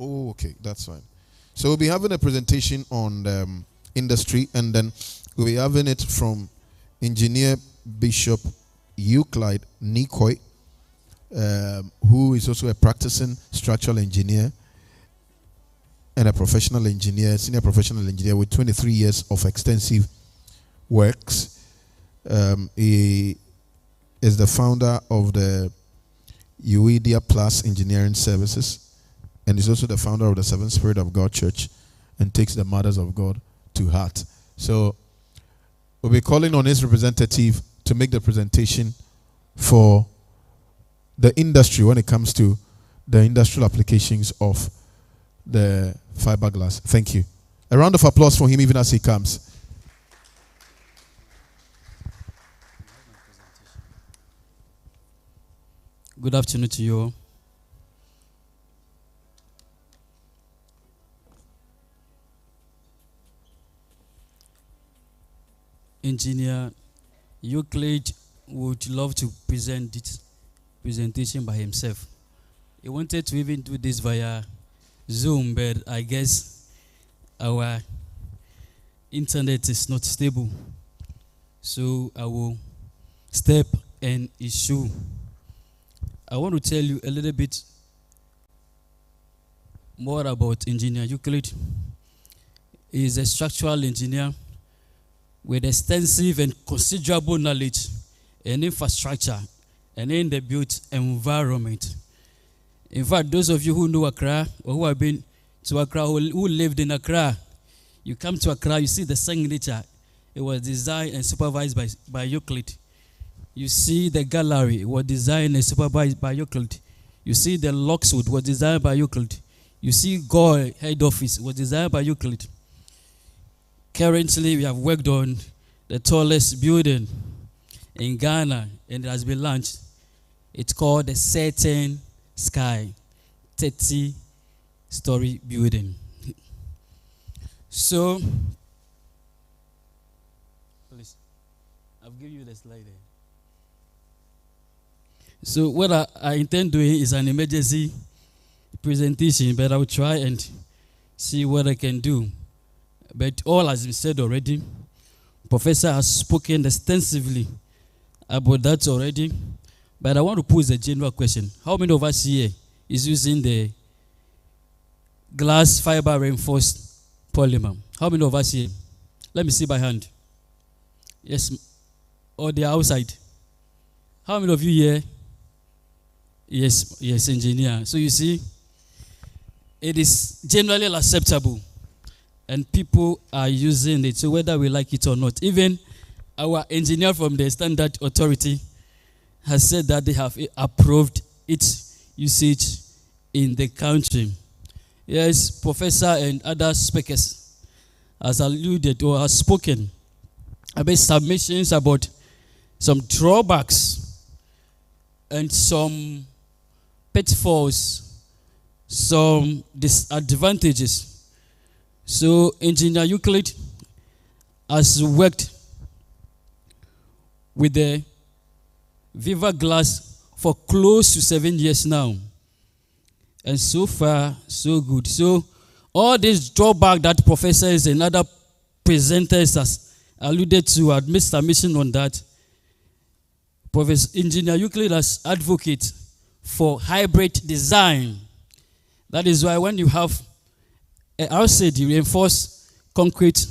Oh, okay, that's fine. So we'll be having a presentation on industry, and then we'll be having it from Engineer Bishop Euclid Nikoi, who is also a practicing structural engineer and a professional engineer, senior professional engineer with 23 years of extensive works. He is the founder of the Uedia Plus Engineering Services, and is also the founder of the Seventh Spirit of God Church, and takes the matters of God to heart. So we'll be calling on his representative to make the presentation for the industry when it comes to the industrial applications of the fiberglass. Thank you. A round of applause for him even as he comes.
Good afternoon to you all. Engineer Euclid would love to present this presentation by himself. He wanted to even do this via Zoom, but I guess our internet is not stable. So I will step in his shoe. I want to tell you a little bit more about Engineer Euclid. He is a structural engineer with extensive and considerable knowledge in infrastructure and in the built environment. In fact, those of you who know Accra or who have been to Accra, who lived in Accra, you come to Accra, you see the signature. It was designed and supervised by Euclid. You see the gallery, it was designed and supervised by Euclid. You see the Lockswood, was designed by Euclid. You see Goy head office, was designed by Euclid. Currently, we have worked on the tallest building in Ghana, and it has been launched. It's called the Certain Sky, 30-story building. So, please, I've given you the slide there. So what I intend doing is an emergency presentation, but I will try and see what I can do. But all has been said already. Professor has spoken extensively about that already. But I want to pose a general question. How many of us here is using the glass fiber reinforced polymer? How many of us here? Let me see by hand. Yes, or the outside. How many of you here? Yes, engineer. So you see, it is generally acceptable, and people are using it. So whether we like it or not, even our engineer from the Standard Authority has said that they have approved its usage in the country. Yes, Professor and other speakers has alluded or has spoken about submissions about some drawbacks and some pitfalls, some disadvantages. So Engineer Euclid has worked with the Viva-Glass for close to 7 years now. And so far, so good. So all these drawbacks that professors and other presenters has alluded to, I'd made submission on that. Professor Engineer Euclid has advocated for hybrid design. That is why when you have an RCD, reinforced concrete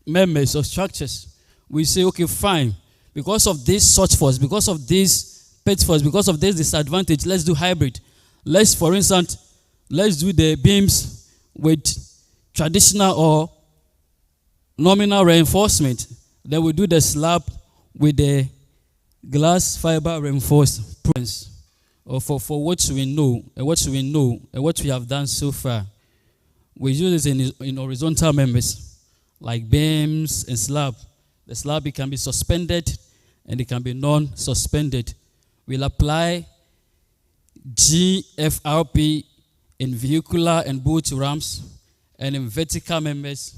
members or structures, we say, okay, fine. Because of this shortfalls, because of these pitfalls, because of this disadvantage, let's do hybrid. Let's, for instance, let's do the beams with traditional or nominal reinforcement. Then we do the slab with the glass fiber reinforced points. Or for what we know, and what we have done so far. We use it in horizontal members, like beams and slab. The slab, it can be suspended and it can be non-suspended. We'll apply GFRP in vehicular and boat ramps, and in vertical members,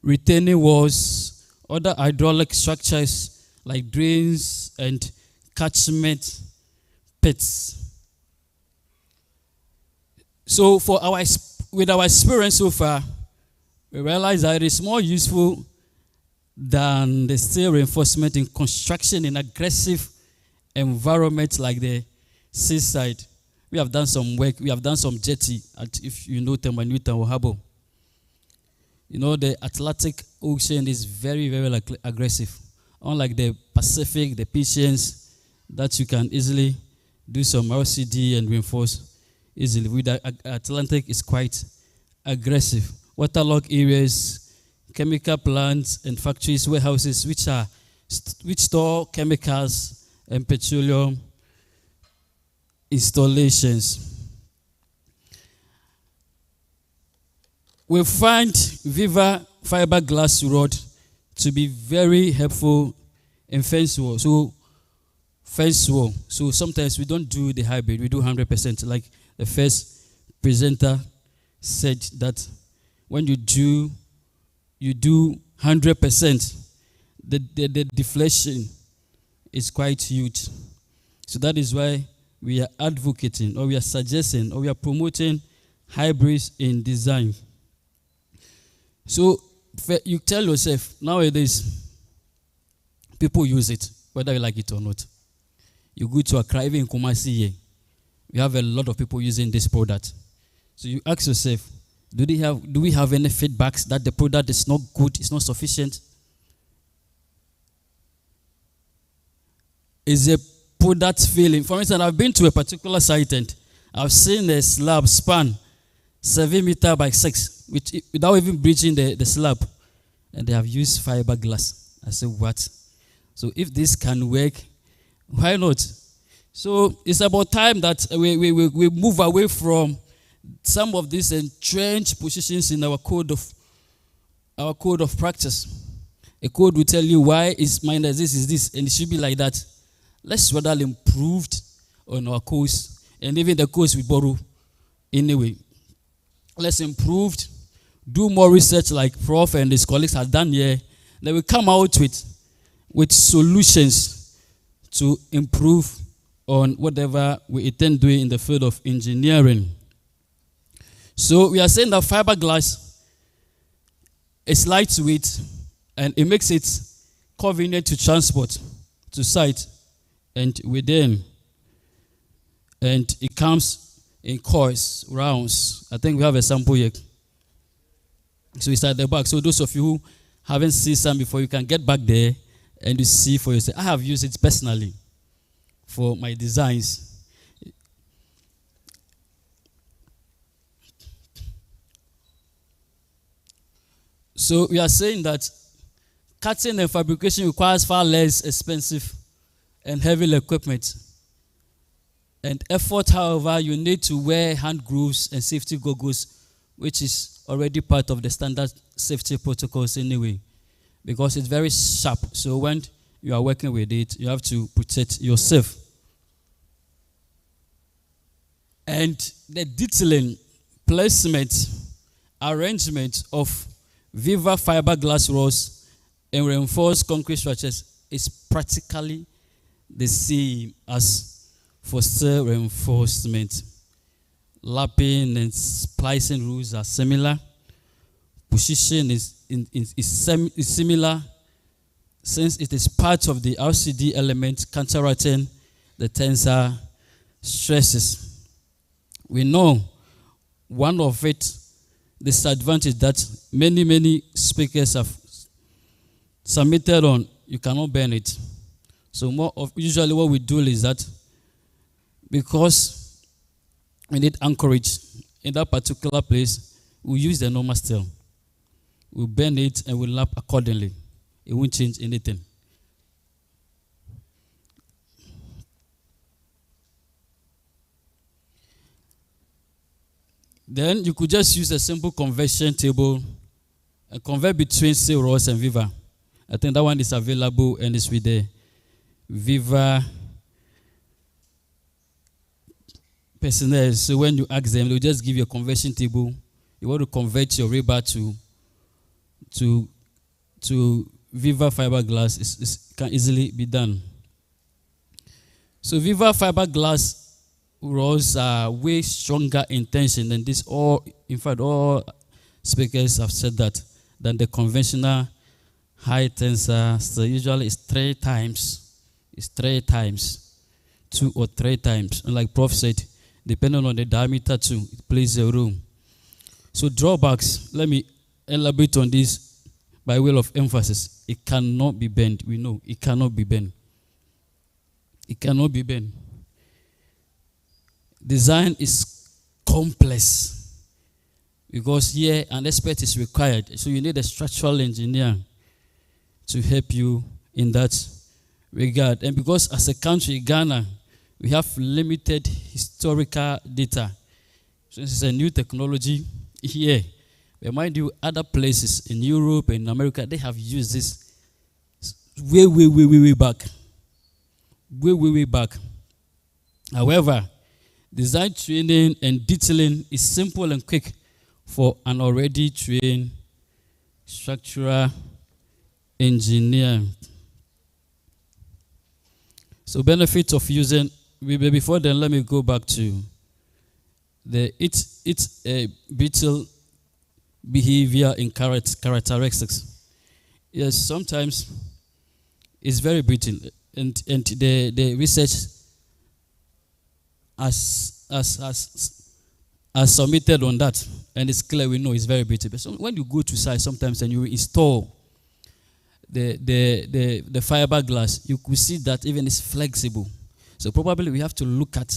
retaining walls, other hydraulic structures like drains and catchment pits. So with our experience so far, we realize that it is more useful than the steel reinforcement in construction in aggressive environments like the seaside. We have done some work. We have done some jetty, if you know Temanuta or Habo. You know, the Atlantic Ocean is very, very aggressive. Unlike the Pacific, the Patience, that you can easily do some RCD and reinforce easily. With the Atlantic, is quite aggressive. Waterlogged areas, chemical plants and factories, warehouses, which store chemicals and petroleum installations. We find Viva fiberglass rod to be very helpful in fence wall. So sometimes we don't do the hybrid, we do 100%. Like the first presenter said that when you do 100%, the deflation is quite huge. So that is why we are advocating, or we are suggesting, or we are promoting hybrids in design. So you tell yourself, nowadays, people use it, whether you like it or not. You go to Accra, even in Kumasi here, we have a lot of people using this product. So you ask yourself, do we have any feedbacks that the product is not good, it's not sufficient? Is a product failing? For instance, I've been to a particular site and I've seen a slab span 7 meters by 6, without even breaching the slab. And they have used fiberglass. I said, what? So if this can work, why not? So it's about time that we move away from some of these entrenched positions in our code of practice. A code will tell you why is minus this is this, and it should be like that. Let's rather improve on our course, and even the course we borrow anyway. Let's improve do more research like Prof and his colleagues have done here, then we come out with solutions to improve on whatever we intend doing in the field of engineering. So we are saying that fiberglass is lightweight and it makes it convenient to transport to site and within. And it comes in coils, rounds. I think we have a sample here. So it's at the back. So those of you who haven't seen some before, you can get back there and you see for yourself. I have used it personally for my designs. So we are saying that cutting and fabrication requires far less expensive and heavy equipment. And effort, however, you need to wear hand gloves and safety goggles, which is already part of the standard safety protocols anyway, because it's very sharp. So when you are working with it, you have to protect yourself. And the detailing, placement, arrangement of Viva fiberglass rods and reinforced concrete structures is practically the same as for steel reinforcement. Lapping and splicing rules are similar. Position is similar since it is part of the RCD element counteracting the tensor stresses. We know one of it disadvantage that many speakers have submitted on, you cannot bend it. So usually what we do is that because we need anchorage in that particular place, we use the normal steel. We bend it and we lap accordingly. It won't change anything. Then you could just use a simple conversion table and convert between steel rods and Viva. I think that one is available and it's with the Viva personnel. So when you ask them, they'll just give you a conversion table. You want to convert your rebar to Viva fiberglass, it can easily be done. So Viva fiberglass rods are way stronger in tension than this. In fact, all speakers have said that than the conventional high tensor. So usually it's 3 times. It's 3 times, 2 or 3 times. And like Prof said, depending on the diameter too, it plays a role. So drawbacks, let me elaborate on this by way of emphasis. It cannot be bent. We know it cannot be bent. It cannot be bent. Design is complex because here an expert is required. So you need a structural engineer to help you in that regard. And because as a country, Ghana, we have limited historical data. So this is a new technology here. But mind you, other places in Europe and America, they have used this way back. Way back. However, design training and detailing is simple and quick for an already trained structural engineer. So benefits of using, before then let me go back to the its brittle behavior in characteristics. Yes, sometimes it's very brittle, and the research as submitted on that, and it's clear we know it's very brittle. But so when you go to site sometimes and you install the fiberglass, you could see that even it's flexible. So probably we have to look at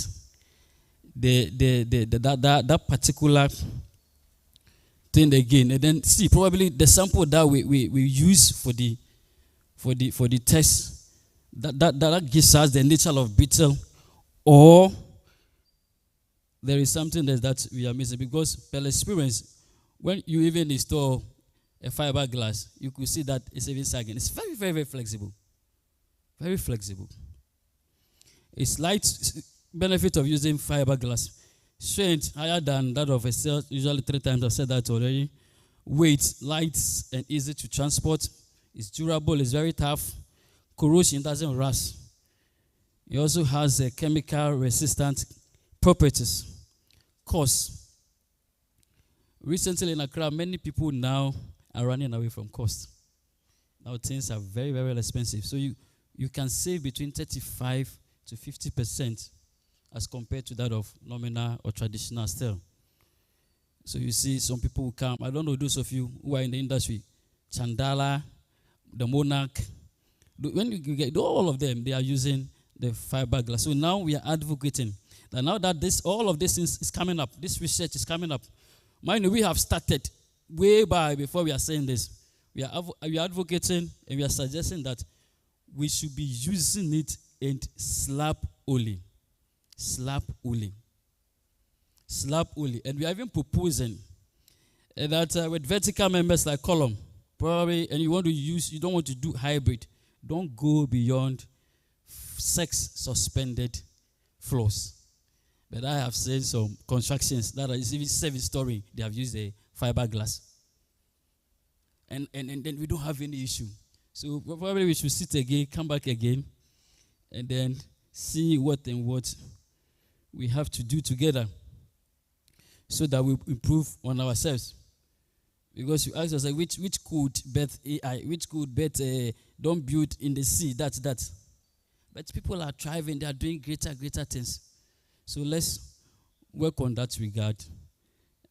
that particular thing again, and then see probably the sample that we use for the test that gives us the nature of brittle, or there is something that we are missing, because per experience, when you even install a fiberglass, you could see that it's even sagging. It's very flexible. Very flexible. It's light. Benefit of using fiberglass. Strength higher than that of a cell, usually 3 times. I've said that already. weight, light and easy to transport. It's durable, it's very tough. Corrosion doesn't rust. It also has a chemical resistant properties. Cost. Recently in Accra, many people now are running away from cost. Now things are very, very expensive. So you can save between 35 to 50% as compared to that of nominal or traditional steel. So you see some people who come, I don't know those of you who are in the industry, Chandala, the Monarch, when you get all of them, they are using the fiberglass. So now we are advocating that now that all of this is coming up, this research is coming up. Mind you, we have started way by before we are saying this. We are advocating and we are suggesting that we should be using it in slab only. Slab only. Slab only. And we are even proposing that with vertical members like column, probably, and you don't want to do hybrid, don't go beyond 6 suspended floors. But I have seen some constructions that are even 7-story, they have used a fiberglass. And then we don't have any issue. So probably we should sit again, come back again, and then see what we have to do together so that we improve on ourselves. Because you ask us, like, which could birth AI, which could birth don't build in the sea, that's that. But people are thriving, they are doing greater things. So let's work on that regard.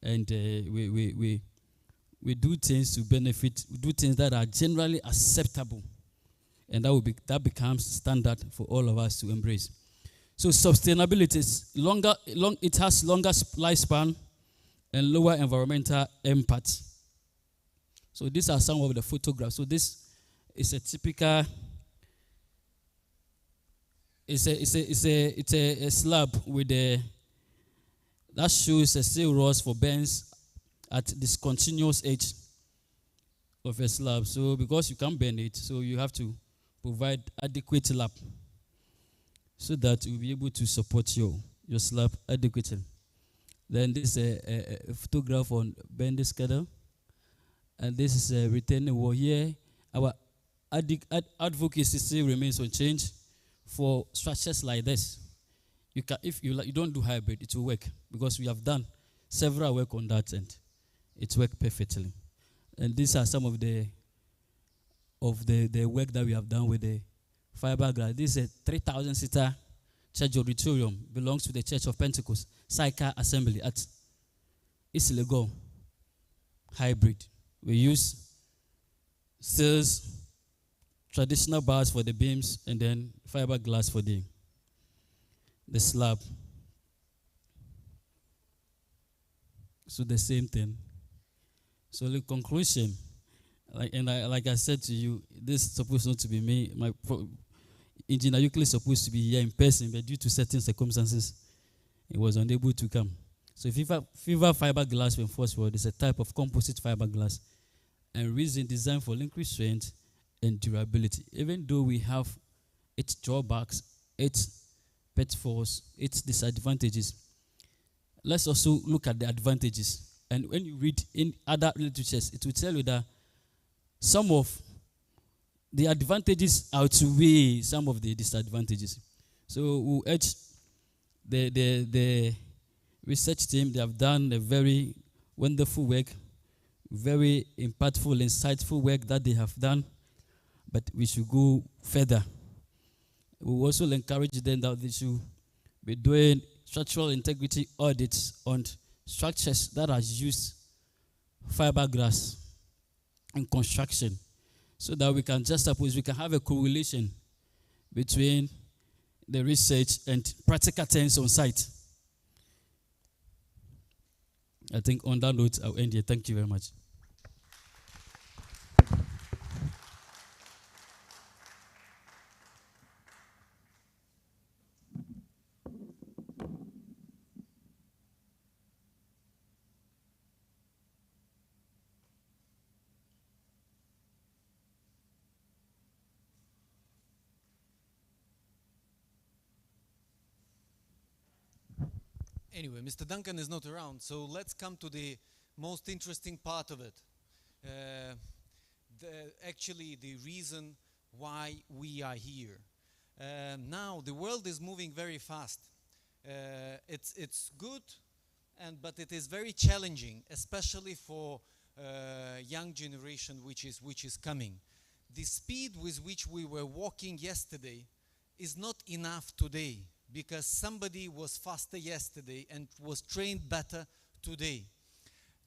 And we do things to benefit, we do things that are generally acceptable. And that becomes standard for all of us to embrace. So sustainability is it has longer lifespan and lower environmental impact. So these are some of the photographs. So this is a typical, it's a slab with that shows a steel rods for bends at this continuous edge of a slab. So because you can't bend it, so you have to provide adequate lap so that you'll be able to support your slab adequately. Then this is a photograph on bending schedule. And this is a retaining wall here. Our advocacy still remains unchanged for structures like this. You can, if you don't do hybrid, it will work because we have done several work on that and it worked perfectly. And these are some of the work that we have done with the fiberglass. This is a 3,000-seater church auditorium, belongs to the Church of Pentecost, Cycle Assembly at Islego. Hybrid. We use steels, traditional bars for the beams, and then fiberglass for the slab. So the same thing. So the conclusion, like I said to you, this is supposed not to be me. My engineer Euclid is supposed to be here in person, but due to certain circumstances, he was unable to come. So Viva fiberglass reinforced wood is a type of composite fiberglass and reason designed for increased strength and durability. Even though we have its drawbacks, its pitfalls, its disadvantages, let's also look at the advantages. And when you read in other literatures, it will tell you that some of the advantages outweigh some of the disadvantages. So we'll urge the research team, they have done a very wonderful work, very impactful, insightful work that they have done, but we should go further. We will also encourage them that they should be doing structural integrity audits on structures that are used fiberglass in construction, so that we can juxtapose, we can have a correlation between the research and practical things on site. I think on that note, I'll end here. Thank you very much.
Anyway, Mr. Duncan is not around, so let's come to the most interesting part of it. actually the reason why we are here. Now the world is moving very fast. It's good, but it is very challenging, especially for young generation which is coming. The speed with which we were walking yesterday is not enough today, because somebody was faster yesterday and was trained better today.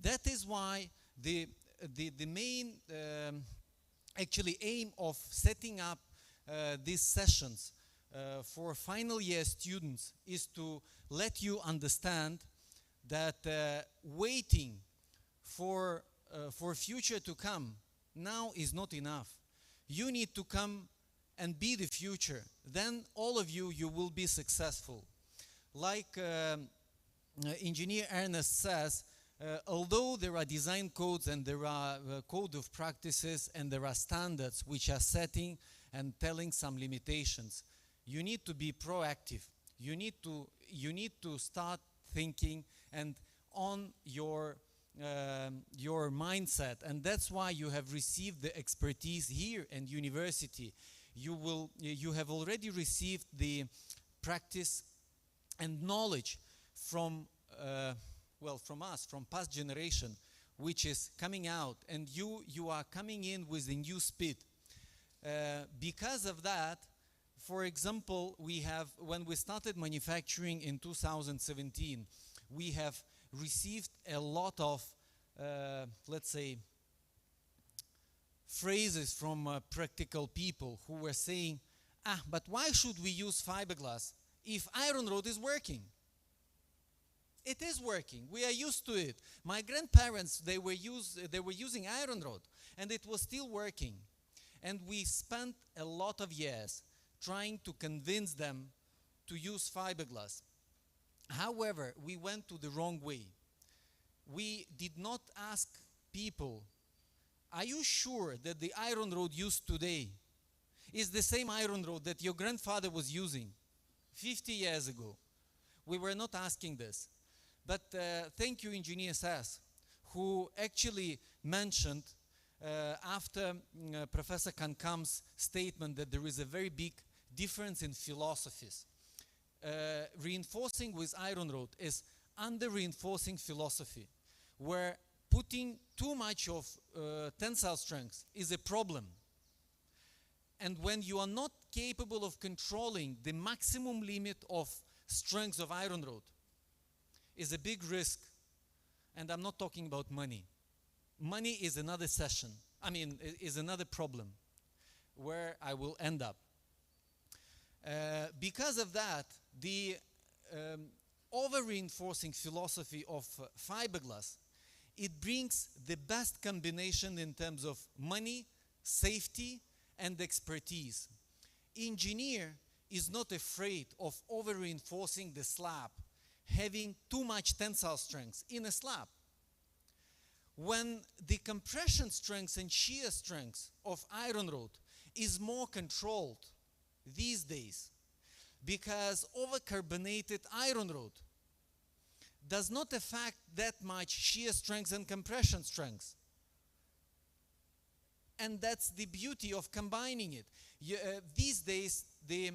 That is why the main actually aim of setting up these sessions for final year students is to let you understand that waiting for future to come now is not enough. You need to come and be the future. Then all of you will be successful. Like Engineer Ernest says, although there are design codes and there are code of practices and there are standards which are setting and telling some limitations, you need to be proactive. You need to start thinking and on your mindset, and that's why you have received the expertise here and university. You have already received the practice and knowledge from from us, from past generation, which is coming out, and you are coming in with a new speed. Because of that, for example, when we started manufacturing in 2017, we have received a lot of, let's say, phrases from practical people who were saying, but why should we use fiberglass if iron rod is working? It is working. We are used to it. My grandparents, they were using iron rod, and it was still working. And we spent a lot of years trying to convince them to use fiberglass. However, we went to the wrong way. We did not ask people, are you sure that the iron rod used today is the same iron rod that your grandfather was using 50 years ago? We were not asking this. But thank you, Engineer Sass, who actually mentioned after Professor Kankam's statement that there is a very big difference in philosophies. Reinforcing with iron rod is under-reinforcing philosophy, where putting too much of tensile strength is a problem. And when you are not capable of controlling the maximum limit of strength of iron rod, is a big risk. And I'm not talking about money. Money is another session. Is another problem where I will end up. Because of that, the over-reinforcing philosophy of fiberglass, it brings the best combination in terms of money, safety, and expertise. Engineer is not afraid of over-reinforcing the slab, having too much tensile strength in a slab. When the compression strength and shear strength of iron rod is more controlled these days, because over-carbonated iron rod does not affect that much shear strength and compression strength. And that's the beauty of combining it. These days, the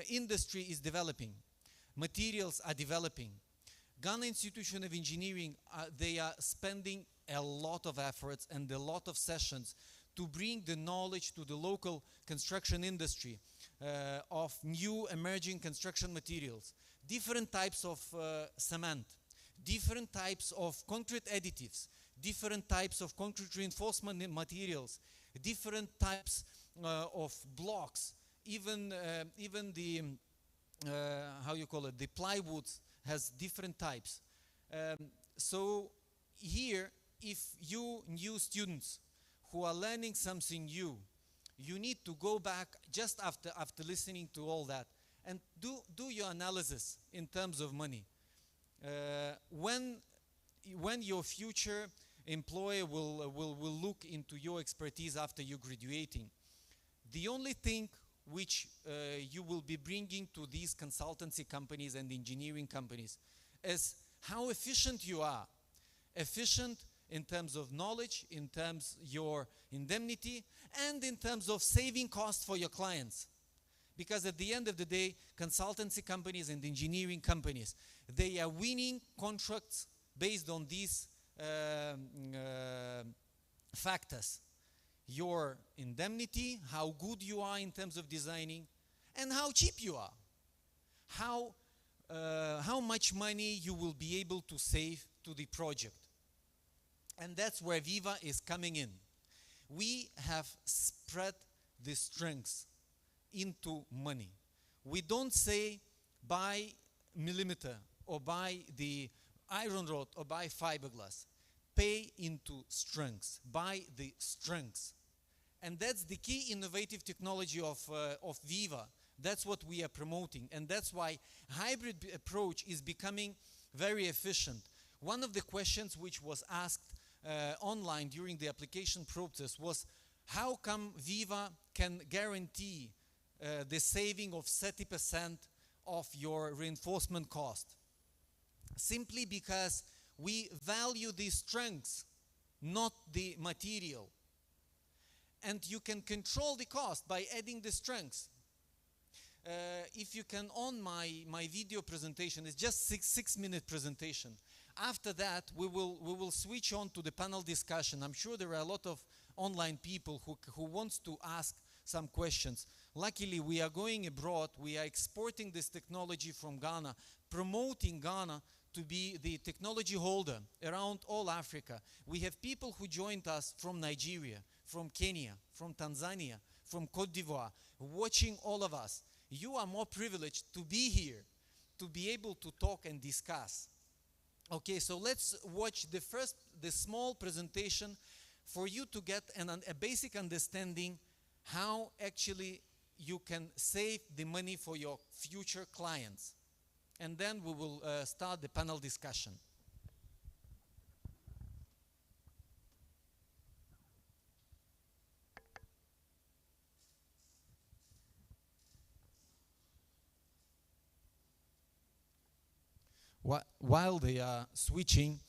industry is developing. Materials are developing. Ghana Institution of Engineering, they are spending a lot of efforts and a lot of sessions to bring the knowledge to the local construction industry of new emerging construction materials, different types of cement, different types of concrete additives, different types of concrete reinforcement materials, different types of blocks, even the the plywood has different types. So here, if you new students who are learning something new, you need to go back just after listening to all that and do your analysis in terms of money. When your future employer will look into your expertise after you graduating, the only thing which you will be bringing to these consultancy companies and engineering companies is how efficient you are. Efficient in terms of knowledge, in terms of your indemnity, and in terms of saving costs for your clients. Because at the end of the day, consultancy companies and engineering companies, they are winning contracts based on these factors. Your indemnity, how good you are in terms of designing, and how cheap you are. How much money you will be able to save to the project. And that's where Viva is coming in. We have spread the strengths into money. We don't say buy millimeter or buy the iron rod or buy fiberglass. Pay into strengths, buy the strengths. And that's the key innovative technology of Viva. That's what we are promoting, and that's why hybrid approach is becoming very efficient. One of the questions which was asked online during the application process was, how come Viva can guarantee the saving of 30% of your reinforcement cost? Simply because we value the strengths, not the material. And you can control the cost by adding the strengths. If you can on my video presentation, it's just six-minute presentation. After that, we will switch on to the panel discussion. I'm sure there are a lot of online people who wants to ask some questions. Luckily, we are going abroad. We are exporting this technology from Ghana, promoting Ghana to be the technology holder around all Africa. We have people who joined us from Nigeria, from Kenya, from Tanzania, from Cote d'Ivoire, watching all of us. You are more privileged to be here, to be able to talk and discuss. Okay, so let's watch the small presentation for you to get a basic understanding how actually you can save the money for your future clients. And then we will start the panel discussion. While they are switching,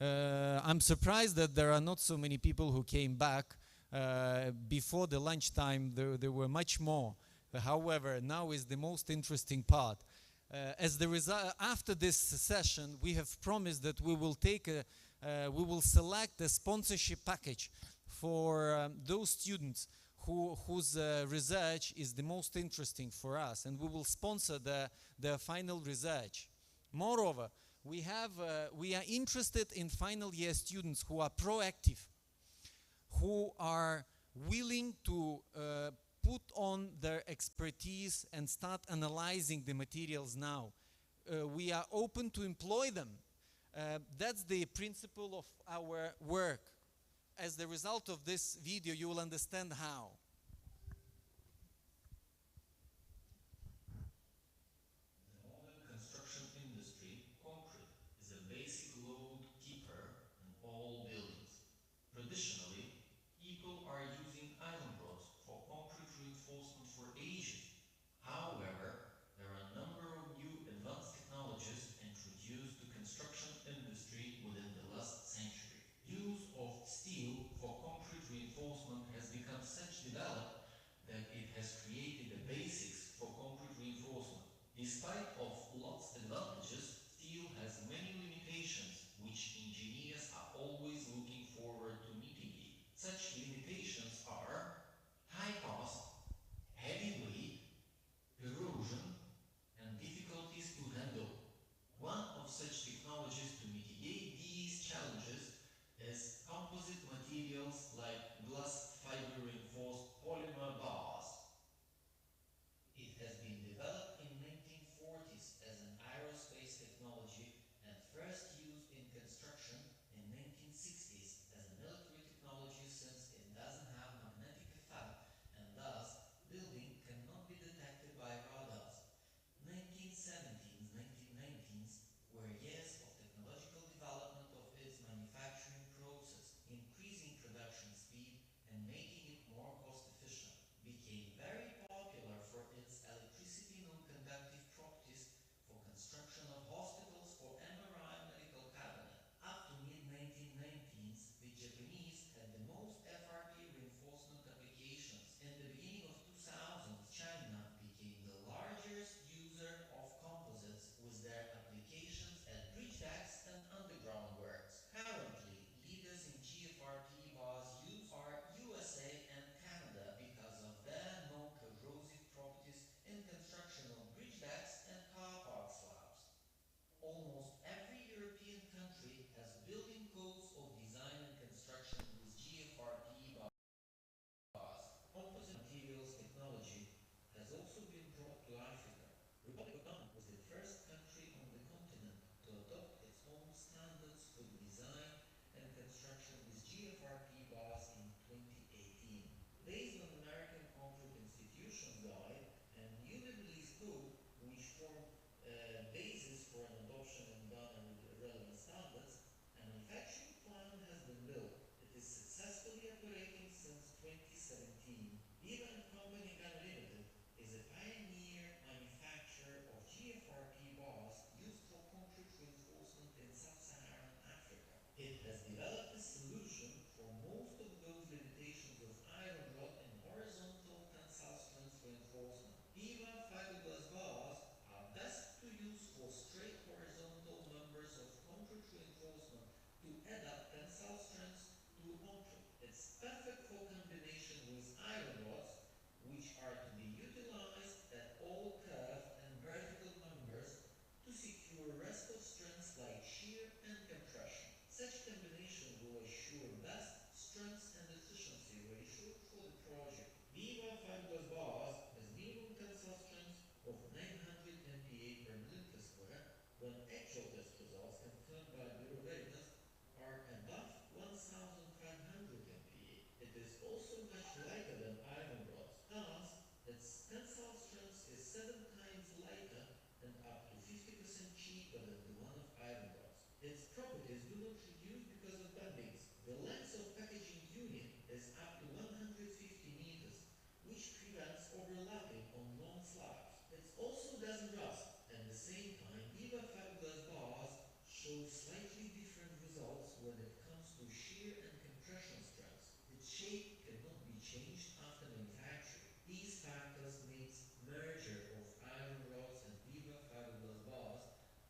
I'm surprised that there are not so many people who came back. Before the lunchtime, there were much more. However, now is the most interesting part. As the result, after this session, we have promised that we will select a sponsorship package for those students whose research is the most interesting for us, and we will sponsor their final research. Moreover, we are interested in final year students who are proactive, who are willing to put on their expertise and start analyzing the materials now. We are open to employ them. That's the principle of our work. As the result of this video, you will understand how.
Construction industry, concrete is a basic load keeper in all buildings. Traditionally, people are using iron rods for concrete reinforcement for ages. However, there are a number of new advanced technologies introduced to construction industry within the last century. Use of steel for concrete reinforcement has become such developed that it has created the basics for concrete reinforcement. Despite of lots of advantages, steel has many limitations which engineers are always looking forward to mitigate. Such limitations are high cost, heavy weight, erosion, and difficulties to handle. One of such technologies to mitigate these challenges is composite materials like glass fiber reinforced polymer bars. It has been developed in 1940
like shear and compression. Such combination will assure best strength and efficiency ratio for the project. Viva fiberglass bars has minimum tensile strength of 900 MPa per millimeter square, when actual test results confirmed by Bureau Veritas are above 1,500 MPa. It is also much lighter than iron rods. Thus, its tensile strength is 7 times lighter and up to 50% cheaper than the one of iron rods. Its properties do not reduce because of bendings. The length of packaging unit is up to 150 meters, which prevents overlapping on long slabs. It also doesn't rust. At the same time, Viva fiberglass bars show slightly different results when it comes to shear and compression strength. Its shape cannot be changed after manufacture. These factors make merger of iron rods and Viva fiberglass bars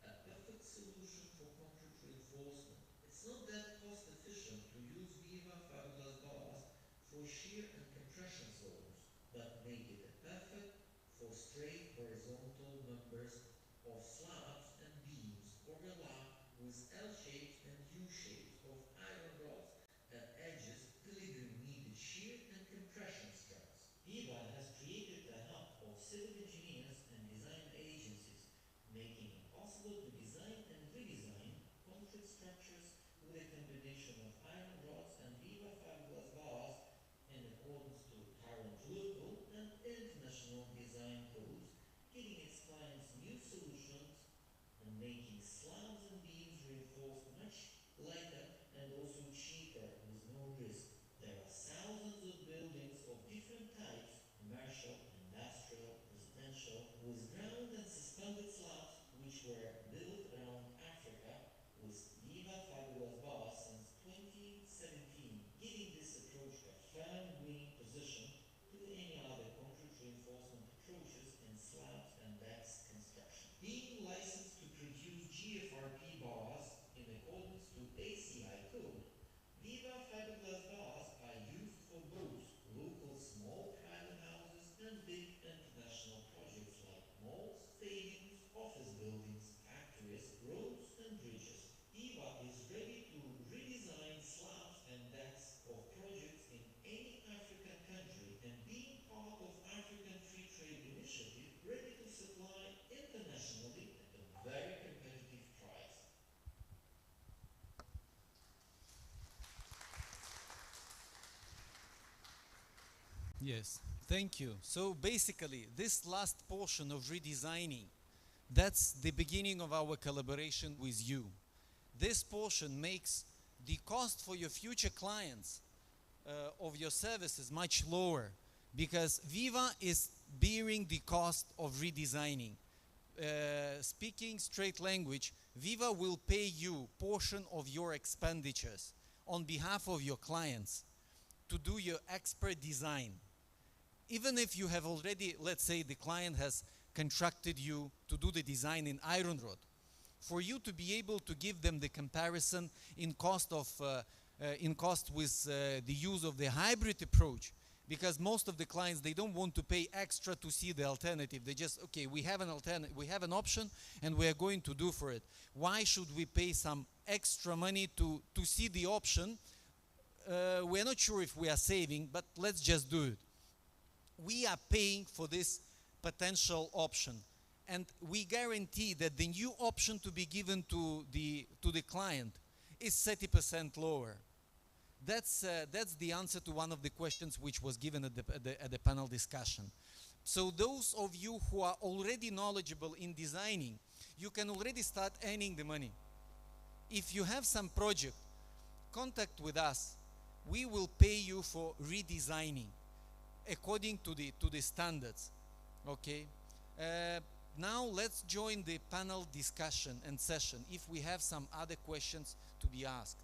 a perfect solution for concrete reinforcement. It's not that cost efficient to use Viva fiberglass bars for shear and compression zones, but make it perfect for straight horizontal members of slabs and beams overlap with L shapes and U shapes of iron rods at edges, delivering needed shear and compression strength. Viva has created a hub of civil engineers and design agencies, making it possible to design and redesign concrete structures with a combination of iron rods and Viva fiberglass bars in accordance to current local and international design codes, giving its clients new solutions and making slabs and beams reinforced much lighter and also cheaper with no risk. There are thousands of buildings of different types, commercial, industrial, residential, with ground and suspended slabs which were built around Africa with Viva fiberglass bars since 2017, giving this approach a firm winning position to any other concrete reinforcement approaches in slabs and decks construction. Being licensed to produce GFRP bars in accordance to ACI code, Viva fiberglass bars are used for both local small private houses and big international projects like malls, stadiums, office buildings, factories, roads and bridges. Viva is ready to redesign slabs and decks of projects in any African country and being part of African Free Trade Initiative, ready to supply internationally at a very competitive price.
Yes, thank you. So basically, this last portion of redesigning, that's the beginning of our collaboration with you. This portion makes the cost for your future clients of your services much lower, because Viva is bearing the cost of redesigning. Speaking straight language, Viva will pay you portion of your expenditures on behalf of your clients to do your expert design. Even if you have already, let's say the client has contracted you to do the design in iron rod, for you to be able to give them the comparison in cost with the use of the hybrid approach, because most of the clients, they don't want to pay extra to see the alternative. They just, okay, we have an alternative, we have an option and we are going to do for it. Why should we pay some extra money to see the option? We're not sure if we are saving, but let's just do it. We are paying for this potential option, and we guarantee that the new option to be given to the client is 30% lower. That's the answer to one of the questions which was given at the panel discussion. So those of you who are already knowledgeable in designing, you can already start earning the money. If you have some project, contact with us. We will pay you for redesigning according to the standards. Okay. Now let's join the panel discussion and session if we have some other questions to be asked.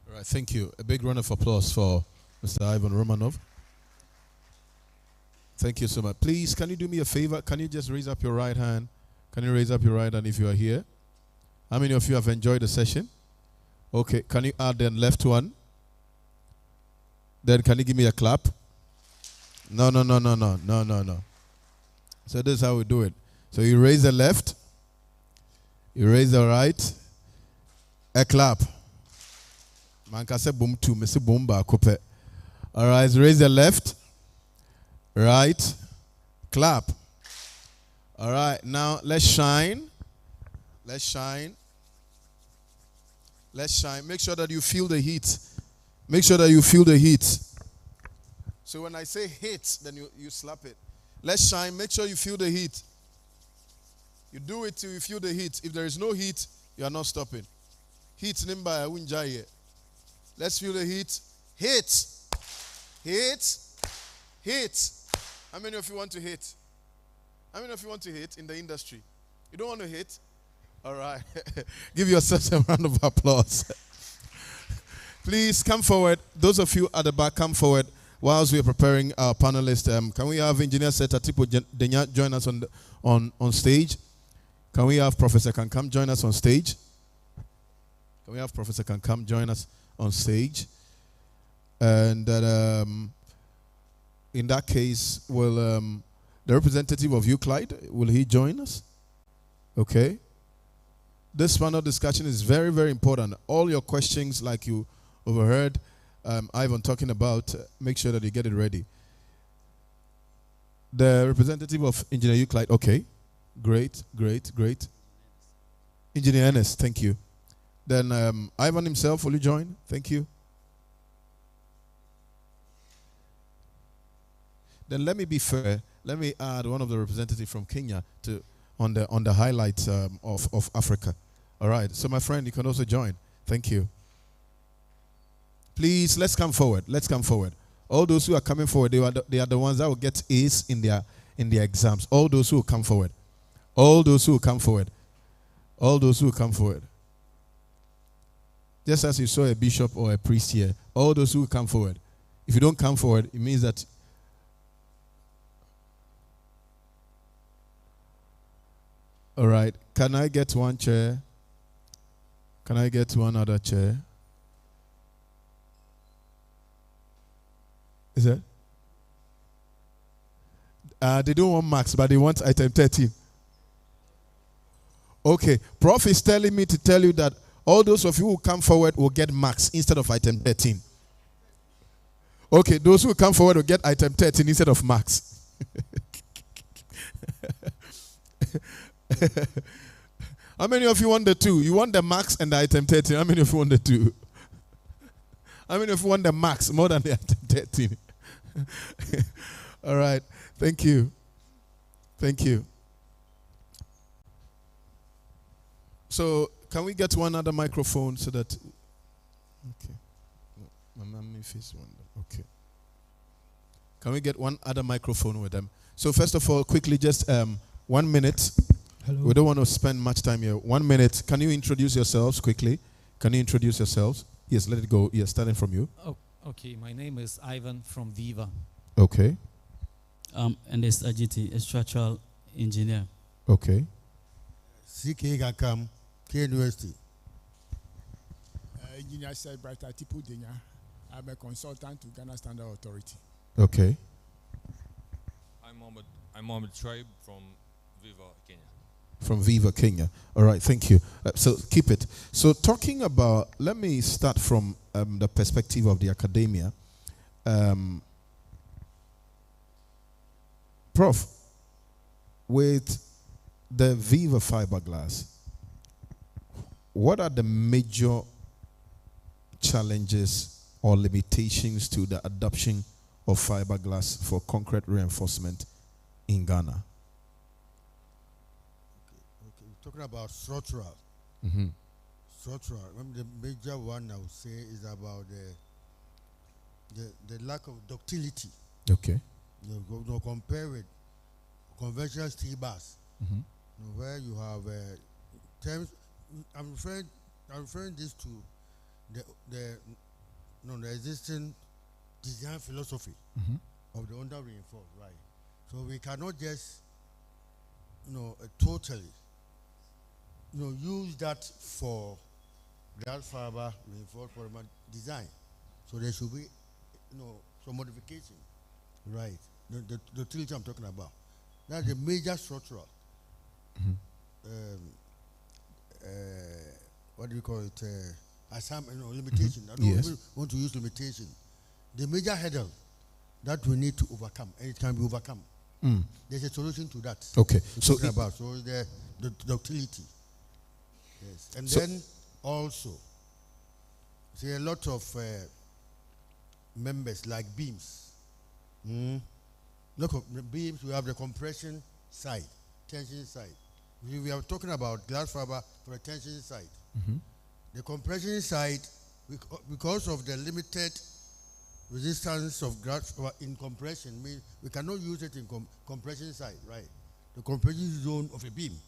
All right, thank you. A big round of applause for Mr. Ivan Romanov. Thank you so much. Please, can you do me a favor? Can you just raise up your right hand? Can you raise up your right hand if you are here? How many of you have enjoyed the session? Okay, can you add the left one? Then can you give me a clap? No. So this is how we do it. So you raise the left. You raise the right. A clap. Man can say boom two, me say boom ba coupe. All right, raise the left. Right. Clap. All right, now let's shine. Let's shine. Let's shine. Make sure that you feel the heat. Make sure that you feel the heat. So when I say hit, then you slap it. Let's shine. Make sure you feel the heat. You do it till you feel the heat. If there is no heat, you are not stopping. Heat nimba unjaye. Let's feel the heat. Hit. Hit. Hit. How many of you want to hit? How many of you want to hit in the industry? You don't want to hit? All right. Give yourself a round of applause. Please come forward. Those of you at the back, come forward. Whilst we are preparing our panelists, can we have Engineer Seta Tipo Denya join us on stage? Can we have Professor Kankam join us on stage? Can we have Professor Kankam join us on stage? And in that case, will the representative of UCLIDE, will he join us? Okay. This panel discussion is very, very important. All your questions, like you overheard Ivan talking about, make sure that you get it ready. The representative of Engineer UCLIDE, okay. Great, great, great. Engineer Ernest, thank you. Then Ivan himself, will you join? Thank you. Then let me be fair. Let me add one of the representatives from Kenya to on the highlights of Africa. All right. So my friend, you can also join. Thank you. Please, let's come forward. Let's come forward. All those who are coming forward, they are the ones that will get A's in their exams. All those who will come forward. All those who will come forward. All those who will come forward. Just as you saw a bishop or a priest here, all those who will come forward. If you don't come forward, it means that all right. Can I get one chair? Can I get one other chair? Is it? They don't want max, but they want item 13. Okay. Prof is telling me to tell you that all those of you who come forward will get max instead of item 13. Okay. Those who come forward will get item 13 instead of max. How many of you want the two? You want the max and the item 13. How many of you want the two? How many of you want the max more than the item 13? All right. Thank you. Thank you. So, can we get one other microphone so that... Okay. Okay. Can we get one other microphone with them? So, first of all, quickly, just 1 minute.
Hello.
We don't want to spend much time here. 1 minute. Can you introduce yourselves quickly? Can you introduce yourselves? Yes, let it go. Yes, starting from you.
Oh, okay, my name is Ivan from Viva.
Okay.
And it's Ajiti, a structural engineer.
Okay.
CK Gakam, K University.
Engineer Sebrata Tipo Denya. I'm a consultant to Ghana Standard Authority.
Okay.
I'm Mohammed Tribe from Viva, Kenya.
From Viva, Kenya. All right, thank you. So keep it. So talking about, let me start from the perspective of the academia. Prof, with the Viva fiberglass, what are the major challenges or limitations to the adoption of fiberglass for concrete reinforcement in Ghana?
Okay. We're talking about structural.
Mm-hmm.
Structural. The major one I would say is about the lack of ductility.
Okay.
Compare with conventional steel bars,
Mm-hmm.
where you have terms. I'm referring this to the existing design philosophy
Mm-hmm.
of the under reinforced, right? So we cannot just totally use that for glass fiber reinforced polymer design. So there should be some modification, right? The ductility I'm talking about. That's the major structural what do you call it? Limitation. I don't
Yes.
even want to use limitation. The major hurdle that we need to overcome, and it can be overcome. There's a solution to that.
Okay.
So the ductility. Yes. And
So-
then also, see a lot of members like beams. Look at the beams, we have the compression side, tension side. We are talking about glass fiber for the tension side. The compression side, because of the limited resistance of glass fiber in compression, we cannot use it in compression side, right? The compression zone of a beam.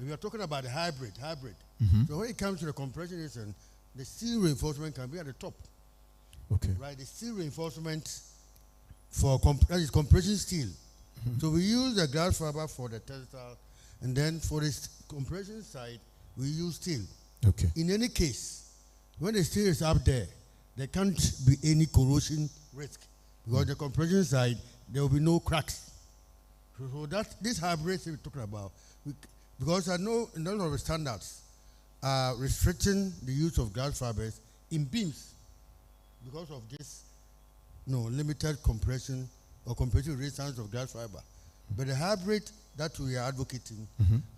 We are talking about the hybrid. So when it comes to the compression zone, the steel reinforcement can be at the top.
Okay.
Right, the steel reinforcement for that is compression steel. So we use the glass fiber for the tensile, and then for the compression side, we use steel.
Okay.
In any case, when the steel is up there can't be any corrosion risk because the compression side there will be no cracks. So that this hybrid we're talking about, because I know none of the standards are restricting the use of glass fibers in beams because of this limited compression or compression resistance of glass fiber. But the hybrid that we are advocating,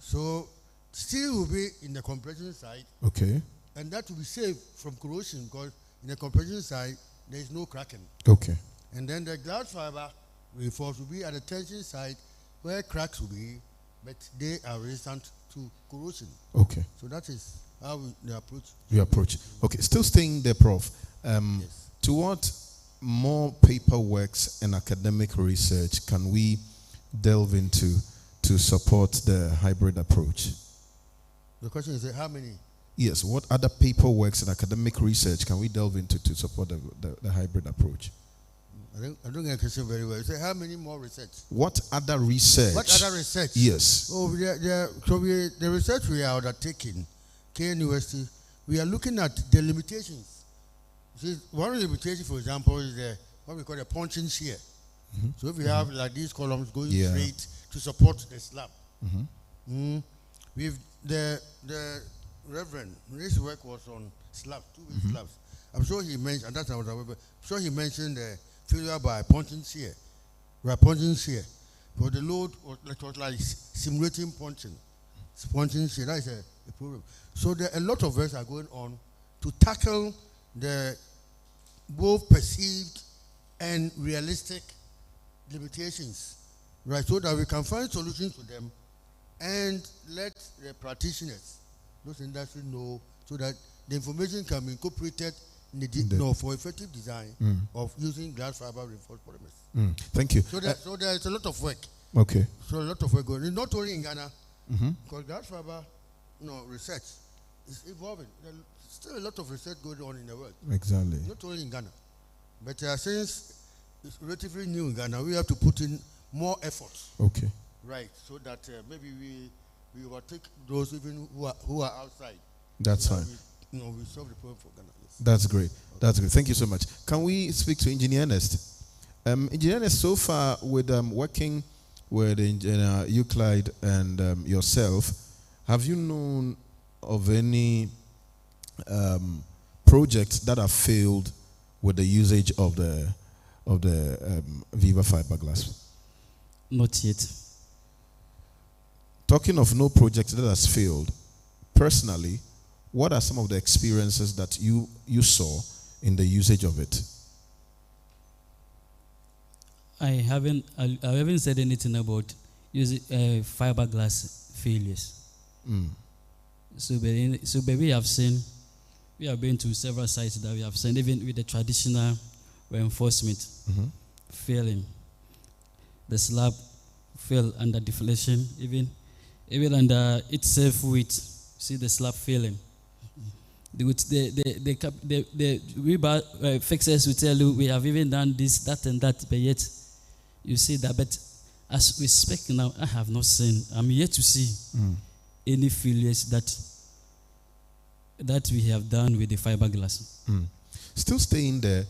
so steel will be in the compression side.
Okay.
And that will be safe from corrosion because in the compression side, there is no cracking.
Okay.
And then the glass fiber reinforced will be at the tension side where cracks will be, but they are resistant to corrosion.
Okay.
So that is how we approach.
You approach. Okay. Still staying there, Prof.
Yes.
To what more paperworks and academic research can we delve into to support the hybrid approach?
The question is how many?
Yes. What other paperworks and academic research can we delve into to support the hybrid approach?
I don't get the question very well. You say how many more research?
What other research?
What other research?
Yes.
Oh, the research we are undertaking, KNUST, we are looking at the limitations. See, one limitation, for example, is what we call the punching shear. So if we have like these columns going straight to support the slab, with the Reverend, his work was on slabs, two-way slabs. I'm sure he mentioned, and that's what I was I'm sure he mentioned the failure by punching shear. But the load was like simulating punching shear. That is a problem. So there a lot of works are going on to tackle the both perceived and realistic limitations, right? So that we can find solutions to them and let the practitioners, those industry know, so that the information can be incorporated in the for effective design of using glass fiber reinforced polymers.
Thank you.
So there is a lot of work.
Okay.
So a lot of work going on, not only in Ghana, because glass fiber, research is evolving. There's still a lot of research going on in the world.
Exactly.
Not only in Ghana. But since it's relatively new in Ghana, we have to put in more effort.
Okay.
Right, so that maybe we overtake those even who are outside.
That's fine.
We solve the problem for Ghana. Yes.
That's great. That's great. Thank you so much. Can we speak to Engineer Ernest? Engineer Ernest, so far with working with Engineer Euclid and yourself, have you known of any projects that have failed with the usage of the Viva fiberglass?
Not yet.
Talking of no project that has failed, personally, what are some of the experiences that you saw in the usage of it?
I haven't said anything about using fiberglass failures. So we have seen, we have been to several sites that we have seen, even with the traditional reinforcement failing. The slab fell under deflation, even under itself weight. See the slab failing. The rebar fixers will tell you we have even done this, that, and that, but yet you see that. But as we speak now, I have not seen. I'm yet to see any failures that we have done with the fiberglass.
Still staying there,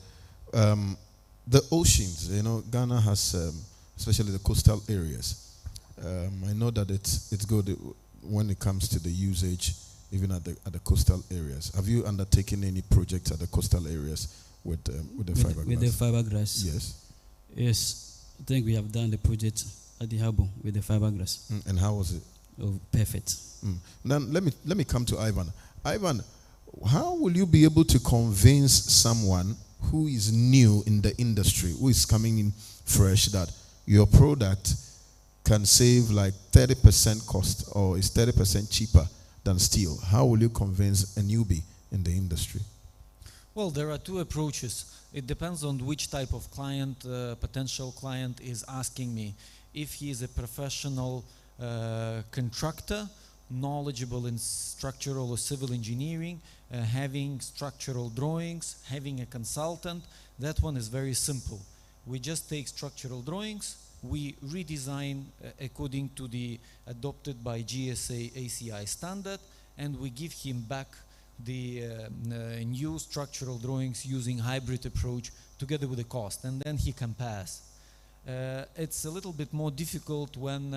the oceans. Ghana has, especially the coastal areas. I know that it's good. when it comes to the usage, even at the coastal areas? Have you undertaken any projects at the coastal areas with the fiberglass?
With the fiberglass?
Yes.
Yes, I think we have done the project at the harbour with the fiberglass.
And how was it?
Oh, perfect.
Now let me come to Ivan. Ivan, how will you be able to convince someone who is new in the industry, who is coming in fresh, that your product can save like 30% cost or is 30% cheaper than steel? How will you convince a newbie in the industry?
Well, there are two approaches. It depends on which type of client, potential client is asking me. If he is a professional contractor, knowledgeable in structural or civil engineering, having structural drawings, having a consultant, that one is very simple. We just take structural drawings, we redesign according to the adopted by GSA ACI standard, and we give him back the new structural drawings using hybrid approach together with the cost, and then he can pass. It's a little bit more difficult when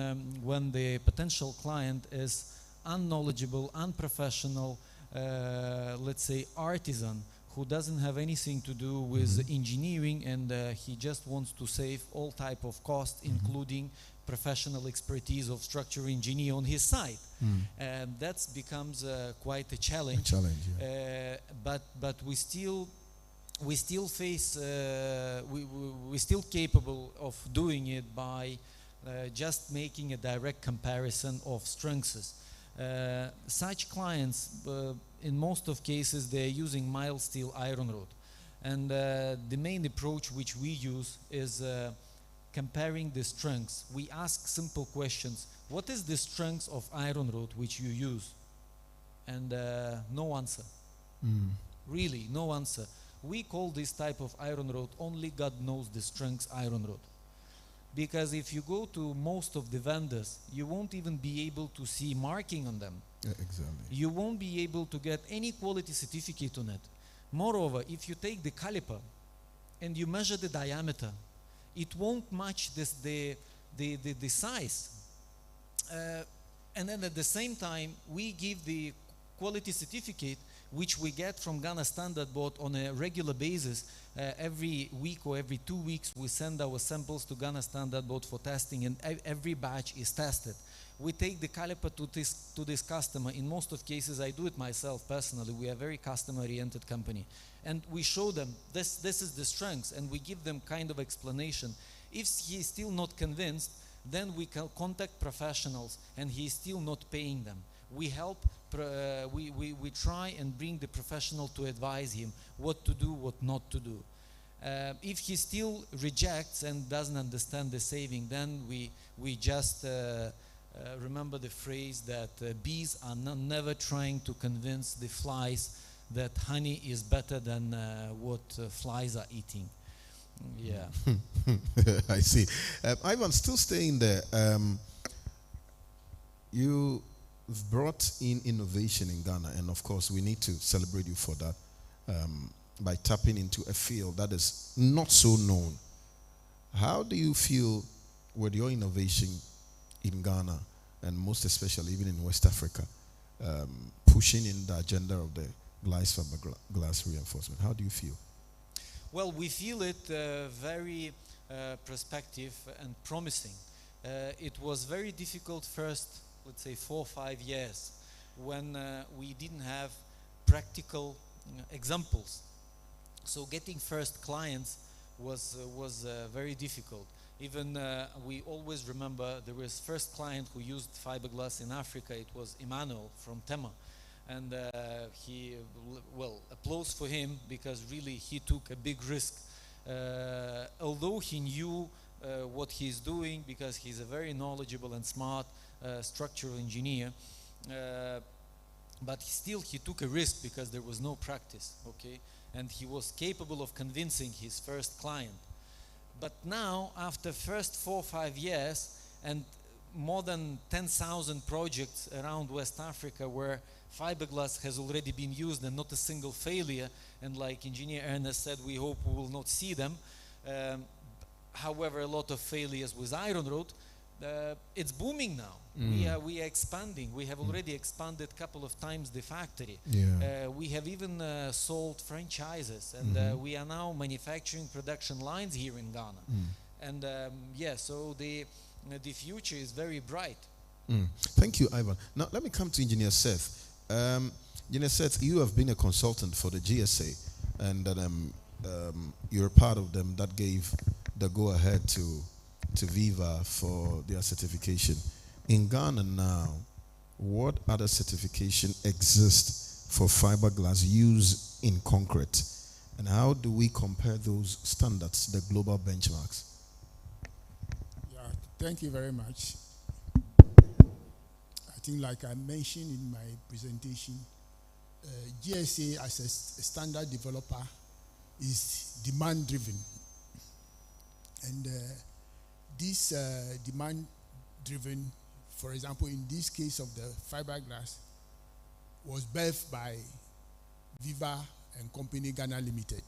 the potential client is unknowledgeable, unprofessional, let's say artisan, who doesn't have anything to do with engineering, and he just wants to save all type of cost, including professional expertise of structural engineer on his side. And that becomes quite a challenge. But we still face, we're still capable of doing it by just making a direct comparison of strengths. Such clients, in most of cases, they're using mild steel iron rod. And the main approach which we use is comparing the strengths. We ask simple questions. What is the strength of iron rod which you use? And no answer. Really, no answer. We call this type of iron rod, only God knows the strength iron rod. Because if you go to most of the vendors, you won't even be able to see marking on them.
Exactly.
You won't be able to get any quality certificate on it. Moreover, if you take the caliper and you measure the diameter, it won't match the size. And then at the same time, we give the quality certificate which we get from Ghana Standard Board on a regular basis. Every week or every 2 weeks, we send our samples to Ghana Standard Board for testing, and every batch is tested. We take the caliper to this customer. In most of cases, I do it myself personally. We are a very customer-oriented company. And we show them this is the strengths, and we give them kind of explanation. If he is still not convinced, then we can contact professionals, and he is still not paying them. We help, we try and bring the professional to advise him what to do, what not to do. If he still rejects and doesn't understand the saving, then we just remember the phrase that bees are never trying to convince the flies that honey is better than what flies are eating. Yeah.
I see. Ivan, still staying there. You've brought in innovation in Ghana, and of course we need to celebrate you for that, by tapping into a field that is not so known. How do you feel with your innovation in Ghana, and most especially even in West Africa, pushing in the agenda of the glass fiberglass reinforcement? How do you feel?
Well, we feel it very prospective and promising. It was very difficult first, let's say 4 or 5 years, when we didn't have practical examples. So getting first clients was very difficult. Even we always remember there was first client who used fiberglass in Africa. It was Emmanuel from Tema. And he, well, applause for him, because really he took a big risk. Although he knew what he's doing, because he's a very knowledgeable and smart structural engineer, but still he took a risk because there was no practice, okay? And he was capable of convincing his first client. But now, after first 4 or 5 years, and more than 10,000 projects around West Africa where fiberglass has already been used and not a single failure, and like Engineer Ernest said, we hope we will not see them. However, a lot of failures with iron rod. it's booming now. We are expanding. We have already expanded a couple of times the factory.
Yeah.
We have even sold franchises, and we are now manufacturing production lines here in Ghana. And so the future is very bright.
Thank you, Ivan. Now let me come to Engineer Seth. Engineer Seth, you have been a consultant for the GSA, and you're a part of them that gave the go-ahead to Viva for their certification. In Ghana now, what other certification exists for fiberglass use in concrete? And how do we compare those standards, the global benchmarks?
Yeah, thank you very much. I think like I mentioned in my presentation, GSA as a standard developer is demand driven. And this demand driven, for example, in this case of the fiberglass, was birthed by Viva and Company Ghana Limited.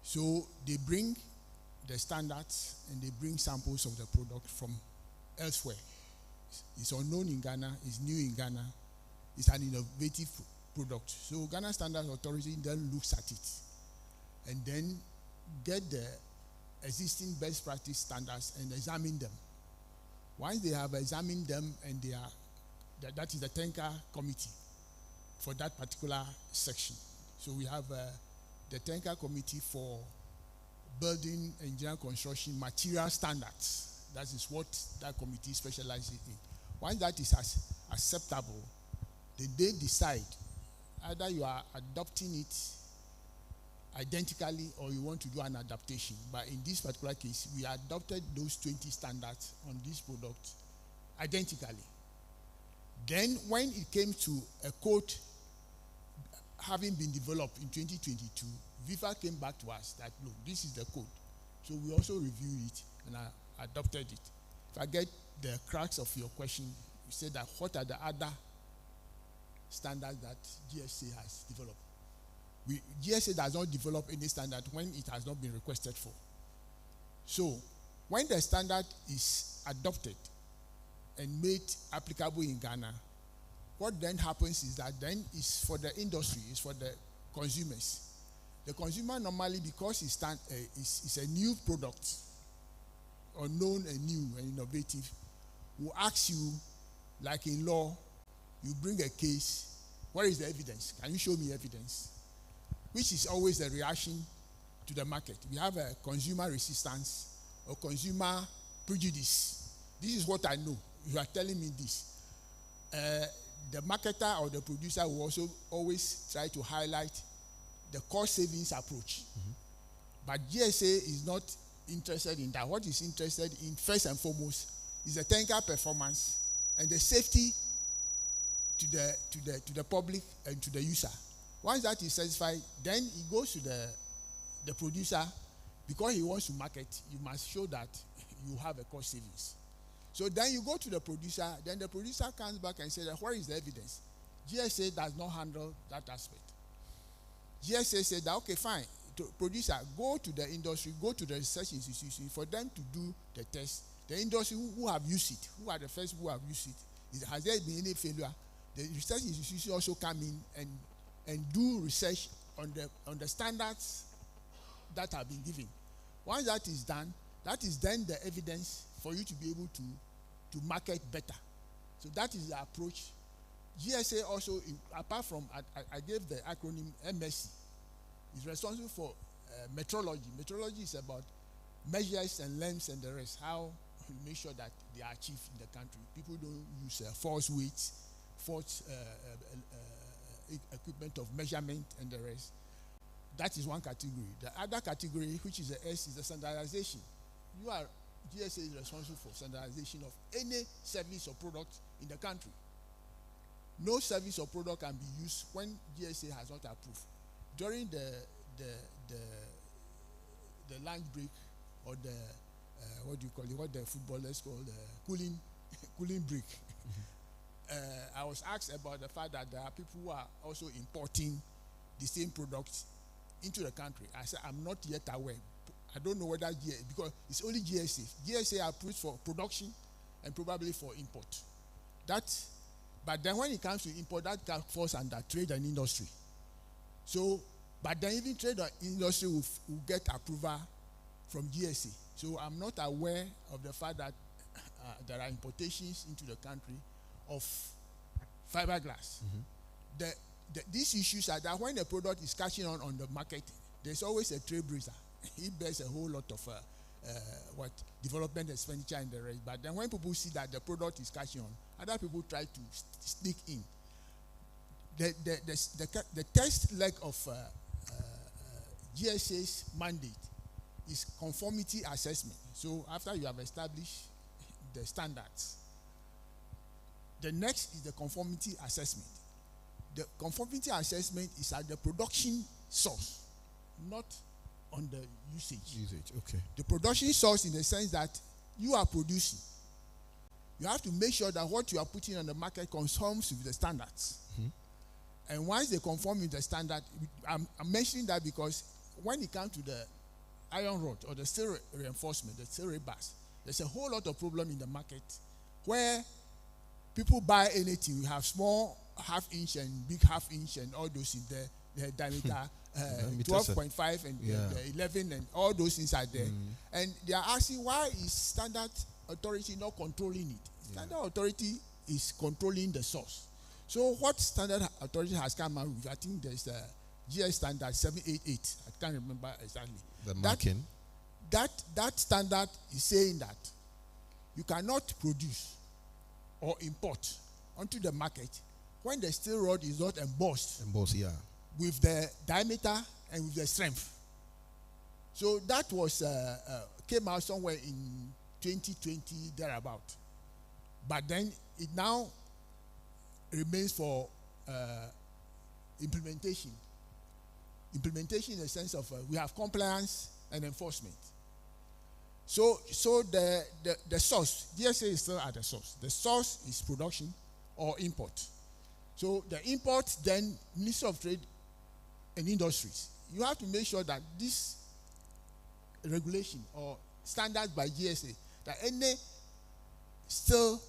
So they bring the standards and they bring samples of the product from elsewhere. It's unknown in Ghana, it's new in Ghana, it's an innovative product. So Ghana Standards Authority then looks at it and then get the existing best practice standards and examine them. Once they have examined them and they are, that is the tanker committee for that particular section. So we have the tanker committee for building engineering construction material standards. That is what that committee specializes in. Once that is acceptable, then they decide either you are adopting it identically or you want to do an adaptation. But in this particular case, we adopted those 20 standards on this product identically. Then when it came to a code having been developed in 2022, Viva came back to us that, look, this is the code. So we also reviewed it and I adopted it. If I get the crux of your question, you said that what are the other standards that GSA has developed? GSA does not develop any standard when it has not been requested for. So when the standard is adopted and made applicable in Ghana, what then happens is that then it's for the industry, it's for the consumers. The consumer normally, because it's a new product, unknown and new and innovative, will ask you, like in law, you bring a case, what is the evidence? Can you show me evidence? Which is always a reaction to the market. We have a consumer resistance or consumer prejudice. This is what I know. You are telling me this. The marketer or the producer will also always try to highlight the cost savings approach. But GSA is not interested in that. What is interested in first and foremost is the tanker performance and the safety to the public and to the user. Once that is satisfied, then he goes to the producer. Because he wants to market, you must show that you have a cost savings. So then you go to the producer, then the producer comes back and says, where is the evidence? GSA does not handle that aspect. GSA said that, okay, fine, producer, go to the industry, go to the research institution for them to do the test. The industry who have used it, who are the first who have used it, has there been any failure? The research institution also come in and do research on the standards that have been given. Once that is done, that is then the evidence for you to be able to market better. So that is the approach. GSA also, apart from, I gave the acronym MSC, is responsible for metrology. Metrology is about measures and lengths and the rest, how you make sure that they are achieved in the country. People don't use false weights, false equipment of measurement and the rest. That is one category. The other category, which is the S, is the standardization. GSA is responsible for standardization of any service or product in the country. No service or product can be used when GSA has not approved. During the lunch break or the what do you call it? What the footballers call the cooling break. I was asked about the fact that there are people who are also importing the same products into the country. I said I'm not yet aware. I don't know whether because it's only GSA. GSA approved for production and probably for import. But then when it comes to import, that falls under trade and industry. So, but then even trade and industry will get approval from GSA. So I'm not aware of the fact that there are importations into the country of fiberglass. These issues are that when a product is catching on the market, there's always a trailblazer. It bears a whole lot of development expenditure and the rest. But then when people see that the product is catching on, other people try to sneak in. The test leg of GSA's mandate is conformity assessment. So after you have established the standards, the next is the conformity assessment. The conformity assessment is at the production source, not on the usage.
Okay.
The production source in the sense that you are producing. You have to make sure that what you are putting on the market conforms with the standards. And once they conform with the standard, I'm mentioning that because when it comes to the iron rod or the steel reinforcement, the steel rebars, there's a whole lot of problem in the market where people buy anything. We have small half-inch and big half-inch and all those in there. The diameter 12.5 and 11 and all those things are there. And they are asking, why is standard authority not controlling it? Standard authority is controlling the source. So what standard authority has come out with? I think there's a GS standard 788. I can't remember exactly.
The marking.
That standard is saying that you cannot produce or import onto the market when the steel rod is not embossed. With the diameter and with the strength. So that was came out somewhere in 2020 thereabout. But then it now remains for implementation. Implementation in the sense of we have compliance and enforcement. So the source, GSA is still at the source. The source is production or import. So the import, then Ministry of Trade and Industries, you have to make sure that this regulation or standards by GSA, that any steel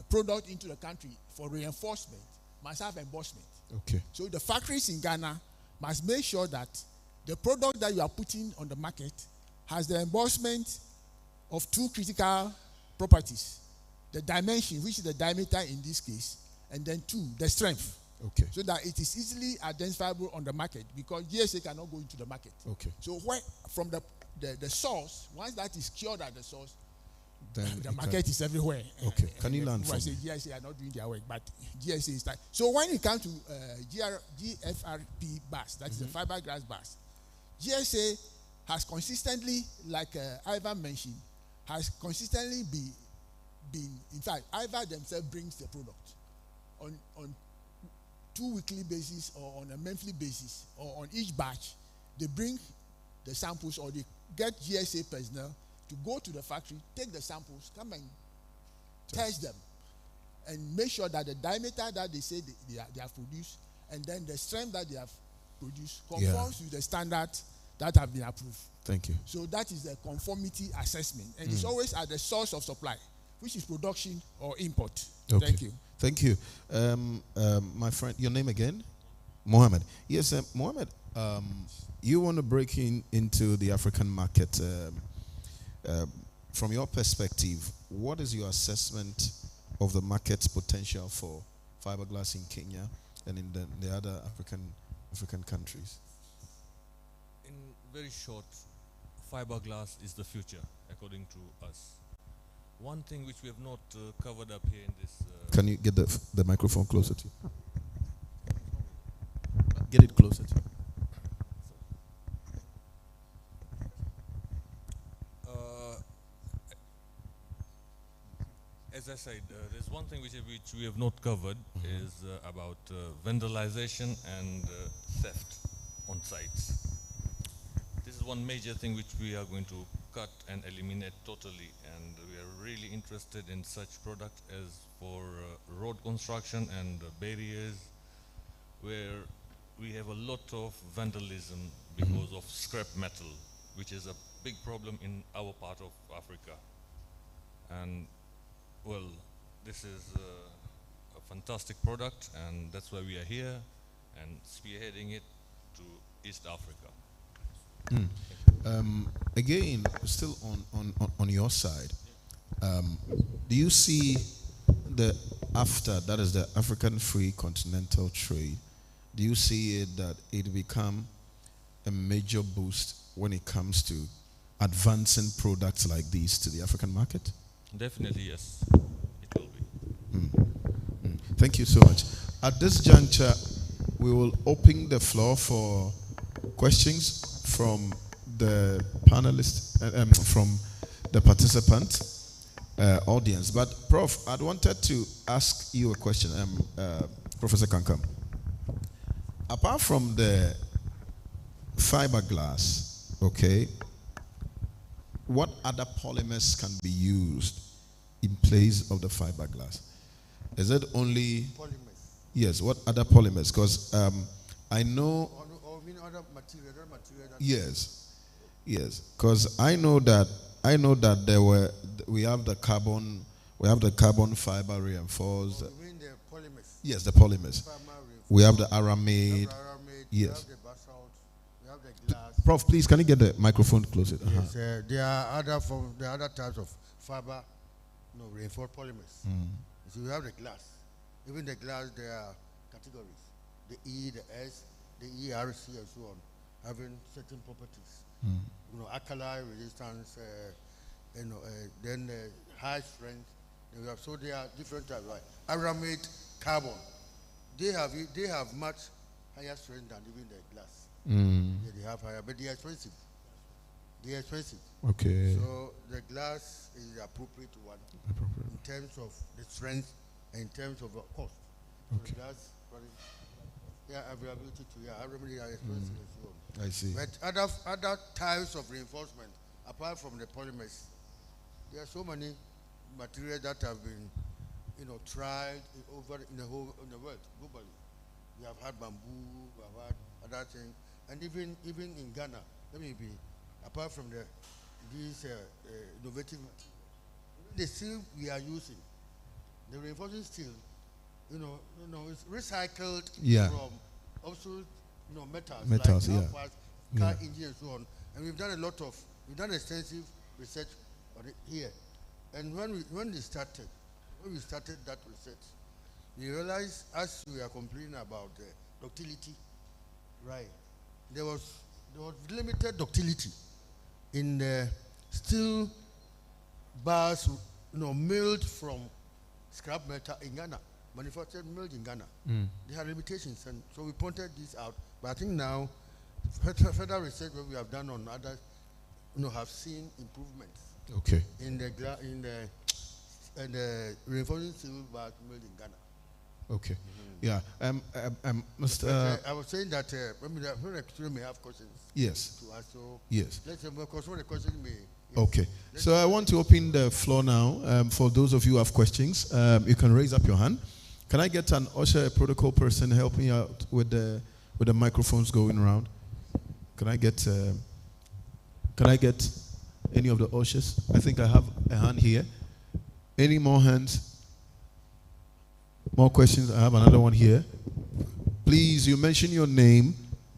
product into the country for reinforcement must have embossment.
Okay.
So the factories in Ghana must make sure that the product that you are putting on the market has the embossment of two critical properties: the dimension, which is the diameter in this case, and then two, the strength.
Okay.
So that it is easily identifiable on the market, because GSA cannot go into the market.
Okay.
So when, from the source, once that is cured at the source,
then
the market is everywhere.
Okay. Can you learn
I
from
say
me?
GSA are not doing their work, but GSA is that. So when it comes to GFRP bars, that is the fiberglass bars, GSA has consistently, like Ivan mentioned, has consistently been, in fact, Ivan themselves brings the product on 2 weekly basis or on a monthly basis or on each batch. They bring the samples, or they get GSA personnel to go to the factory, take the samples, come and test them, and make sure that the diameter that they say they have produced, and then the strength that they have produced conforms with the standard that have been approved.
Thank you.
So that is the conformity assessment, and it's always at the source of supply, which is production or import.
Okay.
Thank you.
Thank you. My friend, your name again? Mohammed. Yes, Mohammed, you want to break into the African market. From your perspective, what is your assessment of the market's potential for fiberglass in Kenya and in the other African countries?
In very short, fiberglass is the future, according to us. One thing which we have not covered up here in this...
Can you get the microphone closer to you? Get it closer to you.
As I said, there's one thing which we have not covered is about vandalization and theft on sites. This is one major thing which we are going to cut and eliminate totally, and we are really interested in such products as for road construction and barriers, where we have a lot of vandalism because of scrap metal, which is a big problem in our part of Africa. And well, this is a fantastic product, and that's why we are here and spearheading it to East Africa.
Again, still on your side, do you see the AFTA, that is the African Free Continental Trade, do you see it that it become a major boost when it comes to advancing products like these to the African market?
Definitely, yes, it will be.
Thank you so much. At this juncture, we will open the floor for questions from the panelists, from the participant audience. But Prof, I'd wanted to ask you a question, Professor Kankam. Apart from the fiberglass, okay, what other polymers can be used in place of the fiberglass? Is it only
Polymers.
Yes, what other polymers? Because I know.
Or mean other material that
Yes, because I know that we have the carbon fiber reinforced.
you mean the polymers.
Yes, the polymers. We have the aramid.
We have
Yes.
the basalt, we have the glass.
Prof, please, can you get the microphone closer?
Yes, there are other types of fiber, reinforced polymers. So we have the glass. Even the glass, there are categories: the E, the S, the ERC, and so on, having certain properties. Alkali resistance, then high strength. So there are different types, like aramid, carbon. They have much higher strength than even the glass. Yeah, they have higher, but they are expensive.
Okay.
So the glass is the appropriate one in terms of the strength and in terms of the cost.
Okay.
So the glass, availability to aramid are expensive and so on.
I see.
But other types of reinforcement, apart from the polymers, there are so many materials that have been, tried in the world globally. We have had bamboo, we have had other things, and even in Ghana, apart from these innovative materials, the steel we are using, the reinforcing steel, it's recycled from also metals like car engine and so on. And we've done extensive research on it here. And when we started that research, we realized, as we are complaining about ductility, right? There was limited ductility in the steel bars, milled from scrap metal in Ghana, manufactured milled in Ghana. They had limitations, and so we pointed this out. But I think now, further research that we have done on others, have seen improvements.
Okay.
In the reinforcing steel bars milled in Ghana.
Okay. Yeah. Mr.
I was saying that student may have questions.
Yes.
To ask, so
yes.
Let's because one of the questions may. Yes.
Okay. So I want to open the floor now. For those of you who have questions, you can raise up your hand. Can I get an usher, protocol person, help me out with the microphones going around? Can I get any of the ushers? I think I have a hand here. Any more hands? More questions? I have another one here. Please, you mention your name,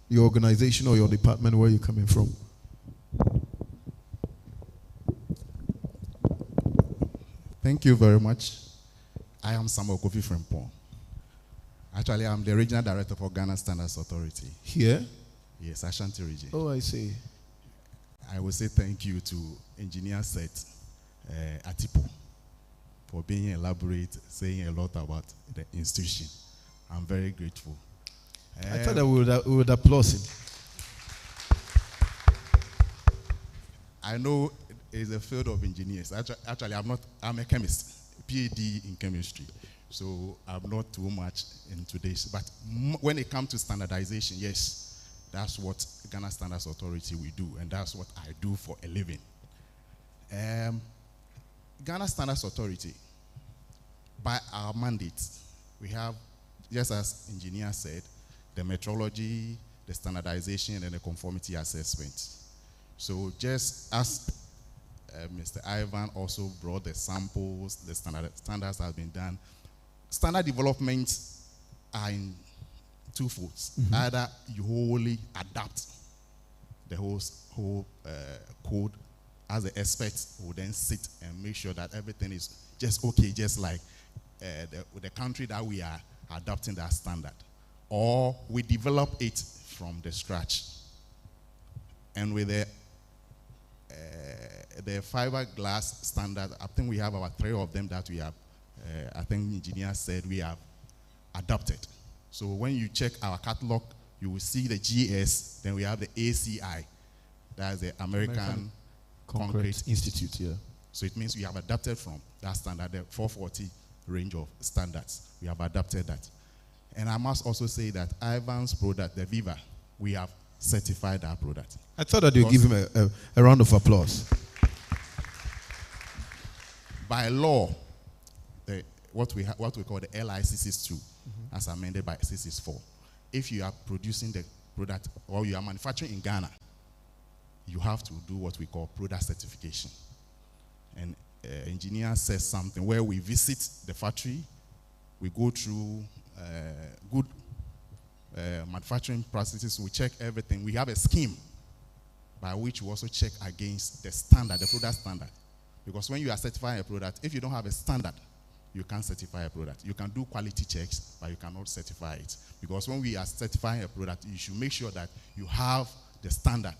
your organization, or your department, where you're coming from.
Thank you very much. I am Samuel Kofi Frimpong. Actually, I'm the regional director for Ghana Standards Authority.
Here?
Yes, Ashanti region.
Oh, I see.
I will say thank you to Engineer Seth Atipo for being elaborate, saying a lot about the institution. I'm very grateful.
I thought that we would applaud him.
I know it's a field of engineers. Actually, I'm a chemist, PhD in chemistry. So I'm not too much into this. But when it comes to standardization, yes, that's what Ghana Standards Authority will do, and that's what I do for a living. Ghana Standards Authority, by our mandate, we have, just as engineer said, the metrology, the standardization, and the conformity assessment. So just as Mr. Ivan also brought the samples, the standards have been done. Standard developments are in two folds. Either you wholly adapt the whole code as the experts will then sit and make sure that everything is just okay, just like the country that we are adopting that standard. Or we develop it from the scratch. And with the fiberglass standard, I think we have about 3 of them that we have, I think engineers said we have adopted. So when you check our catalog, you will see the GS, then we have the ACI, that's the American Concrete Institute.
Yeah.
So it means we have adapted from that standard, the 440 range of standards. We have adapted that. And I must also say that Ivan's product, the Viva, we have certified our product.
I thought that you'd give him a round of applause.
By law, what we call the LI662, as amended by 664, if you are producing the product or you are manufacturing in Ghana, you have to do what we call product certification. And engineer says something where we visit the factory, we go through good manufacturing processes, we check everything. We have a scheme by which we also check against the standard, the product standard. Because when you are certifying a product, if you don't have a standard, you can't certify a product. You can do quality checks, but you cannot certify it. Because when we are certifying a product, you should make sure that you have the standard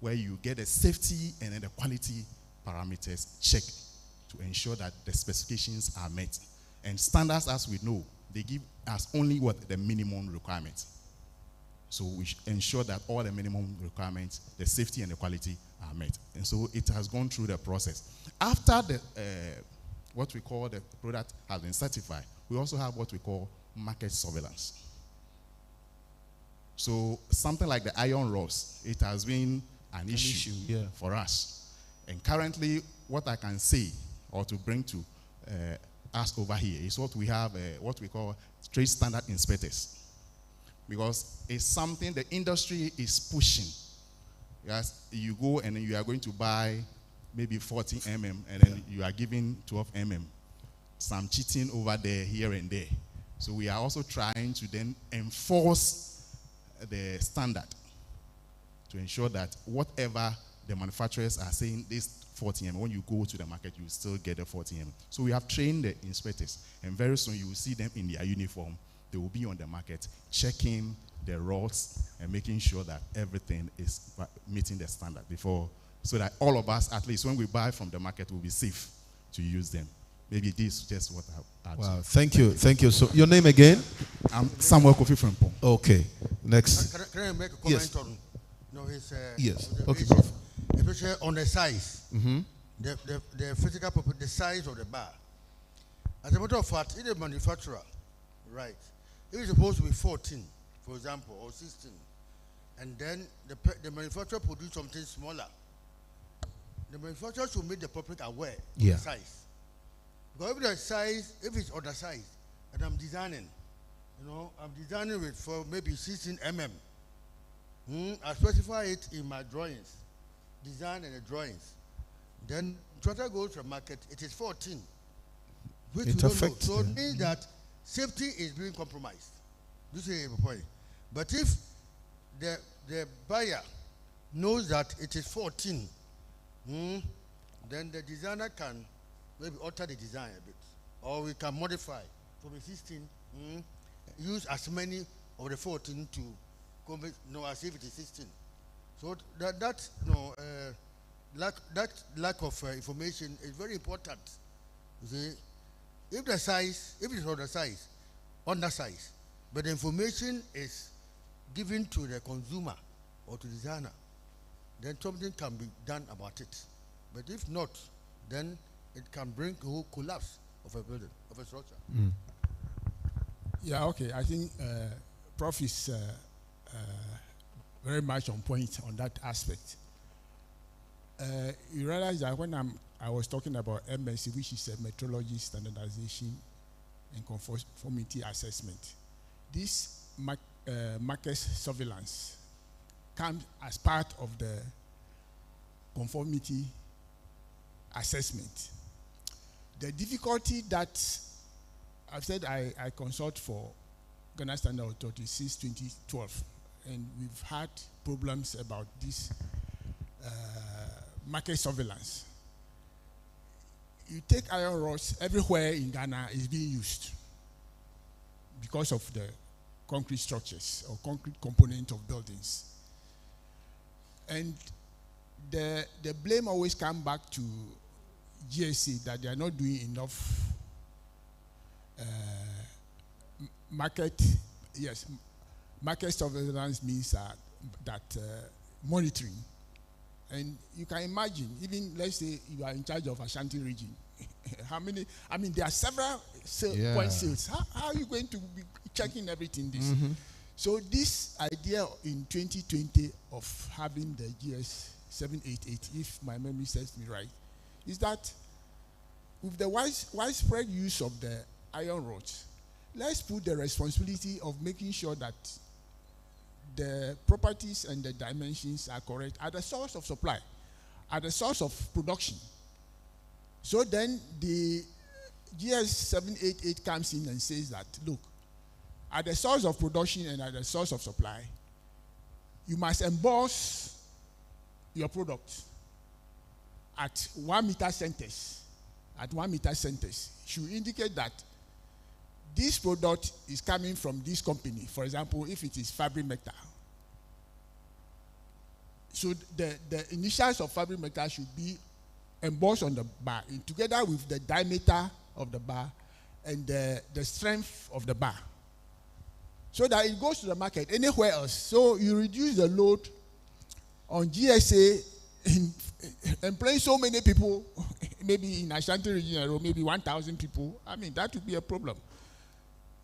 where you get the safety and then the quality parameters checked to ensure that the specifications are met. And standards, as we know, they give us only what the minimum requirements. So we should ensure that all the minimum requirements, the safety and the quality are met. And so it has gone through the process. After the what we call the product has been certified, we also have what we call market surveillance. So something like the iron rods, it has been an issue for us. And currently, what I can say, or to bring to us over here, is what we have, what we call trade standard inspectors. Because it's something the industry is pushing. Yes, you go and then you are going to buy maybe 40 mm, and then you are giving 12 mm. Some cheating over there, here and there. So we are also trying to then enforce the standard to ensure that whatever the manufacturers are saying, this 40 mm, when you go to the market, you still get the 40 mm. So we have trained the inspectors, and very soon you will see them in their uniform. They will be on the market checking the rods and making sure that everything is meeting the standard before, so that all of us, at least when we buy from the market, will be safe to use them. Maybe this is just what I
Wow, thank you. So your name again?
I'm Samuel Kofi Frimpong.
Okay, next.
Can I make a comment on his
yes.
Okay,
Prof.
Especially on the size, the physical property, the size of the bar. As a matter of fact, in the manufacturer, right, if it's supposed to be 14, for example, or 16, and then the manufacturer produce something smaller, the manufacturer should make the public aware of the size. Because if the size, if it's undersized, and I'm designing, I'm designing it for maybe 16 mm. I specify it in my drawings, design and the drawings. Then Trotter goes to the market, it is 14. Which
it affects.
So it means that safety is being compromised. This is the point. But if the buyer knows that it is 14, then the designer can maybe alter the design a bit, or we can modify from the 16, use as many of the 14 to as if it is 16. So that lack of information is very important. You see, if the size, if it is undersized, but the information is given to the consumer or to the designer, then something can be done about it. But if not, then it can bring a whole collapse of a building, of a structure.
Yeah, okay. I think Prof is very much on point on that aspect. You realize that when I was talking about MSc, which is a metrology standardization and conformity assessment, this market surveillance comes as part of the conformity assessment. The difficulty that I've said I consult for Ghana Standard Authority since 2012, and we've had problems about this market surveillance. You take iron rods everywhere in Ghana is being used because of the concrete structures or concrete component of buildings. And the blame always comes back to GSA that they are not doing enough market surveillance means that monitoring. And you can imagine, even let's say you are in charge of Ashanti region, how many, I mean, there are several point sales. How are you going to be checking everything this? So this idea in 2020 of having the GS 788, if my memory serves me right, is that with the widespread use of the iron rods, let's put the responsibility of making sure that the properties and the dimensions are correct at the source of supply, at the source of production. So then the GS 788 comes in and says that, look, at the source of production and at the source of supply, you must emboss your product at 1 meter centers. At 1 meter centers, should indicate that this product is coming from this company. For example, if it is FIBERGLASS, so the initials of FIBERGLASS should be embossed on the bar, together with the diameter of the bar and the strength of the bar, so that it goes to the market anywhere else. So you reduce the load on GSA in employing so many people, maybe in Ashanti region, or maybe 1,000 people. I mean, that would be a problem.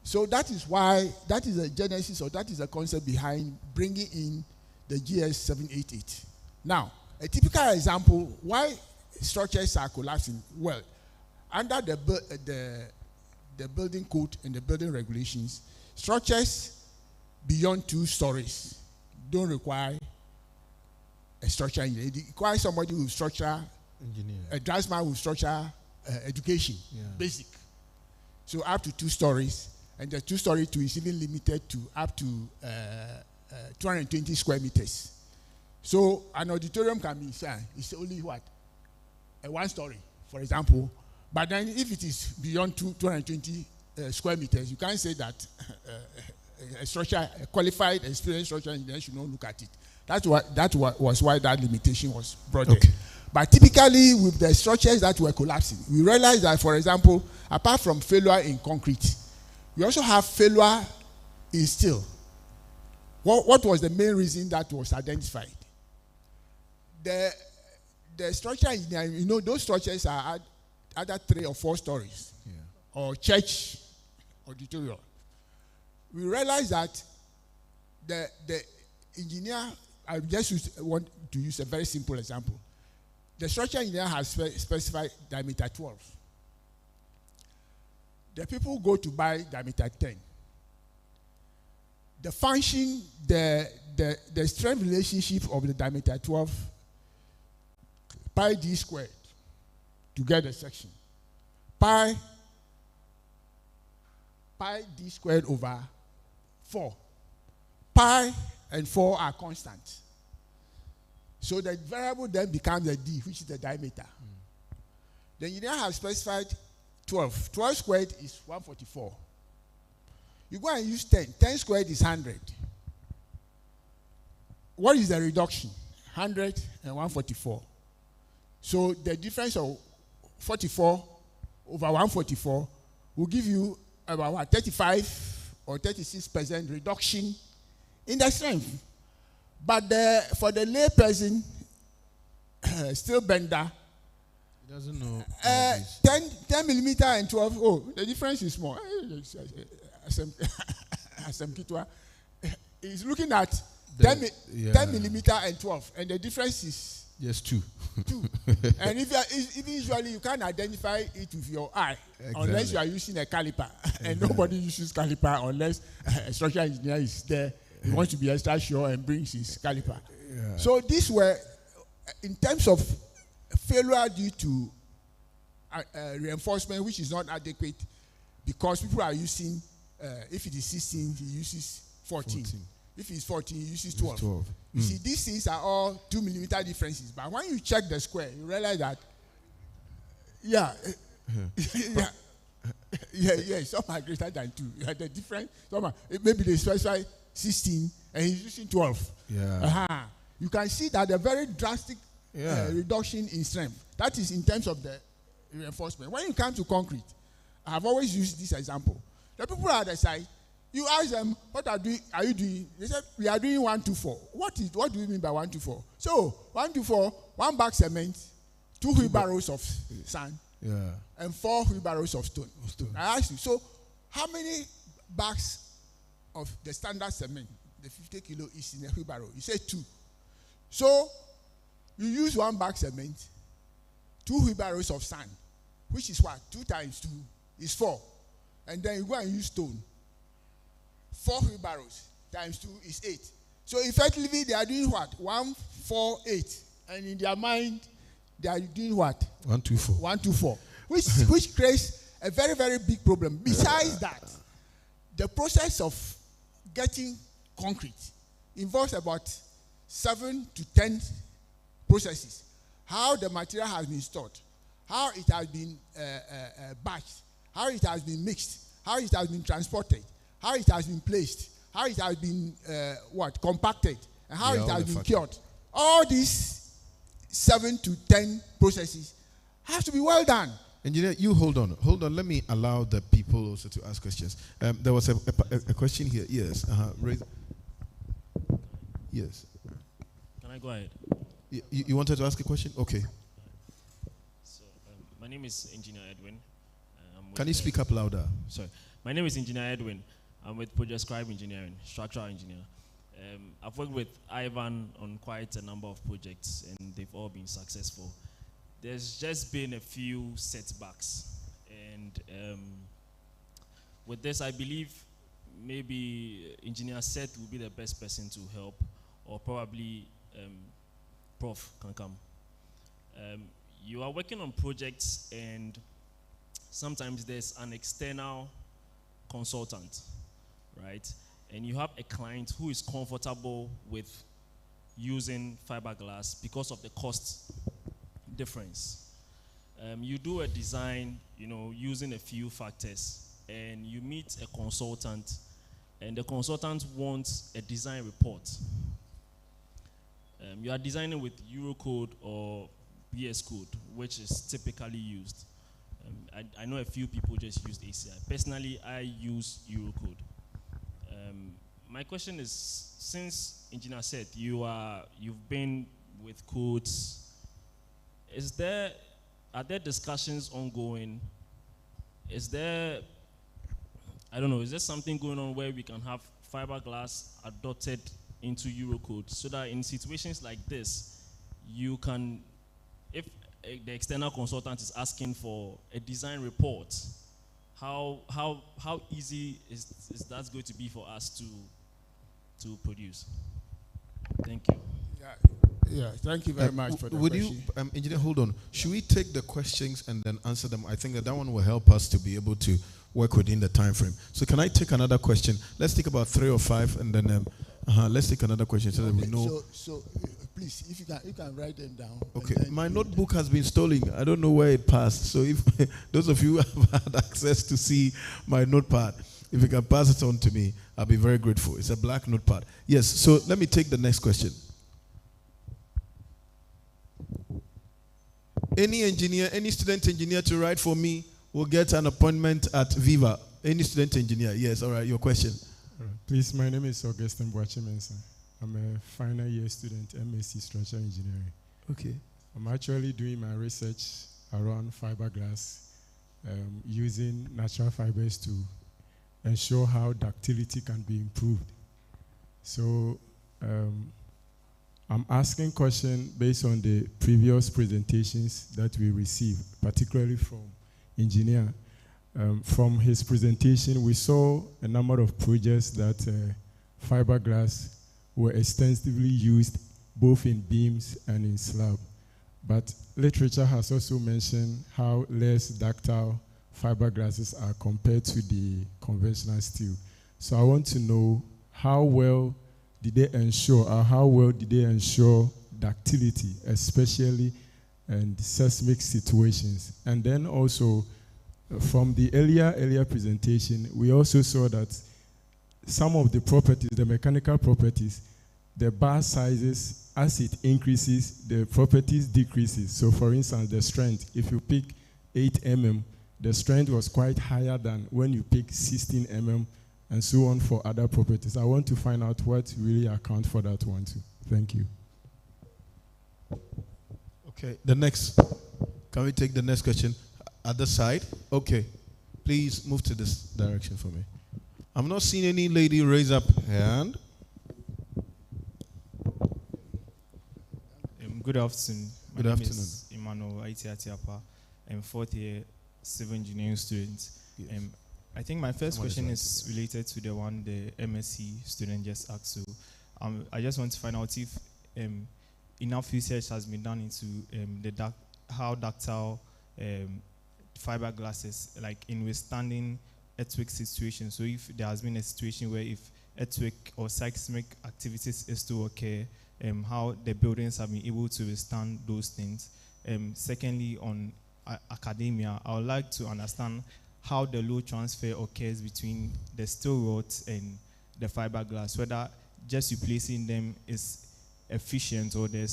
So that is why, that is the genesis, or that is the concept behind bringing in the GS 788. Now, a typical example why structures are collapsing. Well, under the building code and the building regulations, structures beyond 2 stories don't require a structural engineer. It requires somebody with structural engineer, a draftsman with structural education, basic. So up to 2 stories, and the 2-story too is even limited to up to 220 square meters. So an auditorium can be it's only what? A 1 story, for example. But then if it is beyond 220 square meters, you can't say that a qualified, experienced structural engineer should not look at it. That was why that limitation was brought in. But typically, with the structures that were collapsing, we realized that, for example, apart from failure in concrete, we also have failure in steel. What was the main reason that was identified? The structural engineering, you know, those structures are either 3 or 4 stories, or church auditorium. We realized that the engineer, I just want to use a very simple example. The structural engineer has specified diameter 12. The people go to buy diameter 10. The function, the strength relationship of the diameter 12, pi d squared to get the section. Pi d squared over 4. Pi and 4 are constant. So the variable then becomes a d, which is the diameter. The engineer has specified 12. 12 squared is 144. You go and use 10. 10 squared is 100. What is the reduction? 100 and 144. So the difference of 44 over 144 will give you about what, 35 or 36% reduction in the strength. But for the lay person, steel bender,
he doesn't know.
10 millimeter and 12, oh, the difference is small. He's looking at 10 millimeter and 12, and the difference is
Yes, two.
Two. And if usually you can't identify it with your eye unless you are using a caliper. And nobody uses caliper unless a structural engineer is there. He wants to be extra sure and brings his caliper.
Yeah.
So these were, in terms of failure due to reinforcement, which is not adequate, because people are using, if it is 16, he uses 14. If it's 14, he uses 12. You see, these things are all 2 millimeter differences. But when you check the square, you realize that, some are greater than 2. The difference, maybe they specify 16 and he's using 12.
Yeah.
You can see that a very drastic reduction in strength. That is in terms of the reinforcement. When you come to concrete, I have always used this example. The people at the side, you ask them, what are you doing? They said, we are doing 1-2-4. What do you mean by 1-2-4? So, 1-2-4, 1 bag cement, 2 wheelbarrows of sand, and 4 wheelbarrows of stone. I asked you, so how many bags of the standard cement, the 50 kilo, is in a wheelbarrow? You say 2. So, you use 1 bag cement, 2 wheelbarrows of sand, which is what? 2 times 2 is 4. And then you go and use stone. 4 wheelbarrows times 2 is 8. So effectively they are doing what? 1, 4, 8. And in their mind, they are doing what?
1-2-4.
1-2-4. Which creates a very, very big problem. Besides that, the process of getting concrete involves about 7 to 10 processes. How the material has been stored, how it has been batched, how it has been mixed, how it has been transported, how it has been placed, how it has been compacted, and how it has been cured. All these 7 to 10 processes have to be well done.
Engineer, you hold on. Let me allow the people also to ask questions. There was a question here. Yes. Yes.
Can I go ahead?
You wanted to ask a question? Okay.
So, my name is Engineer Edwin.
Can you speak up louder?
Sorry. My name is Engineer Edwin. I'm with Project Scribe Engineering, structural engineer. I've worked with Ivan on quite a number of projects, and they've all been successful. There's just been a few setbacks, and with this, I believe maybe Engineer Seth will be the best person to help, or probably Prof can come. You are working on projects, and sometimes there's an external consultant, right? And you have a client who is comfortable with using fiberglass because of the cost difference. You do a design, using a few factors, and you meet a consultant, and the consultant wants a design report. You are designing with Eurocode or BS code, which is typically used. I know a few people just use ACI. Personally, I use Eurocode. My question is, since Engineer said you've been with codes, are there discussions ongoing? Is there something going on where we can have fiberglass adopted into Eurocode so that in situations like this, you can, if the external consultant is asking for a design report, how easy is that going to be for us to produce? Thank you.
Yeah, thank you very much for the question.
Engineer, hold on. Should we take the questions and then answer them? I think that one will help us to be able to work within the time frame. So can I take another question? Let's take about 3 or 5, and then let's take another question so that we know.
So please, if you can write them down.
Okay, my notebook has been stolen. I don't know where it passed. So if those of you have had access to see my notepad, if you can pass it on to me, I'll be very grateful. It's a black notepad. Yes, so let me take the next question. Any engineer, any student engineer to write for me will get an appointment at Viva. Any student engineer? Yes, all right, your question.
Please, my name is Augustine Boachimensa. I'm a final year student, MSc Structural Engineering.
Okay.
I'm actually doing my research around fiberglass, using natural fibers to ensure how ductility can be improved. So I'm asking question based on the previous presentations that we received, particularly from engineer. From his presentation, we saw a number of projects that fiberglass were extensively used both in beams and in slab. But literature has also mentioned how less ductile fiberglasses are compared to the conventional steel. So I want to know how well did they ensure ductility, especially in seismic situations. And then also from the earlier presentation, we also saw that some of the properties, the mechanical properties, the bar sizes, as it increases, the properties decreases. So for instance, the strength, if you pick 8 mm, the strength was quite higher than when you pick 16 mm, and so on for other properties. I want to find out what really account for that one too. Thank you.
Okay, the next, can we take the next question? Other side? Okay, please move to this direction for me. I'm not seeing any lady raise up her hand.
Good afternoon.
Good
My name
afternoon.
is Emmanuel Aitiatiapa. I'm fourth year civil engineering student.
Yes.
I think my first
Someone
question
is
is related to the one the MSc student just asked. So I just want to find out if enough research has been done into how ductile fiberglasses, like in withstanding earthquake situations. So if there has been a situation where if earthquake or seismic activities is to occur, how the buildings have been able to withstand those things. Secondly, on academia, I would like to understand how the load transfer occurs between the steel rods and the fiberglass, whether just replacing them is efficient or there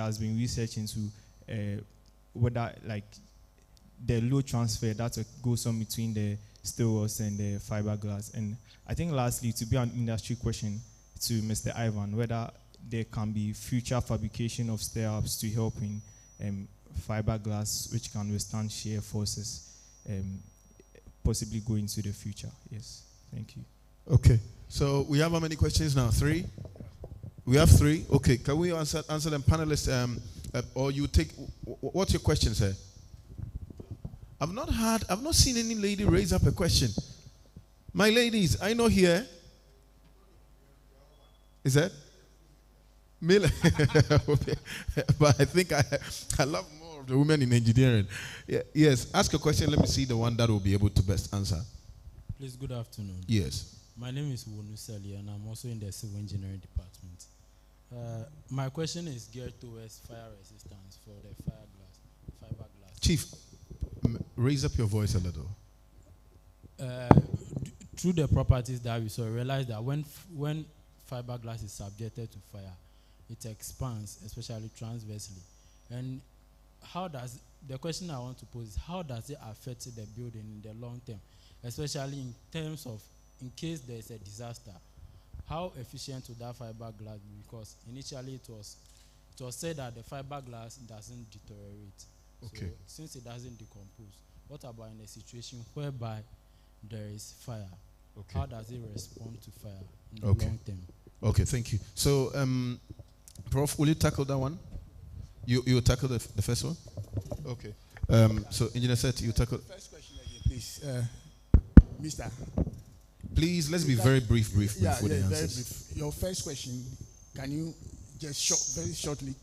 has been research into whether like the load transfer that goes on between the steel rods and the fiberglass. And I think lastly, to be an industry question to Mr. Ivan, whether there can be future fabrication of stair-ups to help in fiberglass which can withstand shear forces, possibly go into the future. Yes, thank you.
Okay, so we have how many questions now? 3? We have 3. Okay, can we answer them, panelists? Or you take, what's your question, sir? I've not seen any lady raise up a question. My ladies, I know here. Is that? Male. But I think I love more of the women in engineering. Yeah, yes, ask a question. Let me see the one that will be able to best answer.
Please, good afternoon.
Yes.
My name is Wonuseli, and I'm also in the civil engineering department. My question is geared towards fire resistance for the fiberglass.
Chief, raise up your voice a little.
Through the properties that we saw, realize that when fiberglass is subjected to fire, it expands, especially transversely. And the question I want to pose is, how does it affect the building in the long term, especially in terms of, in case there is a disaster, how efficient would that fiberglass be? Because initially it was said that the fiberglass doesn't deteriorate.
Okay.
So since it doesn't decompose, what about in a situation whereby there is fire?
Okay.
How does it respond to fire in the long term?
Okay, thank you. So, Prof, will you tackle that one? You tackle the first one? Okay. So, Engineer Seth, you tackle.
First question again, please. Mr.
Please, let's be very brief with the answers.
Very brief. Your first question, can you just very shortly?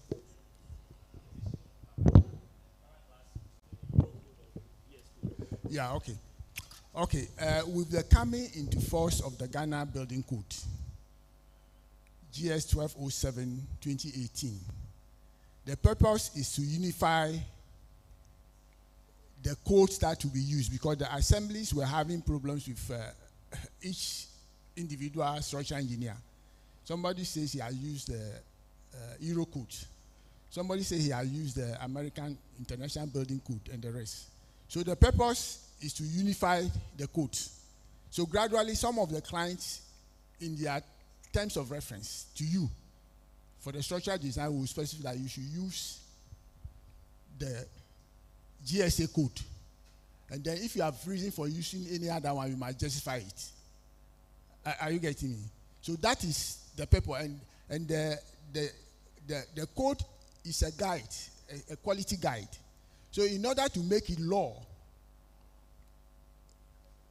Yeah, okay. Okay, with the coming into force of the Ghana Building Code, GS 1207 2018, the purpose is to unify the codes that will be used, because the assemblies were having problems with each individual structural engineer. Somebody says he has used the Euro code. Somebody says he has used the American International Building Code and the rest. So the purpose is to unify the codes. So gradually, some of the clients in their terms of reference to you for the structural design will specify that you should use the GSA code. And then if you have reason for using any other one, you must justify it. Are you getting me? So that is the purpose. And the the code is a guide, a quality guide. So in order to make it law,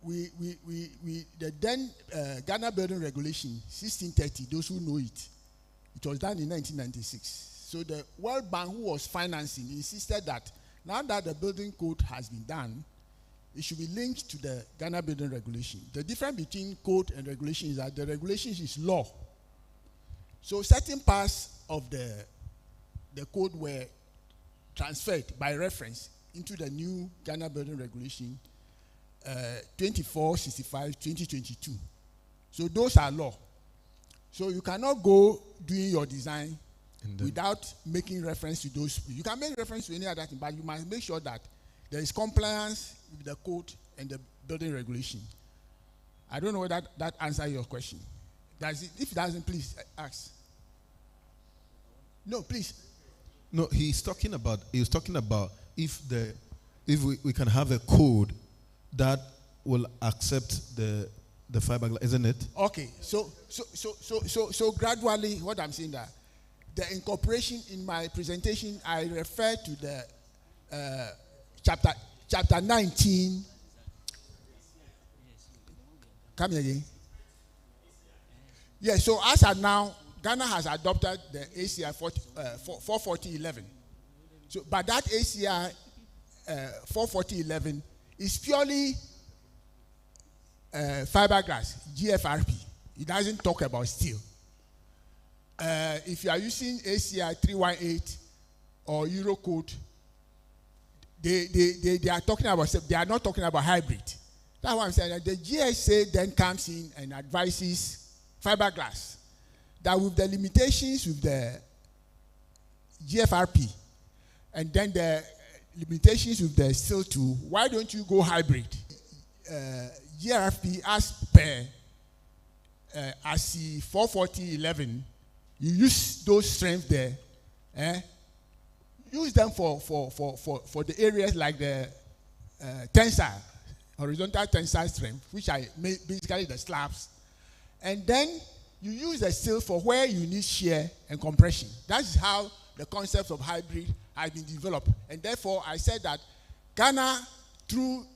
the then Ghana Building Regulation 1630, those who know it, it was done in 1996. So the World Bank, who was financing, insisted that now that the building code has been done, it should be linked to the Ghana Building Regulation. The difference between code and regulation is that the regulation is law. So certain parts of the code were transferred by reference into the new Ghana Building Regulation 2465/2022. So those are law. So you cannot go doing your design without making reference to those. You can make reference to any other thing, but you must make sure that there is compliance with the code and the building regulation. I don't know whether that answers your question. Does it? If it doesn't, please ask. No, please.
No, he was talking about if we can have a code that will accept the fiberglass, isn't it?
Okay, so gradually, what I'm saying that the incorporation in my presentation, I refer to the chapter 19. Come here again. Yes, so as of now, Ghana has adopted the ACI 44011. So, but that ACI 44011 is purely fiberglass, GFRP. It doesn't talk about steel. If you are using ACI 318 or Eurocode, they are talking about, they are not talking about hybrid. That's why I'm saying that the GSA then comes in and advises fiberglass that with the limitations with the GFRP and then the limitations with the steel too, why don't you go hybrid? GFRP as per ASI 44011, you use those strengths there, use them for the areas like the tensile, horizontal tensile strength, which are basically the slabs, and then you use the steel for where you need shear and compression. That's how the concept of hybrid has been developed, and therefore I said that Ghana, through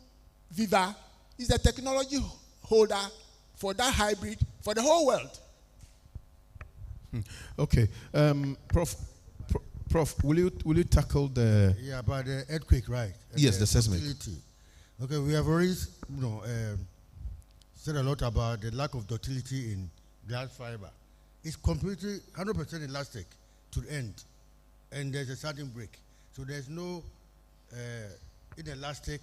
Viva, is the technology holder for that hybrid for the whole world.
Okay, Prof, will you tackle the
about the earthquake, right?
Yes, the seismic.
Ductility. Okay, we have already said a lot about the lack of ductility in glass fiber. It's completely 100% elastic to the end, and there's a sudden break. So there's no inelastic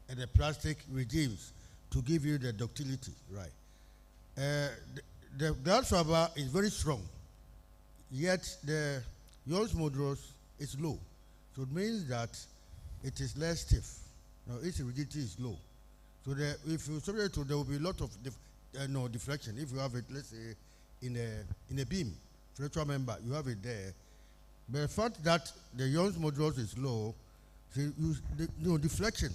and the plastic regimes to give you the ductility, right? The glass fiber is very strong, yet the Young's modulus is low. So it means that it is less stiff. Now its rigidity is low. So if you subject to, there will be a lot of deflection. If you have it, let's say, in a beam, structural member, you have it there. But the fact that the Young's modulus is low, so deflection.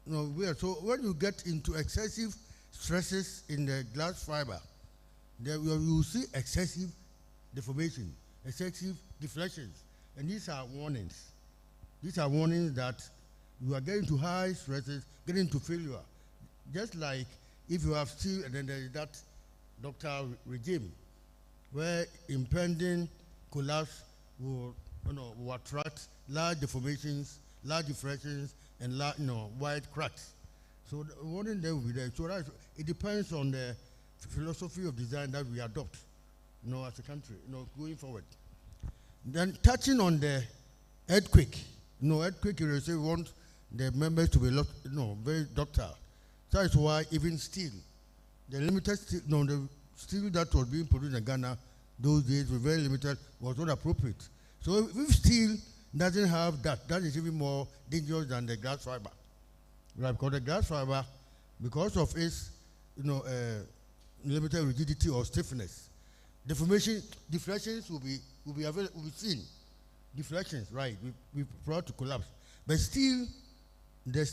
So when you get into excessive stresses in the glass fiber, there you see excessive deformation, excessive deflections, and these are warnings. These are warnings that you are getting to high stresses, getting to failure. Just like if you have steel and then there is that ductile regime, where impending collapse will attract large deformations, large deflections, and wide cracks. So the warning there will be there. So it depends on the philosophy of design that we adopt, as a country, going forward. Then touching on the earthquake, earthquake, you say we want the members to be very ductile. That's why even steel, the limited steel, the steel that was being produced in Ghana those days was very limited, was not appropriate. So if steel doesn't have that is even more dangerous than the glass fiber. Right? Because the glass fiber, because of its limited rigidity or stiffness, deflections will be seen. Deflections, right? We brought to collapse. But still, let's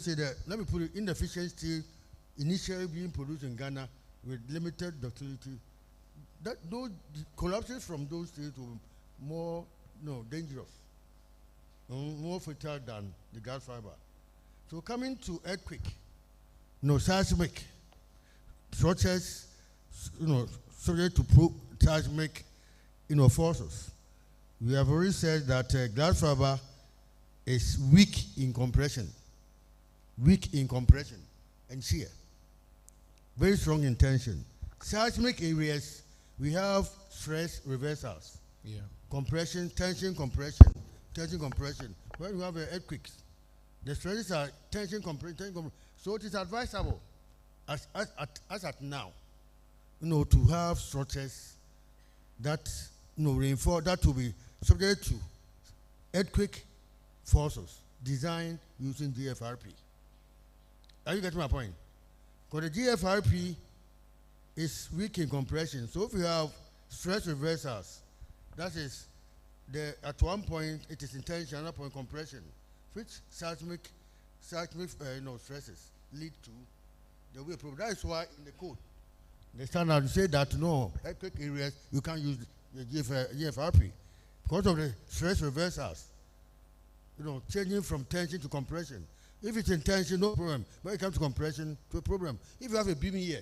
say let me put it, inefficient steel initially being produced in Ghana with limited ductility, that those collapses from those things will be more dangerous, more fatal than the glass fiber. So coming to earthquake, seismic structures, subject to seismic, forces. We have already said that glass fiber is weak in compression and shear. Very strong in tension. Seismic areas, we have stress reversals.
Yeah.
Compression, tension, compression. When we have earthquakes, the stresses are tension, compression. So it is advisable, as at now, to have structures that reinforce, that will be subject to earthquake forces designed using GFRP. Are you getting my point? Because the GFRP is weak in compression. So if you have stress reversals, that is, at one point it is in tension, another point compression, which seismic stresses lead to, there will be a problem. That is why in the code, the standard say that earthquake areas you can't use the GFRP because of the stress reversals. Changing from tension to compression. If it's in tension, no problem. When it comes to compression, to a problem. If you have a beam here,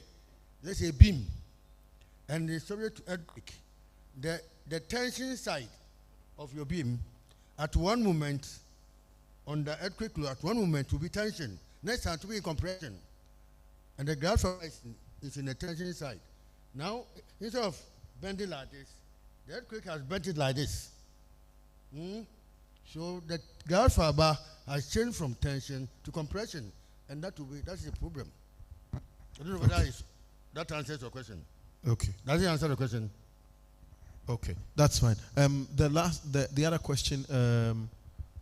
let's say a beam, and it's subject to earthquake, the tension side of your beam, at one moment, on the earthquake load, at one moment will be tension. Next time to be in compression. And the glass fiber is in the tension side. Now, instead of bending like this, the earthquake has bent it like this. So the glass fiber has changed from tension to compression, and that's a problem. I don't know whether that answers your question.
Okay.
Does it answer the question?
Okay, that's fine. The other question,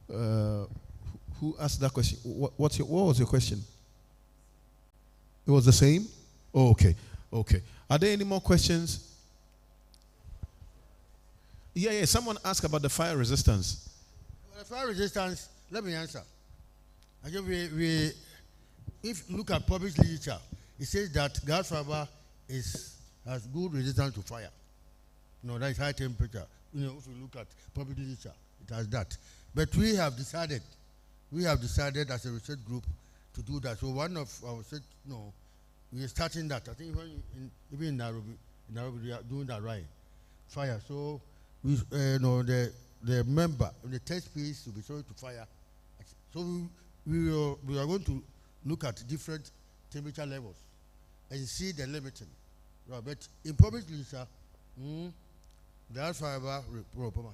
who asked that question? What was your question? It was the same? Oh, okay. Are there any more questions? Yeah. Someone asked about the fire resistance.
Well, the fire resistance, let me answer. I think if you look at published literature, it says that glass fiber has good resistance to fire. That is high temperature. If you look at published literature, it has that. But we have decided as a research group to do that. So one of our research, we are starting that. I think even in Nairobi, we are doing that right. Fire. So we, the member, the test piece will be subject to fire. So we are going to look at different temperature levels and see the limiting. Right. But in public literature, glass fiber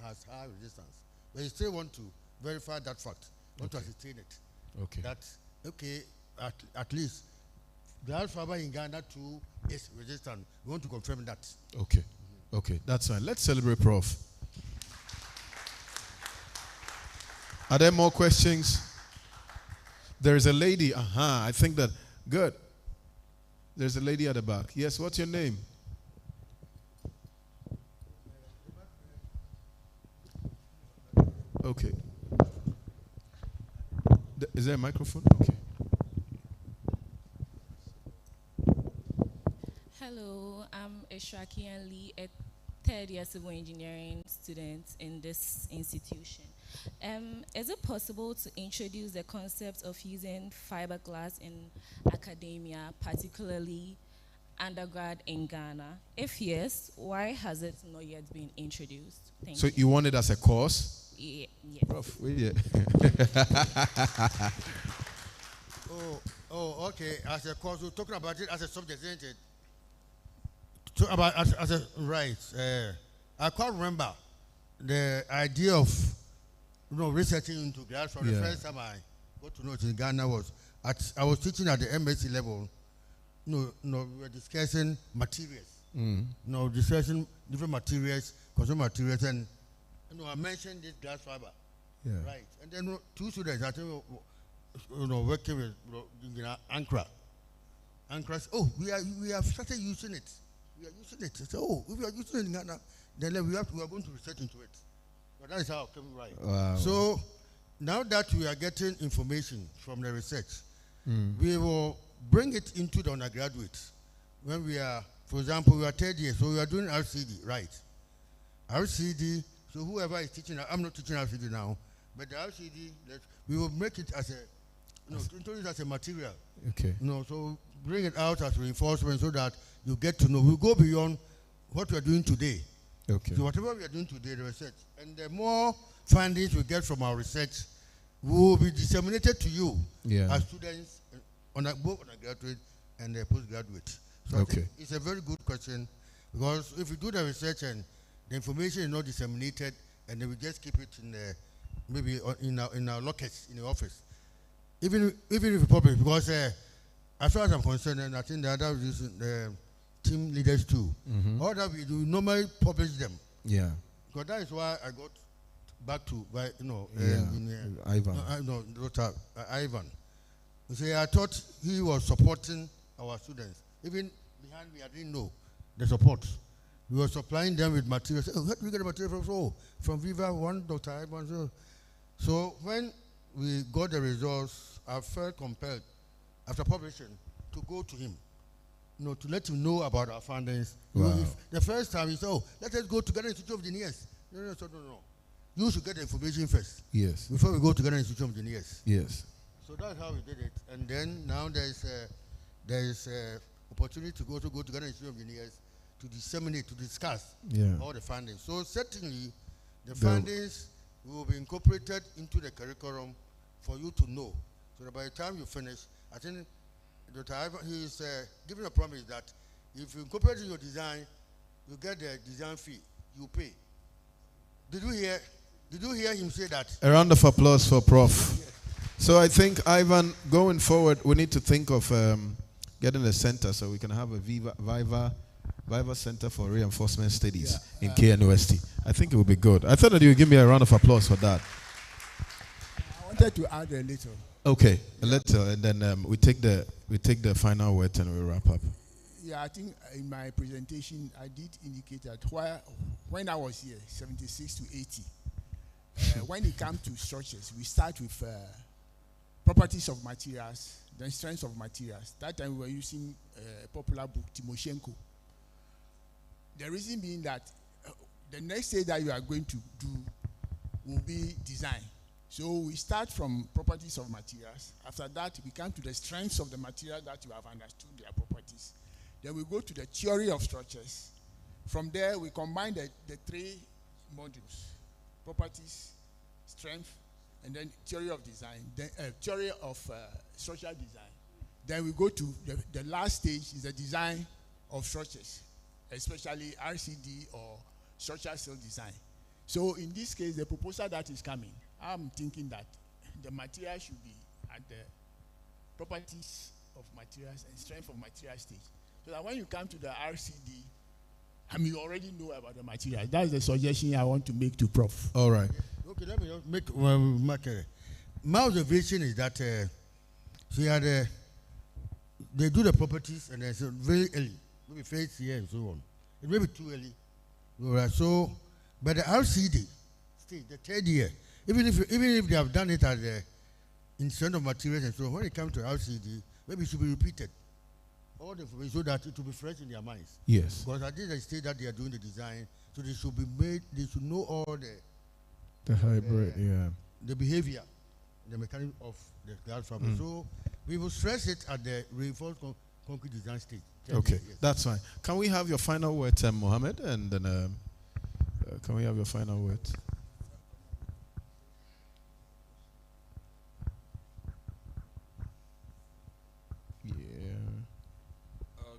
has high resistance. But you still want to verify that fact, want to ascertain it.
Okay.
At least glass fiber in Ghana too is resistant. We want to confirm that.
Okay, that's fine. Let's celebrate Prof. Are there more questions? There is a lady. I think that. Good. There's a lady at the back. Yes, what's your name? Okay. Is there a microphone? Okay.
Hello, I'm Eshakian Lee, a third-year civil engineering student in this institution. Is it possible to introduce the concept of using fiberglass in academia, particularly undergrad in Ghana? If yes, why has it not yet been introduced? Thank you.
So you want it as a course?
Yes.
Prof, yeah.
Okay. As a course, we're talking about it as a subject, isn't it? Right. I can't remember the idea of researching into glass from the first time I got to know it in Ghana was I was teaching at the MSc level. We were discussing materials. Discussing different materials, consumer materials, and I mentioned this glass fiber.
Yeah.
Right. And then two students, I think, working with Ankara. Ankara said, we have started using it. We are using it. I said, if we are using it in Ghana, then we are going to research into it. But that is how it came right.
Wow.
So now that we are getting information from the research, we will bring it into the undergraduates when we are For example, we are third year, so we are doing RCD, right? RCD, so whoever is teaching, I'm not teaching RCD now, but the RCD, we will make it as a, introduce as a material.
Okay.
So bring it out as reinforcement so that you get to know. We'll go beyond what we are doing today.
Okay.
So whatever we are doing today, the research, and the more findings we get from our research will be disseminated to you as students, both undergraduate and postgraduate. So I think it's a very good question, because if you do the research and the information is not disseminated, and then we just keep it in the, maybe in our lockers in the office, even if we publish, because as far as I'm concerned, and I think the other team leaders too, all that we do normally publish them.
Yeah.
Because that is why I got back to
Ivan.
Dr. Ivan. You see, I thought he was supporting our students. Even behind me, I didn't know the support. We were supplying them with materials. Oh, where do we get the material from? Oh, from Viva, one Dr. Ivan. So when we got the results, I felt compelled, after publishing, to go to him, to let him know about our findings.
Wow.
The first time he said, "Oh, let us go together Institute of Engineers." No. You should get the information first.
Yes.
Before we go together Institute of Engineers.
Yes.
So that's how we did it. And then now there is opportunity to go together Institute of Engineers to disseminate, to discuss all the findings. So certainly the findings will be incorporated into the curriculum for you to know. So that by the time you finish, I think Dr. Ivan, he is giving a promise that if you incorporate in your design, you get the design fee, you pay. Did you hear him say that?
A round of applause for Prof. Yes. So I think, Ivan, going forward, we need to think of getting a center so we can have a Viva Center for Reinforcement Studies in KNUST. I think it would be good. I thought that you would give me a round of applause for that.
I wanted to add a little.
Okay, a little, and then we take the final word and we wrap up.
Yeah, I think in my presentation I did indicate that when I was here, 76 to 80, when it comes to structures, we start with properties of materials, then strengths of materials. That time we were using a popular book, Timoshenko. The reason being that the next stage that you are going to do will be design. So we start from properties of materials. After that, we come to the strengths of the material that you have understood their properties. Then we go to the theory of structures. From there, we combine the three modules: properties, strength, and then theory of design, then theory of structural design. Then we go to the last stage is the design of structures, especially RCD or structural cell design. So in this case, the proposal that is coming, I'm thinking that the material should be at the properties of materials and strength of material stage. So that when you come to the RCD, you already know about the material. That's the suggestion I want to make to Prof.
All right.
Okay, let me make one marker. My observation is that they do the properties and it's very early, maybe first year and so on. It may be too early. Right, so, but the RCD stage, the third year, even if they have done it as in strength of materials and so on, when it comes to RCD, maybe it should be repeated. All the information so that it will be fresh in their minds.
Yes.
Because at this stage that they are doing the design, so they should be made, they should know all
the hybrid,
the behavior, the mechanism of the glass fiber. So we will stress it at the reinforced concrete design stage.
Okay, yes. That's fine. Can we have your final words, Mohammed? And then can we have your final words?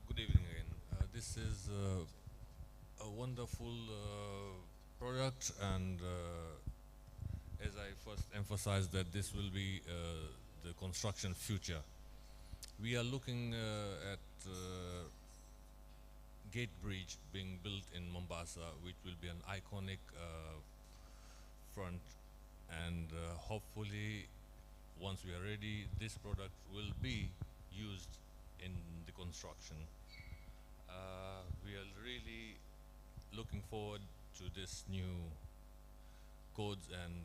Good evening again. This is a wonderful product, and as I first emphasized that this will be the construction future. We are looking at Gate Bridge being built in Mombasa, which will be an iconic front, and hopefully once we are ready, this product will be used in the construction. We are really looking forward to this new codes and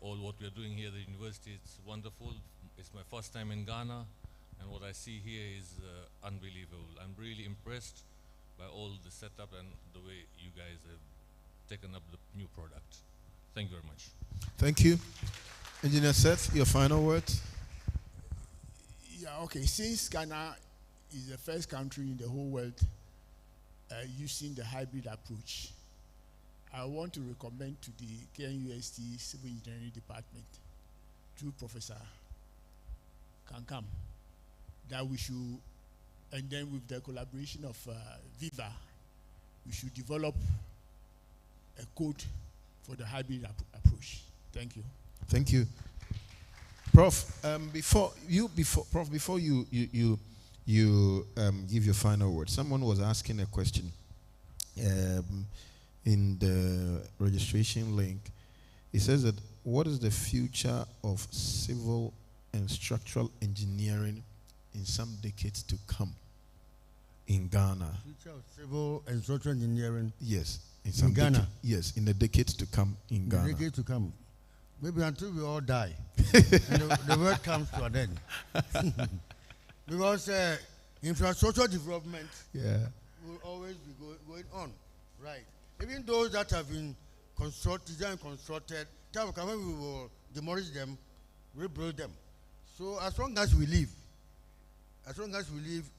all what we are doing here at the university. It's wonderful. It's my first time in Ghana. And what I see here is unbelievable. I'm really impressed by all the setup and the way you guys have taken up the new product. Thank you very much.
Thank you. Engineer Seth, your final words?
Yeah, okay. Since Ghana is the first country in the whole world using the hybrid approach, I want to recommend to the KNUST Civil Engineering Department through Professor Kankam that we should, and then with the collaboration of Viva, we should develop a code for the hybrid approach. Thank you.
Thank you. Prof, before you give your final word, someone was asking a question in the registration link. It says that what is the future of civil and structural engineering in some decades to come in Ghana?
Future of civil and structural engineering.
Yes,
in Ghana.
Yes, in the decades to come in Ghana.
The decades to come. Maybe until we all die, and the world comes to an end. Because infrastructure development will always be going on, right? Even those that have been designed, constructed, time will come when we will demolish them, rebuild them. So as long as we live,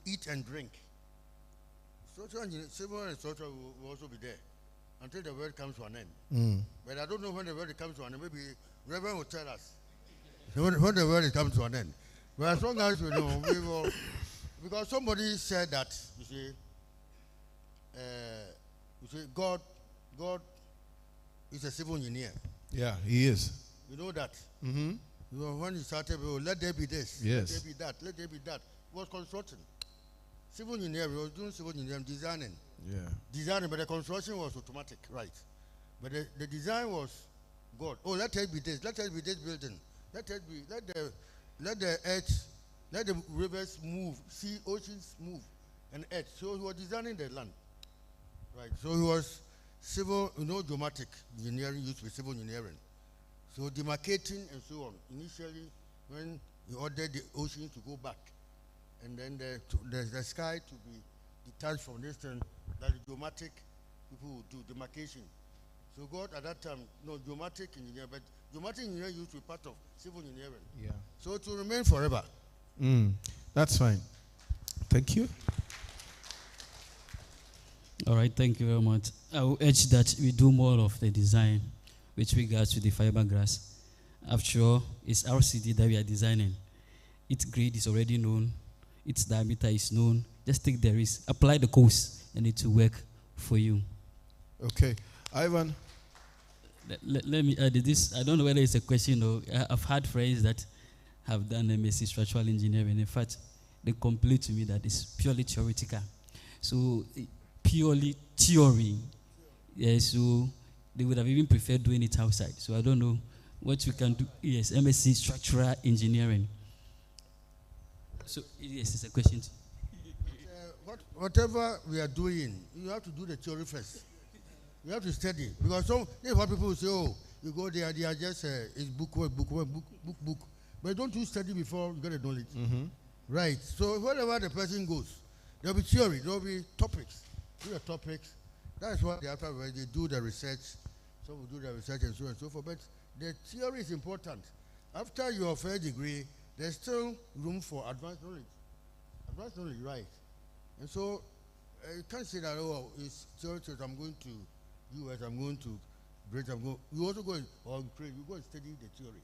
eat and drink, civil and structural will also be there until the world comes to an end. But I don't know when the world comes to an end. Maybe Reverend will tell us when the world comes to an end. But as long as we know, we will. Because somebody said that, you see, God is a civil engineer.
Yeah, he is.
You know that.
Mm-hmm.
You know, when he started, let there be this,
yes,
let there be that, let there be that. He was constructing. Civil engineer, we was doing civil engineering, designing.
Yeah.
Designing, but the construction was automatic, right? But the design was God. Oh, let it be this, let it be this building. Let the earth, let the rivers move, sea, oceans move, and earth. So he was designing the land, right? So he was civil, geomatic engineering used to be civil engineering. So demarcating and so on. Initially, when he ordered the ocean to go back, and then the sky to be detached from this thing, that the geomatic people would do, demarcation. So God at that time, geomatic engineer, but geomatic engineer used to be part of civil engineering.
Yeah.
So it will remain forever.
That's fine. Thank you.
All right, thank you very much. I will urge that we do more of the design with regards to the fiberglass. After all, it's RCD that we are designing. Its grade is already known. Its diameter is known. Just take the risk, apply the course, and it will work for you.
Okay. Ivan?
Let me add this. I don't know whether it's a question or I've had friends that have done MSc structural engineering. In fact, they complain to me that it's purely theoretical. So, purely theory. Yeah, so they would have even preferred doing it outside. So I don't know what we can do. Yes, MSc structural engineering. So yes, it's a question.
Whatever we are doing, you have to do the theory first. You have to study. Because this is what people say, oh, you go there, they are just, it's book. But don't you study before you get the knowledge?
Mm-hmm.
Right. So wherever the person goes, there will be theory, there will be topics. Do the topics. That's what they afterwards they do the research. So we do the research and so on and so forth. But the theory is important. After your first degree, there's still room for advanced knowledge. Advanced knowledge, right? And so you can't say that, oh, it's theory, I'm going to US, I'm going to Britain, you also go or Ukraine, you go and study the theory.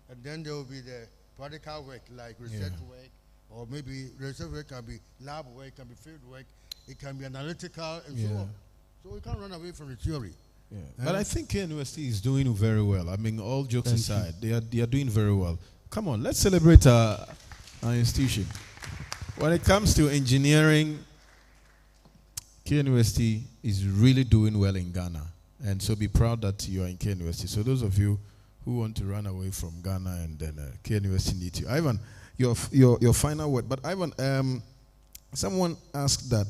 And then there will be the practical work, like research work, or maybe research work can be lab work, can be field work, it can be analytical, and so on. So we can't run away from the theory.
Yeah. But I think KNUST is doing very well. I mean, all jokes aside, they are doing very well. Come on, let's celebrate our institution. When it comes to engineering, KNUST is really doing well in Ghana. And so be proud that you are in KNUST. So those of you who want to run away from Ghana and then KNUST needs you. Ivan, your final word. But Ivan, someone asked that,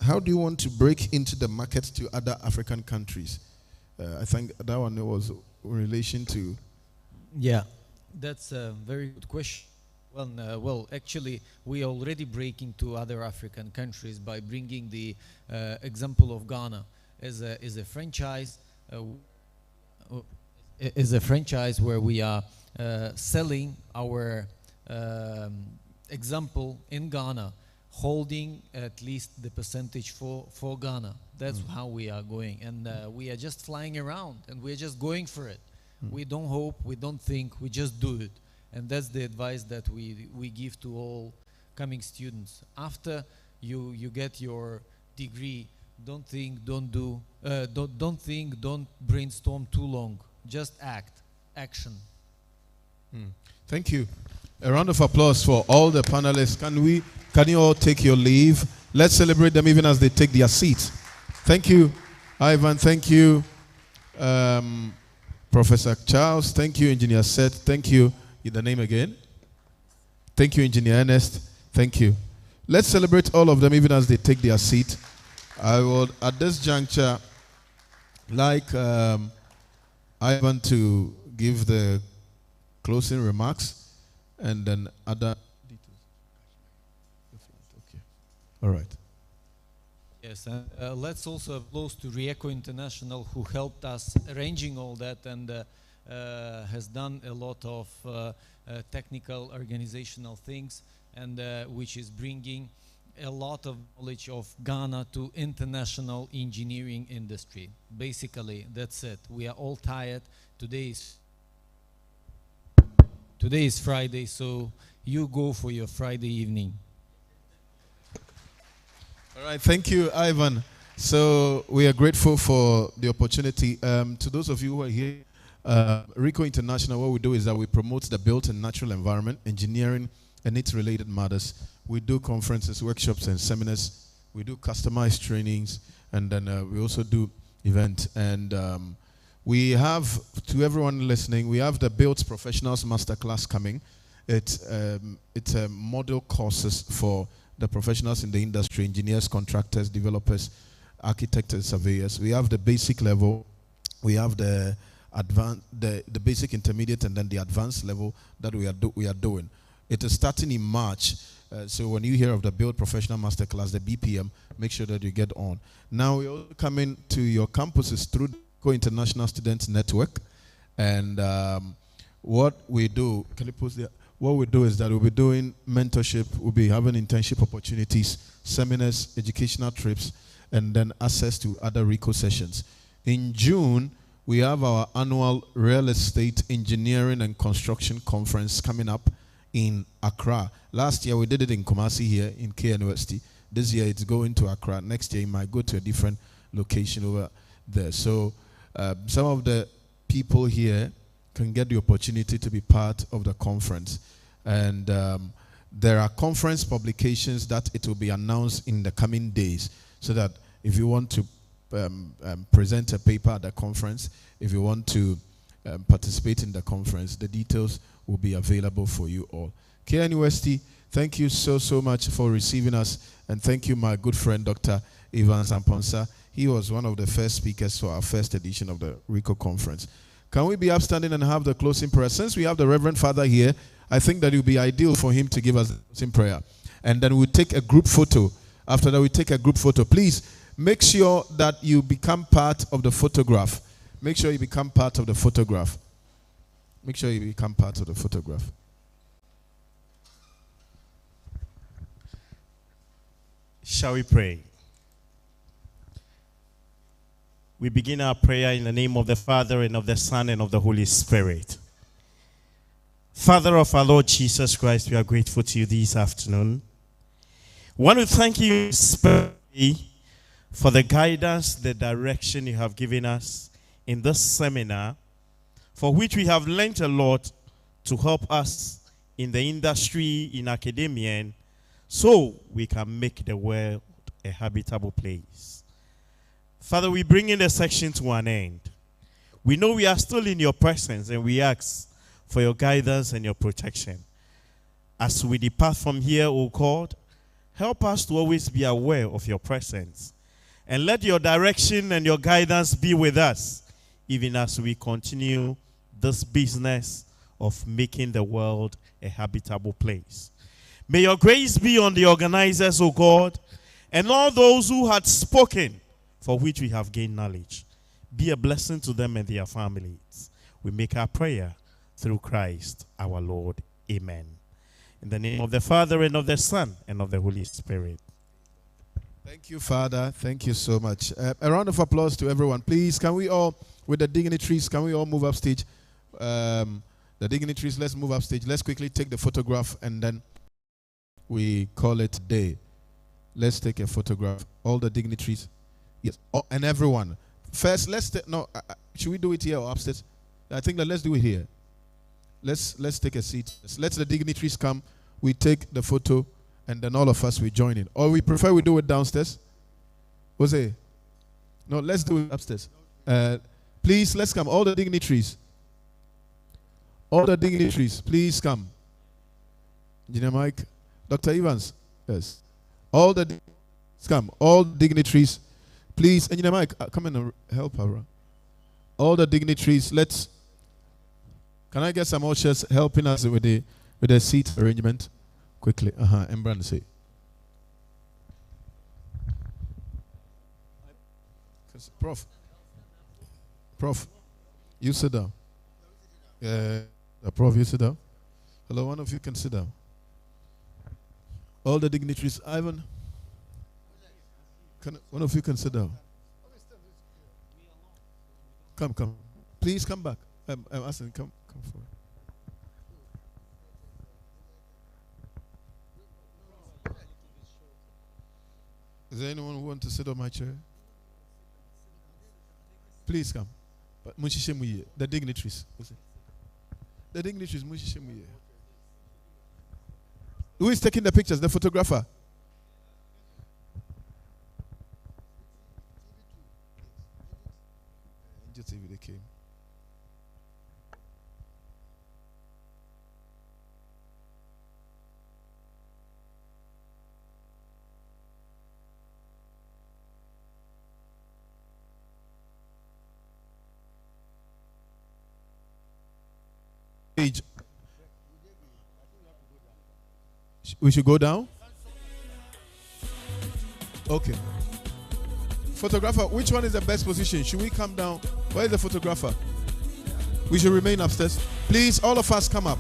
how do you want to break into the market to other African countries? I think that one was in relation to...
Yeah.
That's a very good question. Well, actually, we are already breaking to other African countries by bringing the example of Ghana as a franchise. Is a franchise where we are selling our example in Ghana, holding at least the percentage for Ghana. That's how we are going, and we are just flying around, and we are just going for it. We don't hope, we don't think, we just do it. And that's the advice that we give to all coming students. After you get your degree, don't think, don't do, don't think, don't brainstorm too long. Just act, action.
Thank you. A round of applause for all the panelists. Can you all take your leave? Let's celebrate them even as they take their seats. Thank you, Ivan. Thank you, Professor Charles. Thank you, Engineer Seth. Thank you. The name again? Thank you, Engineer Ernest. Thank you. Let's celebrate all of them even as they take their seat. I would, at this juncture, like Ivan to give the closing remarks and then other details. Okay. All right.
Yes, and let's also applause to Rieco International, who helped us arranging all that and has done a lot of technical organizational things, and which is bringing a lot of knowledge of Ghana to international engineering industry. Basically, that's it. We are all tired. Today is Friday, so you go for your Friday evening.
All right, thank you, Ivan. So we are grateful for the opportunity. To those of you who are here, RICO International, what we do is that we promote the built and natural environment, engineering, and its related matters. We do conferences, workshops, and seminars. We do customized trainings, and then we also do events. And we have, to everyone listening, we have the Built Professionals Masterclass coming. It's a model courses for the professionals in the industry, engineers, contractors, developers, architects, and surveyors. We have the basic level, we have the advanced, the basic, intermediate, and then the advanced level that we are doing. It is starting in March. So when you hear of the Build Professional Masterclass, the BPM, make sure that you get on. Now we're coming to your campuses through the Co-International Students Network. And what we do, can you post there? What we do is that we'll be doing mentorship, we'll be having internship opportunities, seminars, educational trips, and then access to other RICO sessions. In June, we have our annual Real Estate Engineering and Construction Conference coming up in Accra. Last year, we did it in Kumasi here in KNUST. This year, it's going to Accra. Next year, it might go to a different location over there. So some of the people here can get the opportunity to be part of the conference. And there are conference publications that it will be announced in the coming days, so that if you want to present a paper at the conference, if you want to participate in the conference, the details will be available for you all. KNUST, thank you so much for receiving us, and thank you, my good friend, Dr. Ivan Samponsa. He was one of the first speakers for our first edition of the RICO conference. Can we be upstanding and have the closing prayer? Since we have the Reverend Father here, I think that it would be ideal for him to give us the closing prayer. And then we'll take a group photo. After that, we take a group photo. Please make sure that you become part of the photograph. Make sure you become part of the photograph. Make sure you become part of the photograph.
Shall we pray? We begin our prayer in the name of the Father, and of the Son, and of the Holy Spirit. Father of our Lord Jesus Christ, we are grateful to you this afternoon. We want to thank you especially for the guidance, the direction you have given us in this seminar, for which we have learned a lot to help us in the industry, in academia, and so we can make the world a habitable place. Father, we bring in the section to an end. We know we are still in your presence, and we ask for your guidance and your protection. As we depart from here, O God, help us to always be aware of your presence. And let your direction and your guidance be with us, even as we continue this business of making the world a habitable place. May your grace be on the organizers, O God, and all those who had spoken, for which we have gained knowledge. Be a blessing to them and their families. We make our prayer through Christ our Lord. Amen. In the name of the Father, and of the Son, and of the Holy Spirit.
Thank you, Father. Thank you so much. A round of applause to everyone. Please, can we all, with the dignitaries, can we all move up stage? The dignitaries, let's move up stage. Let's quickly take the photograph, and then we call it day. Let's take a photograph. All the dignitaries. Yes, and everyone. First, should we do it here or upstairs? I think that let's do it here. Let's take a seat. Let the dignitaries come. We take the photo, and then all of us we join in. Or we prefer we do it downstairs. Jose? No, let's do it upstairs. Please, let's come. All the dignitaries. All the dignitaries, please come. Engineer Mike, Dr. Evans, yes. All the come. All dignitaries, please. Engineer Mike, come and help her. All the dignitaries, let's. Can I get some ushers helping us with the seat arrangement quickly? And Brandon say. Prof, you sit down. Prof, you sit down. Hello, one of you can sit down. All the dignitaries, Ivan. One of you can sit down. Come. Please come back. I'm asking, come forward. Is there anyone who wants to sit on my chair? Please come. The dignitaries. The dignitaries. Who is taking the pictures? The photographer. They came. We should go down? Okay. Photographer, which one is the best position? Should we come down? Where is the photographer? We should remain upstairs. Please, all of us come up.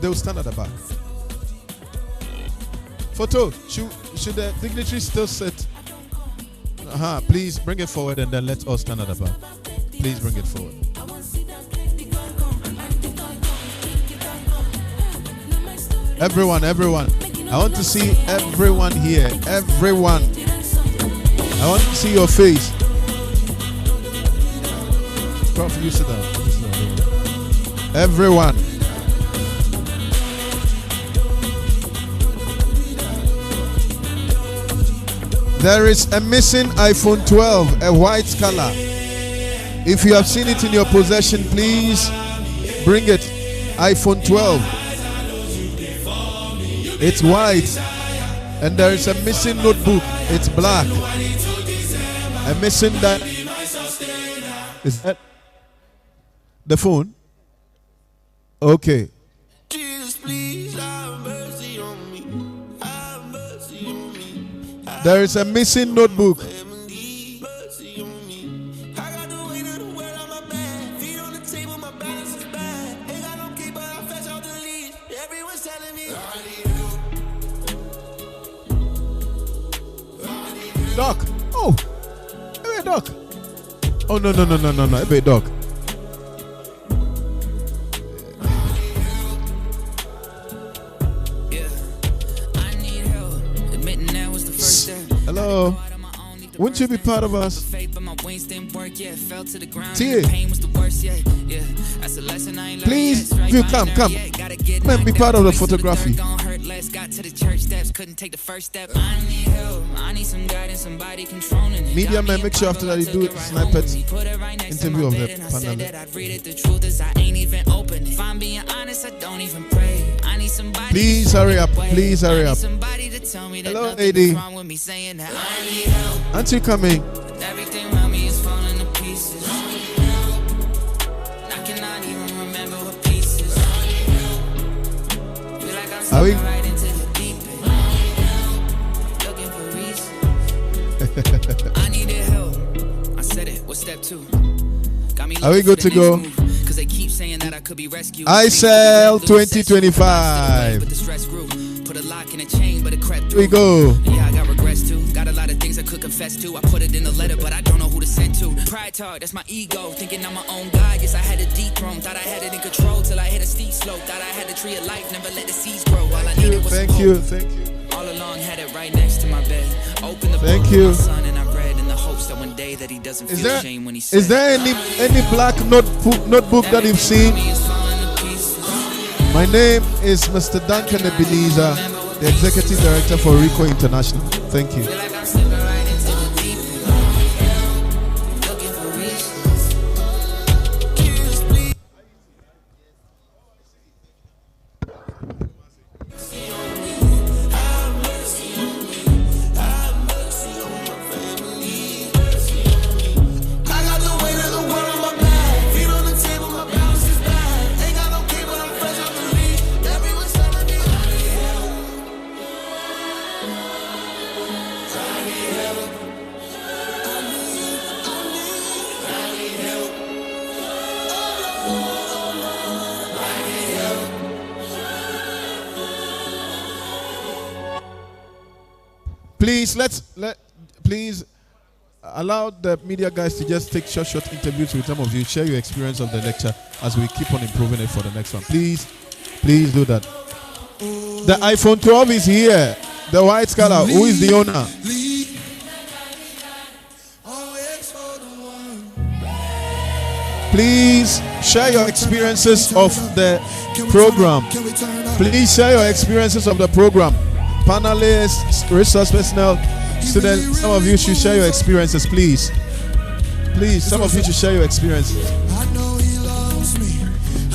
They'll stand at the back. Photo, should the dignitaries still sit? Please bring it forward, and then let's all stand at the back. Please bring it forward. Everyone. I want to see everyone here. Everyone. I want to see your face. Prof, you sit down. Everyone. There is a missing iPhone 12, a white color. If you have seen it in your possession, please bring it. iPhone 12. It's white, and there is a missing notebook. It's black. A missing that. Is that the phone? Okay. There is a missing notebook. Doc. Oh. Hey, Doc. Oh, no. Hey, Doc. Hello. Wouldn't you be part of us? Tia. Please, if you come. Man, be part of the photography. Media man, make sure after that you do it, snippet interview of the panel. Please hurry up. Hello, lady. Aren't you coming?
step two. Got me
Are we good to go?
Cause they keep saying that I could be rescued.
ISEL 2025.
But the stress grew. Put a lock in a chain, but it crept
Here
through.
we go.
Yeah, I got regrets too. Got a lot of things I could confess to. I put it in a letter, but I don't know who to send to. Pride talk, that's my ego. Thinking I'm my own God. Yes, I had a dethrone. Thought I had it in control till I hit a steep slope. Thought I had the tree of life, never let the seeds grow. All I needed was
Thank
some
you.
hope.
Thank you.
All along had it right next to my bed. Open the
Thank
book
you.
with my son and I read in the hopes that one day that he doesn't feel shame when he said.
Is there any black notebook that you've seen? My name is Mr. Duncan Ebenezer, the Executive Director for RICO International. Thank you. Please allow the media guys to just take short interviews with some of you. Share your experience of the lecture as we keep on improving it for the next one. Please do that. The iPhone 12 is here. The white color. Who is the owner? Please share your experiences of the program. Please share your experiences of the program. Panelists, resource personnel, students, some of you should share your experiences, please. Please, some of you should share your experiences.